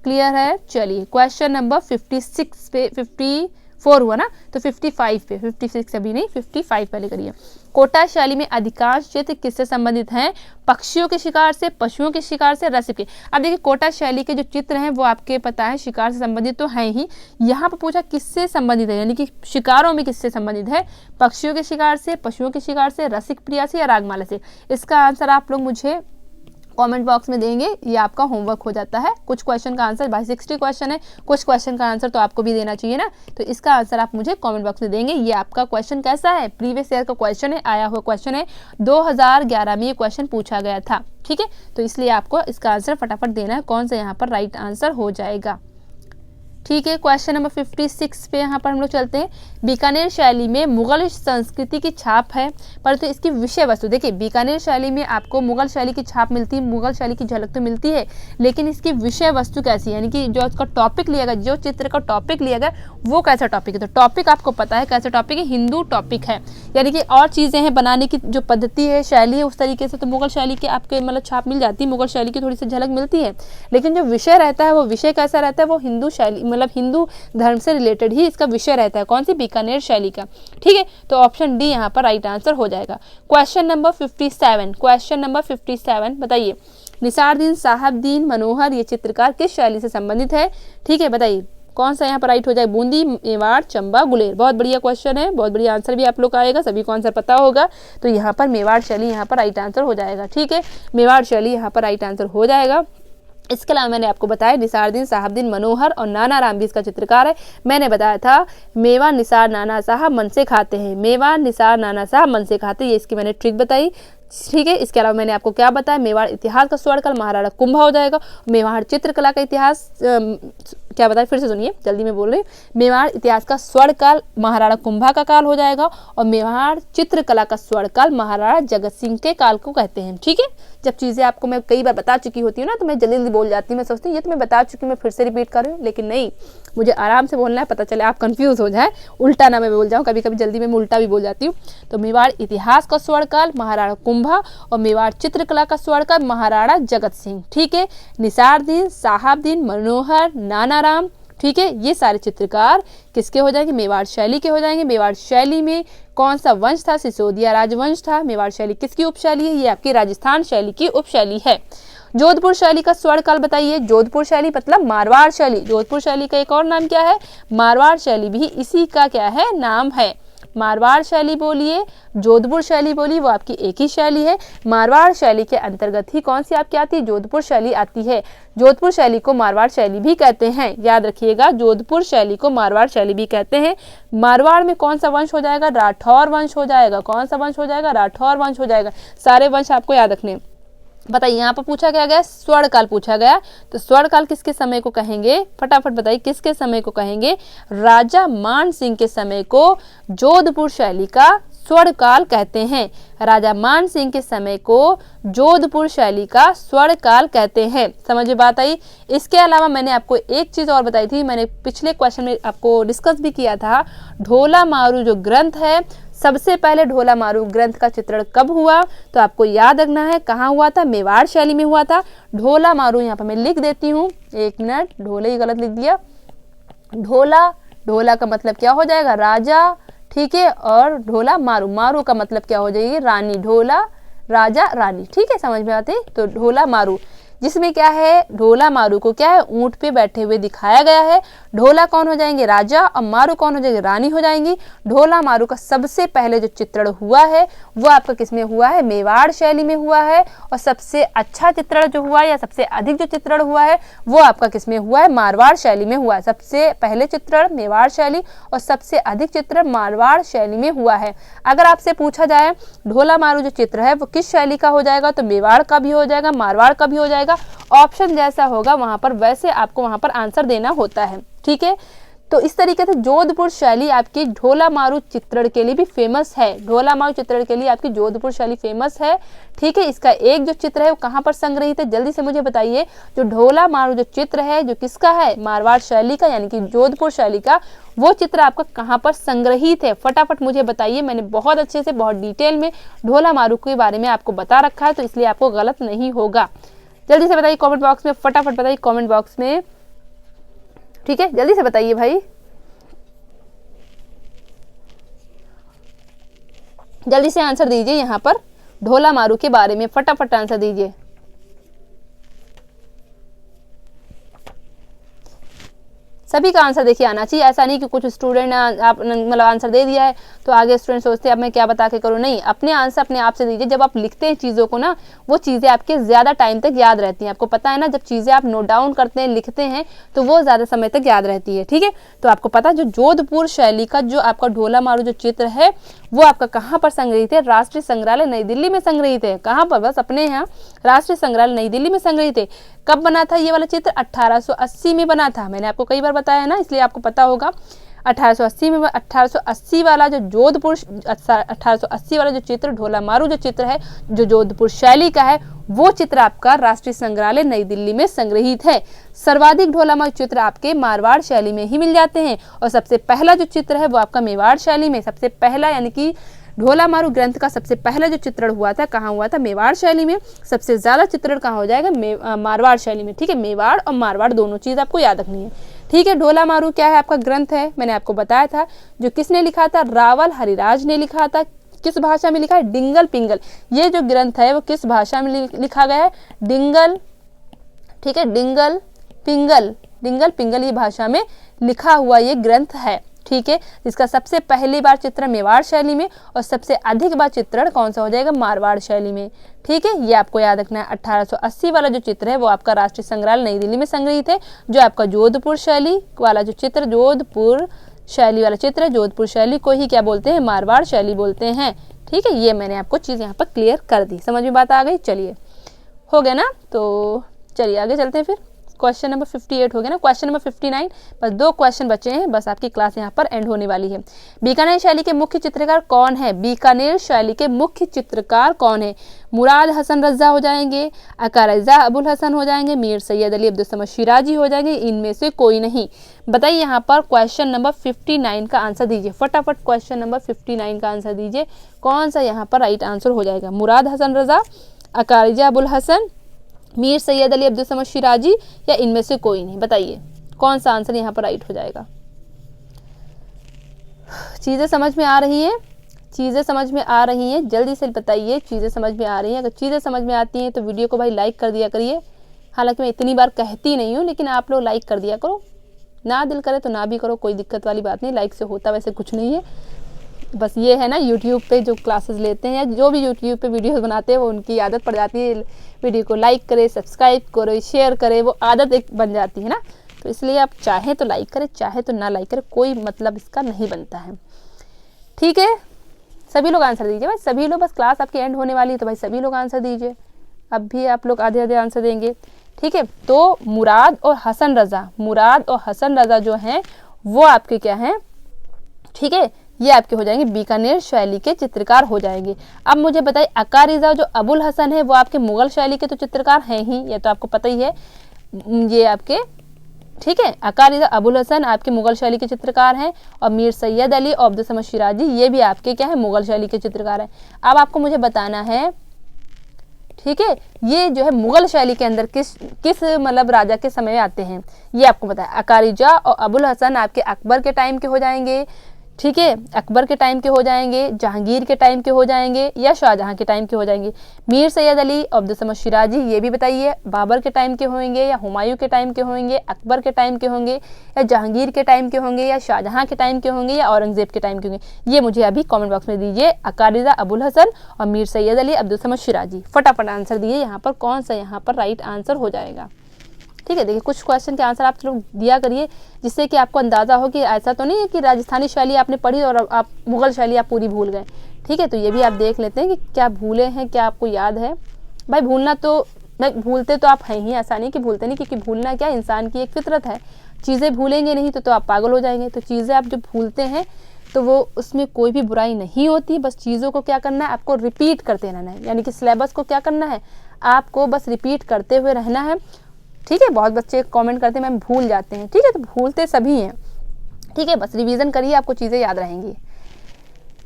क्लियर है? चलिए क्वेश्चन नंबर 56 पे 54 हुआ ना, तो 55 पे, 56 अभी नहीं, 55 पहले करिए। कोटा शैली में अधिकांश चित्र किससे संबंधित हैं? पक्षियों के शिकार से, पशुओं के शिकार से, रसिक के। अब देखिए कोटा शैली के जो चित्र हैं वो आपके पता है शिकार से संबंधित तो है ही। यहाँ पर पूछा किससे संबंधित है, यानी कि शिकारों में किससे संबंधित है? पक्षियों के शिकार से, पशुओं के शिकार से, रसिक प्रिया से या रागमाला से? इसका आंसर आप लोग मुझे कमेंट बॉक्स में देंगे, ये आपका होमवर्क हो जाता है। कुछ क्वेश्चन का आंसर भाई 60 क्वेश्चन है, कुछ क्वेश्चन का आंसर तो आपको भी देना चाहिए ना, तो इसका आंसर आप मुझे कमेंट बॉक्स में देंगे। ये आपका क्वेश्चन कैसा है? प्रीवियस ईयर का क्वेश्चन है, आया हुआ क्वेश्चन है, 2011 में ये क्वेश्चन पूछा गया था। ठीक है, तो इसलिए आपको इसका आंसर फटाफट देना है, कौन सा यहाँ पर राइट आंसर हो जाएगा। ठीक है, क्वेश्चन नंबर 56 पे यहाँ पर हम लोग चलते हैं। बीकानेर शैली में मुगल संस्कृति की छाप है, परंतु इसकी विषय वस्तु देखिए, बीकानेर शैली में आपको मुगल शैली की छाप मिलती है, मुगल शैली की झलक तो मिलती है, लेकिन इसकी विषय वस्तु कैसी है, यानी कि जो इसका टॉपिक लिया गया, जो चित्र का टॉपिक लिया गया वो कैसा टॉपिक है? तो टॉपिक आपको पता है कैसा टॉपिक है? हिंदू टॉपिक है, यानी कि और चीज़ें हैं बनाने की जो पद्धति है, शैली है, उस तरीके से तो मुगल शैली के आपके मतलब छाप मिल जाती है, मुगल शैली की थोड़ी सी झलक मिलती है, लेकिन जो विषय रहता है वो विषय कैसा रहता है? वो हिंदू शैली मतलब हिंदू धर्म से रिलेटेड ही इसका विषय रहता है। कौन सी? बीकानेर शैली का। ठीक है, तो ऑप्शन डी यहाँ पर राइट आंसर हो जाएगा। क्वेश्चन नंबर 57, क्वेश्चन नंबर 57 बताइए, निसारुद्दीन साहबदीन मनोहर ये चित्रकार किस शैली से संबंधित है? ठीक है, बताइए, कौन सा यहाँ पर राइट हो जाए? बूंदी, मेवाड़, चंबा, गुलेर। बहुत बढ़िया क्वेश्चन है, बहुत बढ़िया आंसर भी आप लोग का आएगा, सभी को आंसर पता होगा। तो यहाँ पर मेवाड़ शैली यहाँ पर राइट आंसर हो जाएगा। ठीक है, मेवाड़ शैली यहाँ पर राइट आंसर हो जाएगा। इसके अलावा मैंने आपको बताया निसारुद्दीन, साहबुद्दीन, मनोहर और नाना राम भी इसका चित्रकार है। मैंने बताया था मेवा, निसार, नाना साहब मन से खाते हैं। मेवा, निसार, नाना साहब मन से खाते हैं, ये इसकी मैंने ट्रिक बताई। ठीक है, इसके अलावा मैंने आपको क्या बताया? मेवाड़ इतिहास का स्वर्णकाल महाराणा कुंभा हो जाएगा। मेवाड़ चित्रकला का इतिहास क्या बताया? फिर से सुनिए, जल्दी में बोल रही हूँ। मेवाड़ इतिहास का स्वर्णकाल महाराणा कुंभा का काल हो जाएगा और मेवाड़ चित्रकला का स्वर्णकाल महाराणा जगत सिंह के काल को कहते हैं। ठीक है, जब चीज़ें आपको मैं कई बार बता चुकी होती हूँ ना, तो मैं जल्दी जल्दी बोल जाती हूँ। मैं सोचती हूँ ये तो मैं बता चुकी हूँ, मैं फिर से रिपीट कर रही हूँ, लेकिन नहीं, मुझे आराम से बोलना है, पता चले आप कंफ्यूज हो जाए, उल्टा ना मैं बोल जाऊँ। कभी कभी जल्दी में मैं उल्टा भी बोल जाती हूँ। तो मेवाड़ इतिहास का स्वर्णकाल महाराणा कुंभा और मेवाड़ चित्रकला का स्वर्णकाल महाराणा जगत सिंह। ठीक है, निसारुद्दीन, साहबुद्दीन, मनोहर, नाना राम, ठीक है, ये सारे चित्रकार किसके हो जाएंगे? मेवाड़ शैली के हो जाएंगे। मेवाड़ शैली में कौन सा वंश था? सिसोदिया राजवंश था। मेवाड़ शैली किसकी उपशैली है? ये आपकी राजस्थान शैली की उपशैली है। जोधपुर शैली का स्वर्णकाल बताइए। जोधपुर शैली मतलब मारवाड़ शैली। जोधपुर शैली का एक और नाम क्या है? मारवाड़ शैली भी इसी का क्या है? नाम है। मारवाड़ शैली बोलिए, जोधपुर शैली बोलिए, वो आपकी एक ही शैली है। मारवाड़ शैली के अंतर्गत ही कौन सी आपकी आती है? जोधपुर शैली आती है। जोधपुर शैली को मारवाड़ शैली भी कहते हैं, याद रखिएगा, जोधपुर शैली को मारवाड़ शैली भी कहते हैं। मारवाड़ में कौन सा वंश हो जाएगा? राठौर वंश हो जाएगा। कौन सा वंश हो जाएगा? राठौर वंश हो जाएगा। सारे वंश आपको याद रखने। बताइए, यहाँ पर पूछा क्या गया? स्वर्णकाल पूछा गया। तो स्वर्णकाल किसके समय को कहेंगे? फटाफट बताइए, किसके समय को कहेंगे? राजा मान सिंह के समय को जोधपुर शैली का स्वर्णकाल कहते हैं। राजा मान सिंह के समय को जोधपुर शैली का स्वर्णकाल कहते हैं। समझ में बात आई? इसके अलावा मैंने आपको एक चीज और बताई थी, मैंने पिछले क्वेश्चन में आपको डिस्कस भी किया था। ढोला मारू जो ग्रंथ है, सबसे पहले ढोला मारू ग्रंथ का चित्रण कब हुआ? तो आपको याद रखना है कहाँ हुआ था? मेवाड़ शैली में हुआ था। ढोला मारू यहाँ पर मैं लिख देती हूँ, एक मिनट, ढोले ही गलत लिख दिया। ढोला, ढोला का मतलब क्या हो जाएगा? राजा। ठीक है, और ढोला मारू, मारू का मतलब क्या हो जाएगी? रानी। ढोला, राजा, रानी। ठीक है, समझ में आते? तो ढोला मारू, जिसमें क्या है? ढोला मारू को क्या है? ऊंट पे बैठे हुए दिखाया गया है। ढोला कौन हो जाएंगे? राजा, और मारू कौन हो जाएंगे? रानी हो जाएंगी। ढोला मारू का सबसे पहले जो चित्रण हुआ है वो आपका किसमें हुआ है? मेवाड़ शैली में हुआ है। और सबसे अच्छा चित्रण जो हुआ है या सबसे अधिक जो चित्रण हुआ है वो आपका किसमें हुआ है? मारवाड़ शैली में हुआ है। सबसे पहले चित्रण मेवाड़ शैली और सबसे अधिक चित्रण मारवाड़ शैली में हुआ है। अगर आपसे पूछा जाए ढोला मारू जो चित्र है वो किस शैली का हो जाएगा, तो मेवाड़ का भी हो जाएगा, मारवाड़ का भी हो जाएगा। ऑप्शन जैसा होगा वहां पर वैसे आपको वहां पर आंसर देना होता है। ठीक है, तो इस तरीके से जोधपुर शैली आपकी ढोला मारू चित्रण के लिए भी फेमस है। ढोला मारू चित्रण के लिए आपकी जोधपुर शैली फेमस है। ठीक है, इसका एक जो चित्र है वो कहाँ पर संग्रहित है? जल्दी से मुझे बताइए। जो ढोला मारू जो चित्र है जो किसका है? मारवाड़ शैली का, यानी कि जोधपुर शैली का। वो चित्र आपका कहाँ पर संग्रहित है? फटाफट मुझे बताइए। मैंने बहुत अच्छे से, बहुत डिटेल में ढोला मारू के बारे में आपको बता रखा है, तो इसलिए आपको गलत नहीं होगा। जल्दी से बताइए कमेंट बॉक्स में, फटाफट बताइए कमेंट बॉक्स में। ठीक है, जल्दी से बताइए भाई, जल्दी से आंसर दीजिए। यहाँ पर ढोला मारू के बारे में फटाफट आंसर दीजिए। सभी का आंसर देखिए आना चाहिए। ऐसा नहीं कि कुछ स्टूडेंट आप मतलब आंसर दे दिया है तो आगे स्टूडेंट सोचते हैं अब मैं क्या बता के करूँ। नहीं, अपने आंसर अपने आप से दीजिए। जब आप लिखते हैं चीज़ों को ना, वो चीज़ें आपके ज़्यादा टाइम तक याद रहती हैं। आपको पता है ना, जब चीज़ें आप नोट डाउन करते हैं, लिखते हैं, तो वो ज़्यादा समय तक याद रहती है। ठीक है, तो आपको पता जो जोधपुर शैली का जो आपका ढोला मारू जो चित्र है वो आपका कहाँ पर संग्रहित है? राष्ट्रीय संग्रहालय नई दिल्ली में संग्रहित है। कहाँ पर? बस अपने यहाँ राष्ट्रीय संग्रहालय नई दिल्ली में संग्रहित है। कब बना था ये वाला चित्र? 1880 में बना था। मैंने आपको कई बार बताया है ना, इसलिए आपको पता होगा। 1880 में 1880 वाला जो जोधपुर 1880 वाला जो चित्र ढोला मारू जो चित्र है जो जोधपुर शैली का है, वो चित्र आपका राष्ट्रीय संग्रहालय नई दिल्ली में संग्रहित है। सर्वाधिक ढोला मारू चित्र आपके मारवाड़ शैली में ही मिल जाते हैं। और सबसे पहला जो चित्र है वो आपका मेवाड़ शैली में, सबसे पहला यानी कि ढोला मारू ग्रंथ का सबसे पहला जो चित्रण हुआ था कहाँ हुआ था? मेवाड़ शैली में। सबसे ज्यादा चित्रण कहाँ हो जाएगा? मारवाड़ शैली में। ठीक है, मेवाड़ और मारवाड़ दोनों चीज आपको याद रखनी है। ठीक है, ढोला मारू क्या है? आपका ग्रंथ है, मैंने आपको बताया था। जो किसने लिखा था? रावल हरिराज ने लिखा था। किस भाषा में लिखा है? डिंगल पिंगल। ये जो ग्रंथ है वो किस भाषा में लिखा गया है? डिंगल, ठीक है, डिंगल पिंगल रिंगल पिंगल ये भाषा में लिखा हुआ ये ग्रंथ है, ठीक है। जिसका सबसे पहली बार चित्रण मेवाड़ शैली में और सबसे अधिक बार चित्रण कौन सा हो जाएगा, मारवाड़ शैली में, ठीक है। ये आपको याद रखना है। 1880 वाला जो चित्र है वो आपका राष्ट्रीय संग्रहालय नई दिल्ली में संग्रहित है। जो आपका जोधपुर शैली वाला जो चित्र, जोधपुर शैली वाला चित्र है, जोधपुर शैली को ही क्या बोलते हैं, मारवाड़ शैली बोलते हैं, ठीक है। ये मैंने आपको चीज़ यहाँ पर क्लियर कर दी, समझ में बात आ गई। चलिए हो गया ना, तो चलिए आगे चलते हैं। फिर क्वेश्चन नंबर 58 हो गया ना। क्वेश्चन नंबर 59, बस 2 क्वेश्चन बचे हैं, बस आपकी क्लास यहाँ पर एंड होने वाली है। बीकानेर शैली के मुख्य चित्रकार कौन है, बीकानेर शैली के मुख्य चित्रकार कौन है। मुराद हसन रज़ा हो जाएंगे, अकारिजा अबुल हसन हो जाएंगे, मीर सैयद अली अब्दुल समद शिराजी हो जाएंगे, इनमें से कोई नहीं। बताइए यहाँ पर क्वेश्चन नंबर 59 का आंसर दीजिए फटाफट। क्वेश्चन नंबर 59 का आंसर दीजिए, कौन सा यहाँ पर राइट आंसर हो जाएगा। मुराद हसन रज़ा, अकारिजा अबुल हसन, मीर सैयद अली अब्दुल समद शिराजी, या इनमें से कोई नहीं। बताइए कौन सा आंसर यहाँ पर राइट हो जाएगा। चीज़ें समझ में आ रही हैं, चीज़ें समझ में आ रही हैं, जल्दी से बताइए चीज़ें समझ में आ रही हैं। अगर चीज़ें समझ में आती हैं तो वीडियो को भाई लाइक कर दिया करिए। हालांकि मैं इतनी बार कहती नहीं हूँ, लेकिन आप लोग लाइक कर दिया करो। ना दिल करे तो ना भी करो, कोई दिक्कत वाली बात नहीं, लाइक से होता वैसे कुछ नहीं है। बस ये है ना, यूट्यूब पे जो क्लासेस लेते हैं या जो भी यूट्यूब पे वीडियोस बनाते हैं वो उनकी आदत पड़ जाती है, वीडियो को लाइक करे, सब्सक्राइब करे, शेयर करे, वो आदत एक बन जाती है ना। तो इसलिए आप चाहे तो लाइक करें, चाहे तो ना लाइक करें, कोई मतलब इसका नहीं बनता है, ठीक है। सभी लोग आंसर दीजिए भाई, सभी लोग, बस क्लास आपकी एंड होने वाली है तो भाई सभी लोग आंसर दीजिए। अब भी आप लोग आधे आधे आंसर देंगे, ठीक है। तो मुराद और हसन रज़ा, मुराद और हसन रज़ा जो हैं वो आपके क्या हैं, ठीक है, ये आपके हो जाएंगे बीकानेर शैली के चित्रकार हो जाएंगे। अब मुझे बताइए अकारिजा जो अबुल हसन है वो आपके मुगल शैली के तो चित्रकार हैं ही, ये तो आपको पता ही है, ये आपके, ठीक है। अकारिजा अबुल हसन आपके मुगल शैली के चित्रकार हैं, और मीर सैयद अली और अब्दुल समद शिराजी ये भी आपके क्या है, मुगल शैली के चित्रकार हैं। अब आपको मुझे बताना है, ठीक है, ये जो है मुगल शैली के अंदर किस मतलब राजा के समय आते हैं, ये आपको पता है। अकारिजा और अबुल हसन आपके अकबर के टाइम के हो जाएंगे, ठीक है, अकबर के टाइम के हो जाएंगे, जहांगीर के टाइम के हो जाएंगे, या शाहजहां के टाइम के हो जाएंगे। मीर सैयद अली अब्दुल समद शिराजी ये भी बताइए बाबर के टाइम के होंगे, या हुमायूं के टाइम के होंगे, अकबर के टाइम के होंगे, या जहांगीर के टाइम के होंगे, या शाहजहां के टाइम के होंगे, या औरंगजेब के टाइम के होंगे। ये मुझे अभी कॉमेंट बॉक्स में दीजिए। अकारिजा अबुल हसन और मीर सैयद अली अब्दुल समद शिराजी, फटाफट आंसर दिए यहाँ पर, कौन सा यहाँ पर राइट आंसर हो जाएगा, ठीक है। देखिए कुछ क्वेश्चन के आंसर आप लोग दिया करिए, जिससे कि आपको अंदाज़ा हो कि ऐसा तो नहीं है कि राजस्थानी शैली आपने पढ़ी और आप मुगल शैली आप पूरी भूल गए, ठीक है। तो ये भी आप देख लेते हैं कि क्या भूले हैं, क्या आपको याद है। भाई भूलना तो, भाई भूलते तो आप हैं ही, ऐसा नहीं कि भूलते नहीं, क्योंकि भूलना क्या इंसान की एक फितरत है। चीज़ें भूलेंगे नहीं तो आप पागल हो जाएंगे। तो चीज़ें आप जो भूलते हैं तो वो उसमें कोई भी बुराई नहीं होती, बस चीज़ों को क्या करना है, आपको रिपीट करते रहना है। यानी कि सिलेबस को क्या करना है, आपको बस रिपीट करते हुए रहना है, ठीक है। बहुत बच्चे कमेंट करते हैं मैम भूल जाते हैं, ठीक है, तो भूलते सभी हैं, ठीक है, बस रिवीजन करिए, आपको चीज़ें याद रहेंगी।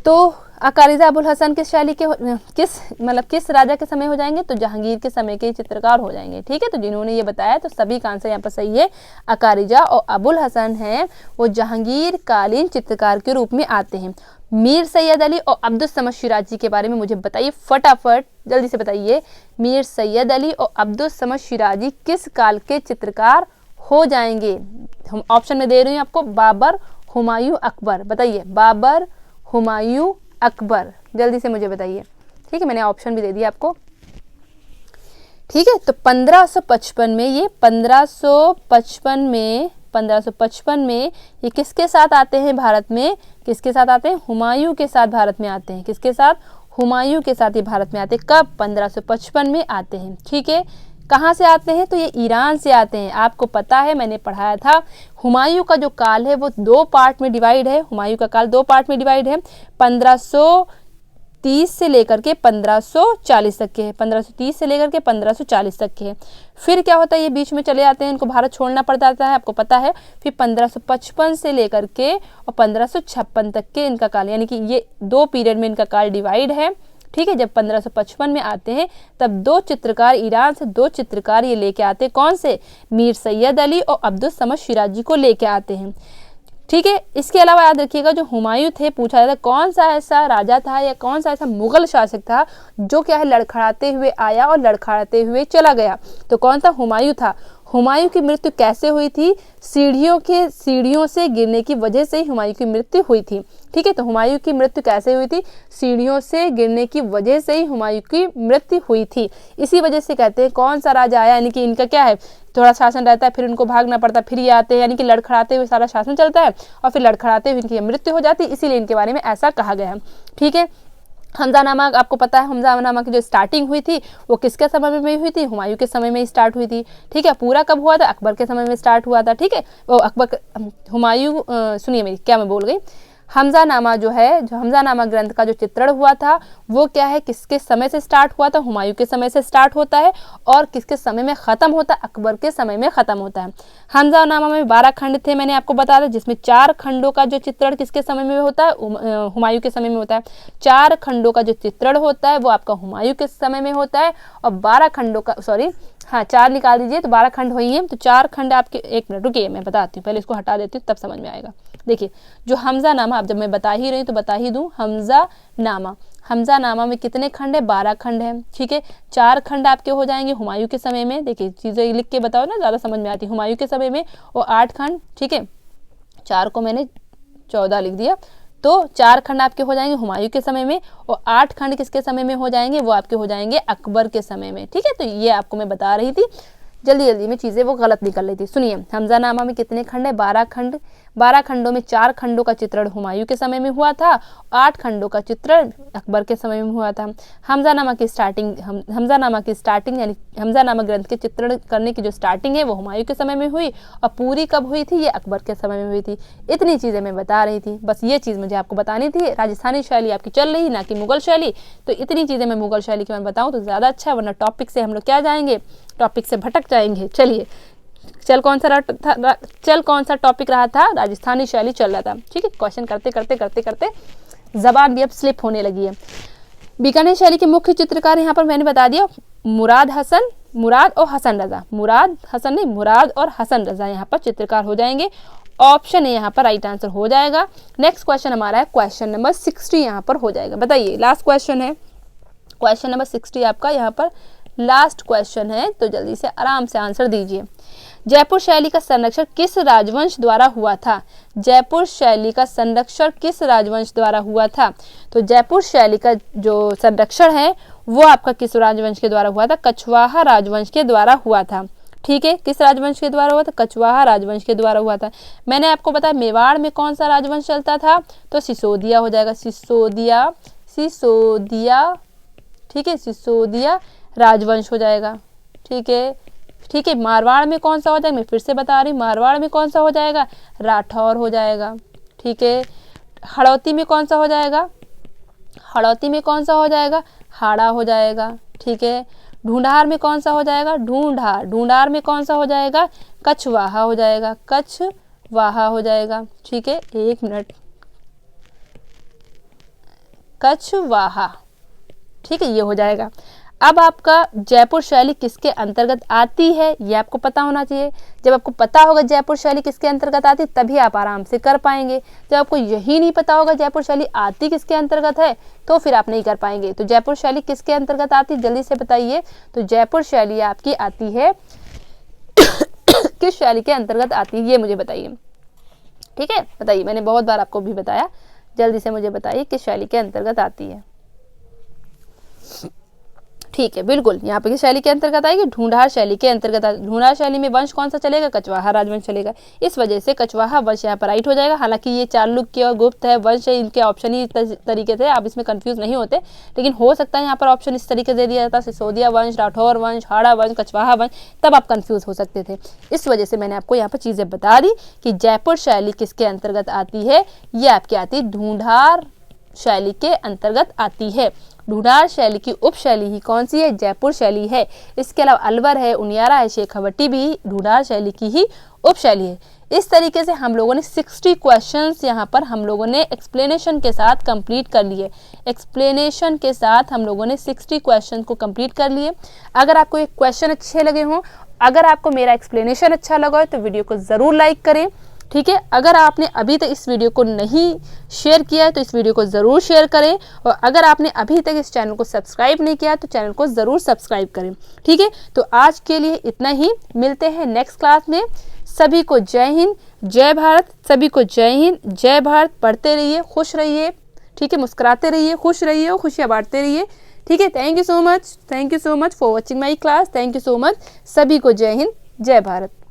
तो अकारिजा अबुल हसन किस शैली के किस राजा के समय हो जाएंगे, तो जहांगीर के समय के चित्रकार हो जाएंगे, ठीक है। तो जिन्होंने ये बताया तो सभी का आंसर यहाँ पर सही है। अकारिजा और अबुल हसन हैं वो जहांगीर कालीन चित्रकार के रूप में आते हैं। मीर सैयद अली और अब्दुल समद शिराजी के बारे में मुझे बताइए फटाफट, जल्दी से बताइए। मीर सैयद अली और अब्दुल समद शिराजी किस काल के चित्रकार हो जाएंगे। हम ऑप्शन में दे रही हूँ आपको, बाबर, हुमायूं, अकबर। बताइए बाबर, हुमायूं, अकबर, जल्दी से मुझे बताइए, ठीक है। मैंने ऑप्शन भी दे दिया आपको, ठीक है। तो 1555 में ये 1555 में ये किसके साथ आते हैं भारत में, किसके साथ आते हैं, हुमायूं के साथ भारत में आते हैं। किसके साथ, हुमायूं के साथ ये भारत में आते हैं। कब, 1555 में आते हैं, ठीक है। कहाँ से आते हैं, तो ये ईरान से आते हैं। आपको पता है मैंने पढ़ाया था, हुमायूं का जो काल है वो 2 पार्ट में डिवाइड है। हुमायूं का काल 2 पार्ट में डिवाइड है, 1530 से लेकर के 1540 तक के है, 1530 से लेकर के 1540 तक के है। फिर क्या होता है, ये बीच में चले आते हैं, इनको भारत छोड़ना पड़ जाता है, आपको पता है। फिर 1555 से लेकर के और 1556 तक के इनका काल, यानी कि ये 2 पीरियड में इनका काल डिवाइड है, ठीक है। जब 1555 में आते हैं तब 2 चित्रकार, ईरान से 2 चित्रकार ये लेके आते हैं। कौन से, मीर सैयद अली और अब्दुल समद शिराजी को लेके आते हैं, ठीक है। इसके अलावा याद रखिएगा जो हुमायूं थे, पूछा जाता है कौन सा ऐसा राजा था या कौन सा ऐसा मुगल शासक था जो क्या है लड़खड़ाते हुए आया और लड़खड़ाते हुए चला गया, तो कौन सा, हुमायूं था। हुमायूं की मृत्यु कैसे हुई थी? सीढ़ियों से गिरने की वजह से ही हुमायूं की मृत्यु हुई थी। ठीक है, तो हुमायूं की मृत्यु कैसे हुई थी? सीढ़ियों से गिरने की वजह से ही हुमायूं की मृत्यु हुई थी। इसी वजह से कहते हैं कौन सा राजा आया, यानी कि इनका क्या है, थोड़ा शासन रहता है, फिर उनको भागना पड़ता है, फिर ये आते हैं, यानी कि लड़खड़ाते हुए सारा शासन चलता है और फिर लड़खड़ाते हुए इनकी मृत्यु हो जाती है, इसीलिए इनके बारे में ऐसा कहा गया है। ठीक है, हमजानामा आपको पता है, हमजानामा की जो स्टार्टिंग हुई थी वो किसके समय में हुई थी? हुमायूं के समय में ही स्टार्ट हुई थी। ठीक है, पूरा कब हुआ था? अकबर के समय में स्टार्ट हुआ था। ठीक है, वो अकबर हुमायूं सुनिए मेरी, क्या मैं बोल गई, हमजानामा जो है, जो हमजानामा ग्रंथ का जो चित्रण हुआ था वो क्या है, किसके समय से स्टार्ट हुआ था? हुमायूं के समय से स्टार्ट होता है। और किसके समय में ख़त्म होता है? अकबर के समय में ख़त्म होता है। हमजानामा में 12 खंड थे, मैंने आपको बताया था, जिसमें 4 खंडों का जो चित्रण किसके समय में होता है? हुमायूं के समय में होता है। 4 खंडों का जो चित्रण होता है वो आपका हुमायूं के समय में होता है। और 12 खंडों का, सॉरी हाँ 4 निकाल दीजिए तो 12 खंड हुई हैं। तो 4 खंड आपके, एक मिनट रुकिए मैं बताती हूँ, पहले इसको हटा देती हूँ तब समझ में आएगा। देखिए, जो हमजानामा, अब जब मैं बता ही रही हूँ तो बता ही दूँ, हमजानामा में कितने खंड है? 12 खंड है। ठीक है, 4 खंड आपके हो जाएंगे हुमायूं के समय में। देखिए चीज़ें लिख के बताओ ना, ज़्यादा समझ में आती है। हुमायूं के समय में वो 8 खंड, ठीक है, 4 को मैंने 14 लिख दिया, तो 4 खंड आपके हो जाएंगे हुमायूं के समय में और 8 खंड किसके समय में हो जाएंगे? वो आपके हो जाएंगे अकबर के समय में। ठीक है, तो ये आपको मैं बता रही थी, जल्दी जल्दी में चीज़ें वो गलत निकल रही थी। सुनिए, हमजानामा में कितने खंड है? 12 खंड। 12 खंडों में 4 खंडों का चित्रण हुमायूं के समय में हुआ था, 8 खंडों का चित्रण अकबर के समय में हुआ था। हमजानामा की स्टार्टिंग यानी हमजानामा ग्रंथ के चित्रण करने की जो स्टार्टिंग है वो हुमायूं के समय में हुई और पूरी कब हुई थी? ये अकबर के समय में हुई थी। इतनी चीज़ें मैं बता रही थी, बस ये चीज़ मुझे आपको बतानी थी। राजस्थानी शैली आपकी चल रही, ना कि मुगल शैली, तो इतनी चीज़ें मैं मुगल शैली की मैं बताऊँ तो ज़्यादा अच्छा है, वरना टॉपिक से हम लोग क्या जाएंगे, टॉपिक से भटक जाएंगे। चलिए, चल कौन सा टॉपिक रहा था? राजस्थानी शैली चल रहा था। ठीक है, क्वेश्चन करते करते जबान भी अब स्लिप होने लगी है। बीकानेर शैली के मुख्य चित्रकार यहाँ पर मैंने बता दिया, मुराद और हसन रजा। मुराद और हसन रजा यहाँ पर चित्रकार हो जाएंगे। ऑप्शन है यहाँ पर राइट आंसर हो जाएगा। नेक्स्ट क्वेश्चन हमारा है क्वेश्चन नंबर 60 यहाँ पर हो जाएगा। बताइए, लास्ट क्वेश्चन है, क्वेश्चन नंबर 60 आपका यहाँ पर लास्ट क्वेश्चन है, तो जल्दी से आराम से आंसर दीजिए। जयपुर शैली का संरक्षण किस राजवंश द्वारा हुआ था? जयपुर शैली का संरक्षण किस राजवंश द्वारा हुआ था? तो जयपुर शैली का जो संरक्षण है वो आपका किस राजवंश के द्वारा हुआ था? कछवाहा राजवंश के द्वारा हुआ था। ठीक है, किस राजवंश के द्वारा हुआ था? कछवाहा राजवंश के द्वारा हुआ था। मैंने आपको बताया मेवाड़ में कौन सा राजवंश चलता था? तो सिसोदिया हो जाएगा, सिसोदिया। ठीक है, सिसोदिया राजवंश हो जाएगा। ठीक है, मारवाड़ में कौन सा हो जाएगा? मैं फिर से बता रही हूँ, मारवाड़ में कौन सा हो जाएगा? राठौर हो जाएगा। ठीक है, हड़ौती में कौन सा हो जाएगा? हाड़ा हो जाएगा। ठीक है, ढूंढार में कौन सा हो जाएगा? ढूंढार में कौन सा हो जाएगा? कछवाहा हो जाएगा। ठीक है, 1 मिनट, कछवाहा। ठीक है, ये हो जाएगा। अब आपका जयपुर शैली किसके अंतर्गत आती है ये आपको पता होना चाहिए। जब आपको पता होगा जयपुर शैली किसके अंतर्गत आती है तभी आप आराम से कर पाएंगे। जब आपको यही नहीं पता होगा जयपुर शैली आती किसके अंतर्गत है तो फिर आप नहीं कर पाएंगे। तो जयपुर शैली किसके अंतर्गत आती है जल्दी से बताइए। तो जयपुर शैली आपकी आती है किस शैली के अंतर्गत आती है ये मुझे बताइए। ठीक है, बताइए, मैंने बहुत बार आपको भी बताया, जल्दी से मुझे बताइए किस शैली के अंतर्गत आती है। ठीक है, बिल्कुल यहाँ पे किस शैली के अंतर्गत आएगी? ढूंढार शैली के अंतर्गत। ढूंढार शैली में वंश कौन सा चलेगा? कछवाहा राजवंश चलेगा। इस वजह से कछवाहा वंश यहाँ पर राइट हो जाएगा। हालांकि ये चालुक्य और गुप्त है वंश है, इनके ऑप्शन ही तरीके से, आप इसमें कंफ्यूज नहीं होते, लेकिन हो सकता है यहाँ पर ऑप्शन इस तरीके से दे दिया जाता, सिसोदिया वंश, राठौर वंश, हाड़ा वंश, कछवाहा वंश, तब आप कंफ्यूज हो सकते थे। इस वजह से मैंने आपको यहाँ पर चीजें बता दी कि जयपुर शैली किसके अंतर्गत आती है, ये आपकी आती है ढूंढार शैली के अंतर्गत आती है। ढूंढार शैली की उप शैली ही कौन सी है? जयपुर शैली है। इसके अलावा अलवर है, उनियारा है, शेखावटी भी ढूंढार शैली की ही उप शैली है। इस तरीके से हम लोगों ने 60 क्वेश्चंस यहाँ पर हम लोगों ने एक्सप्लेनेशन के साथ कंप्लीट कर लिए। एक्सप्लेनेशन के साथ हम लोगों ने 60 क्वेश्चन को कंप्लीट कर लिए। अगर आपको ये क्वेश्चन अच्छे लगे हों, अगर आपको मेरा एक्सप्लेनेशन अच्छा लगा हो तो वीडियो को ज़रूर लाइक करें, ठीक है। अगर आपने अभी तक इस वीडियो को नहीं शेयर किया है तो इस वीडियो को ज़रूर शेयर करें, और अगर आपने अभी तक इस चैनल को सब्सक्राइब नहीं किया तो चैनल को ज़रूर सब्सक्राइब करें, ठीक है। तो आज के लिए इतना ही, मिलते हैं नेक्स्ट क्लास में। सभी को जय हिंद, जय भारत। सभी को जय हिंद, जय भारत। पढ़ते रहिए, खुश रहिए, ठीक है, मुस्कुराते रहिए, खुश रहिए और खुशियाँ बांटते रहिए, ठीक है। Thank you so much for watching my class. Thank you so much. सभी को जय हिंद, जय भारत।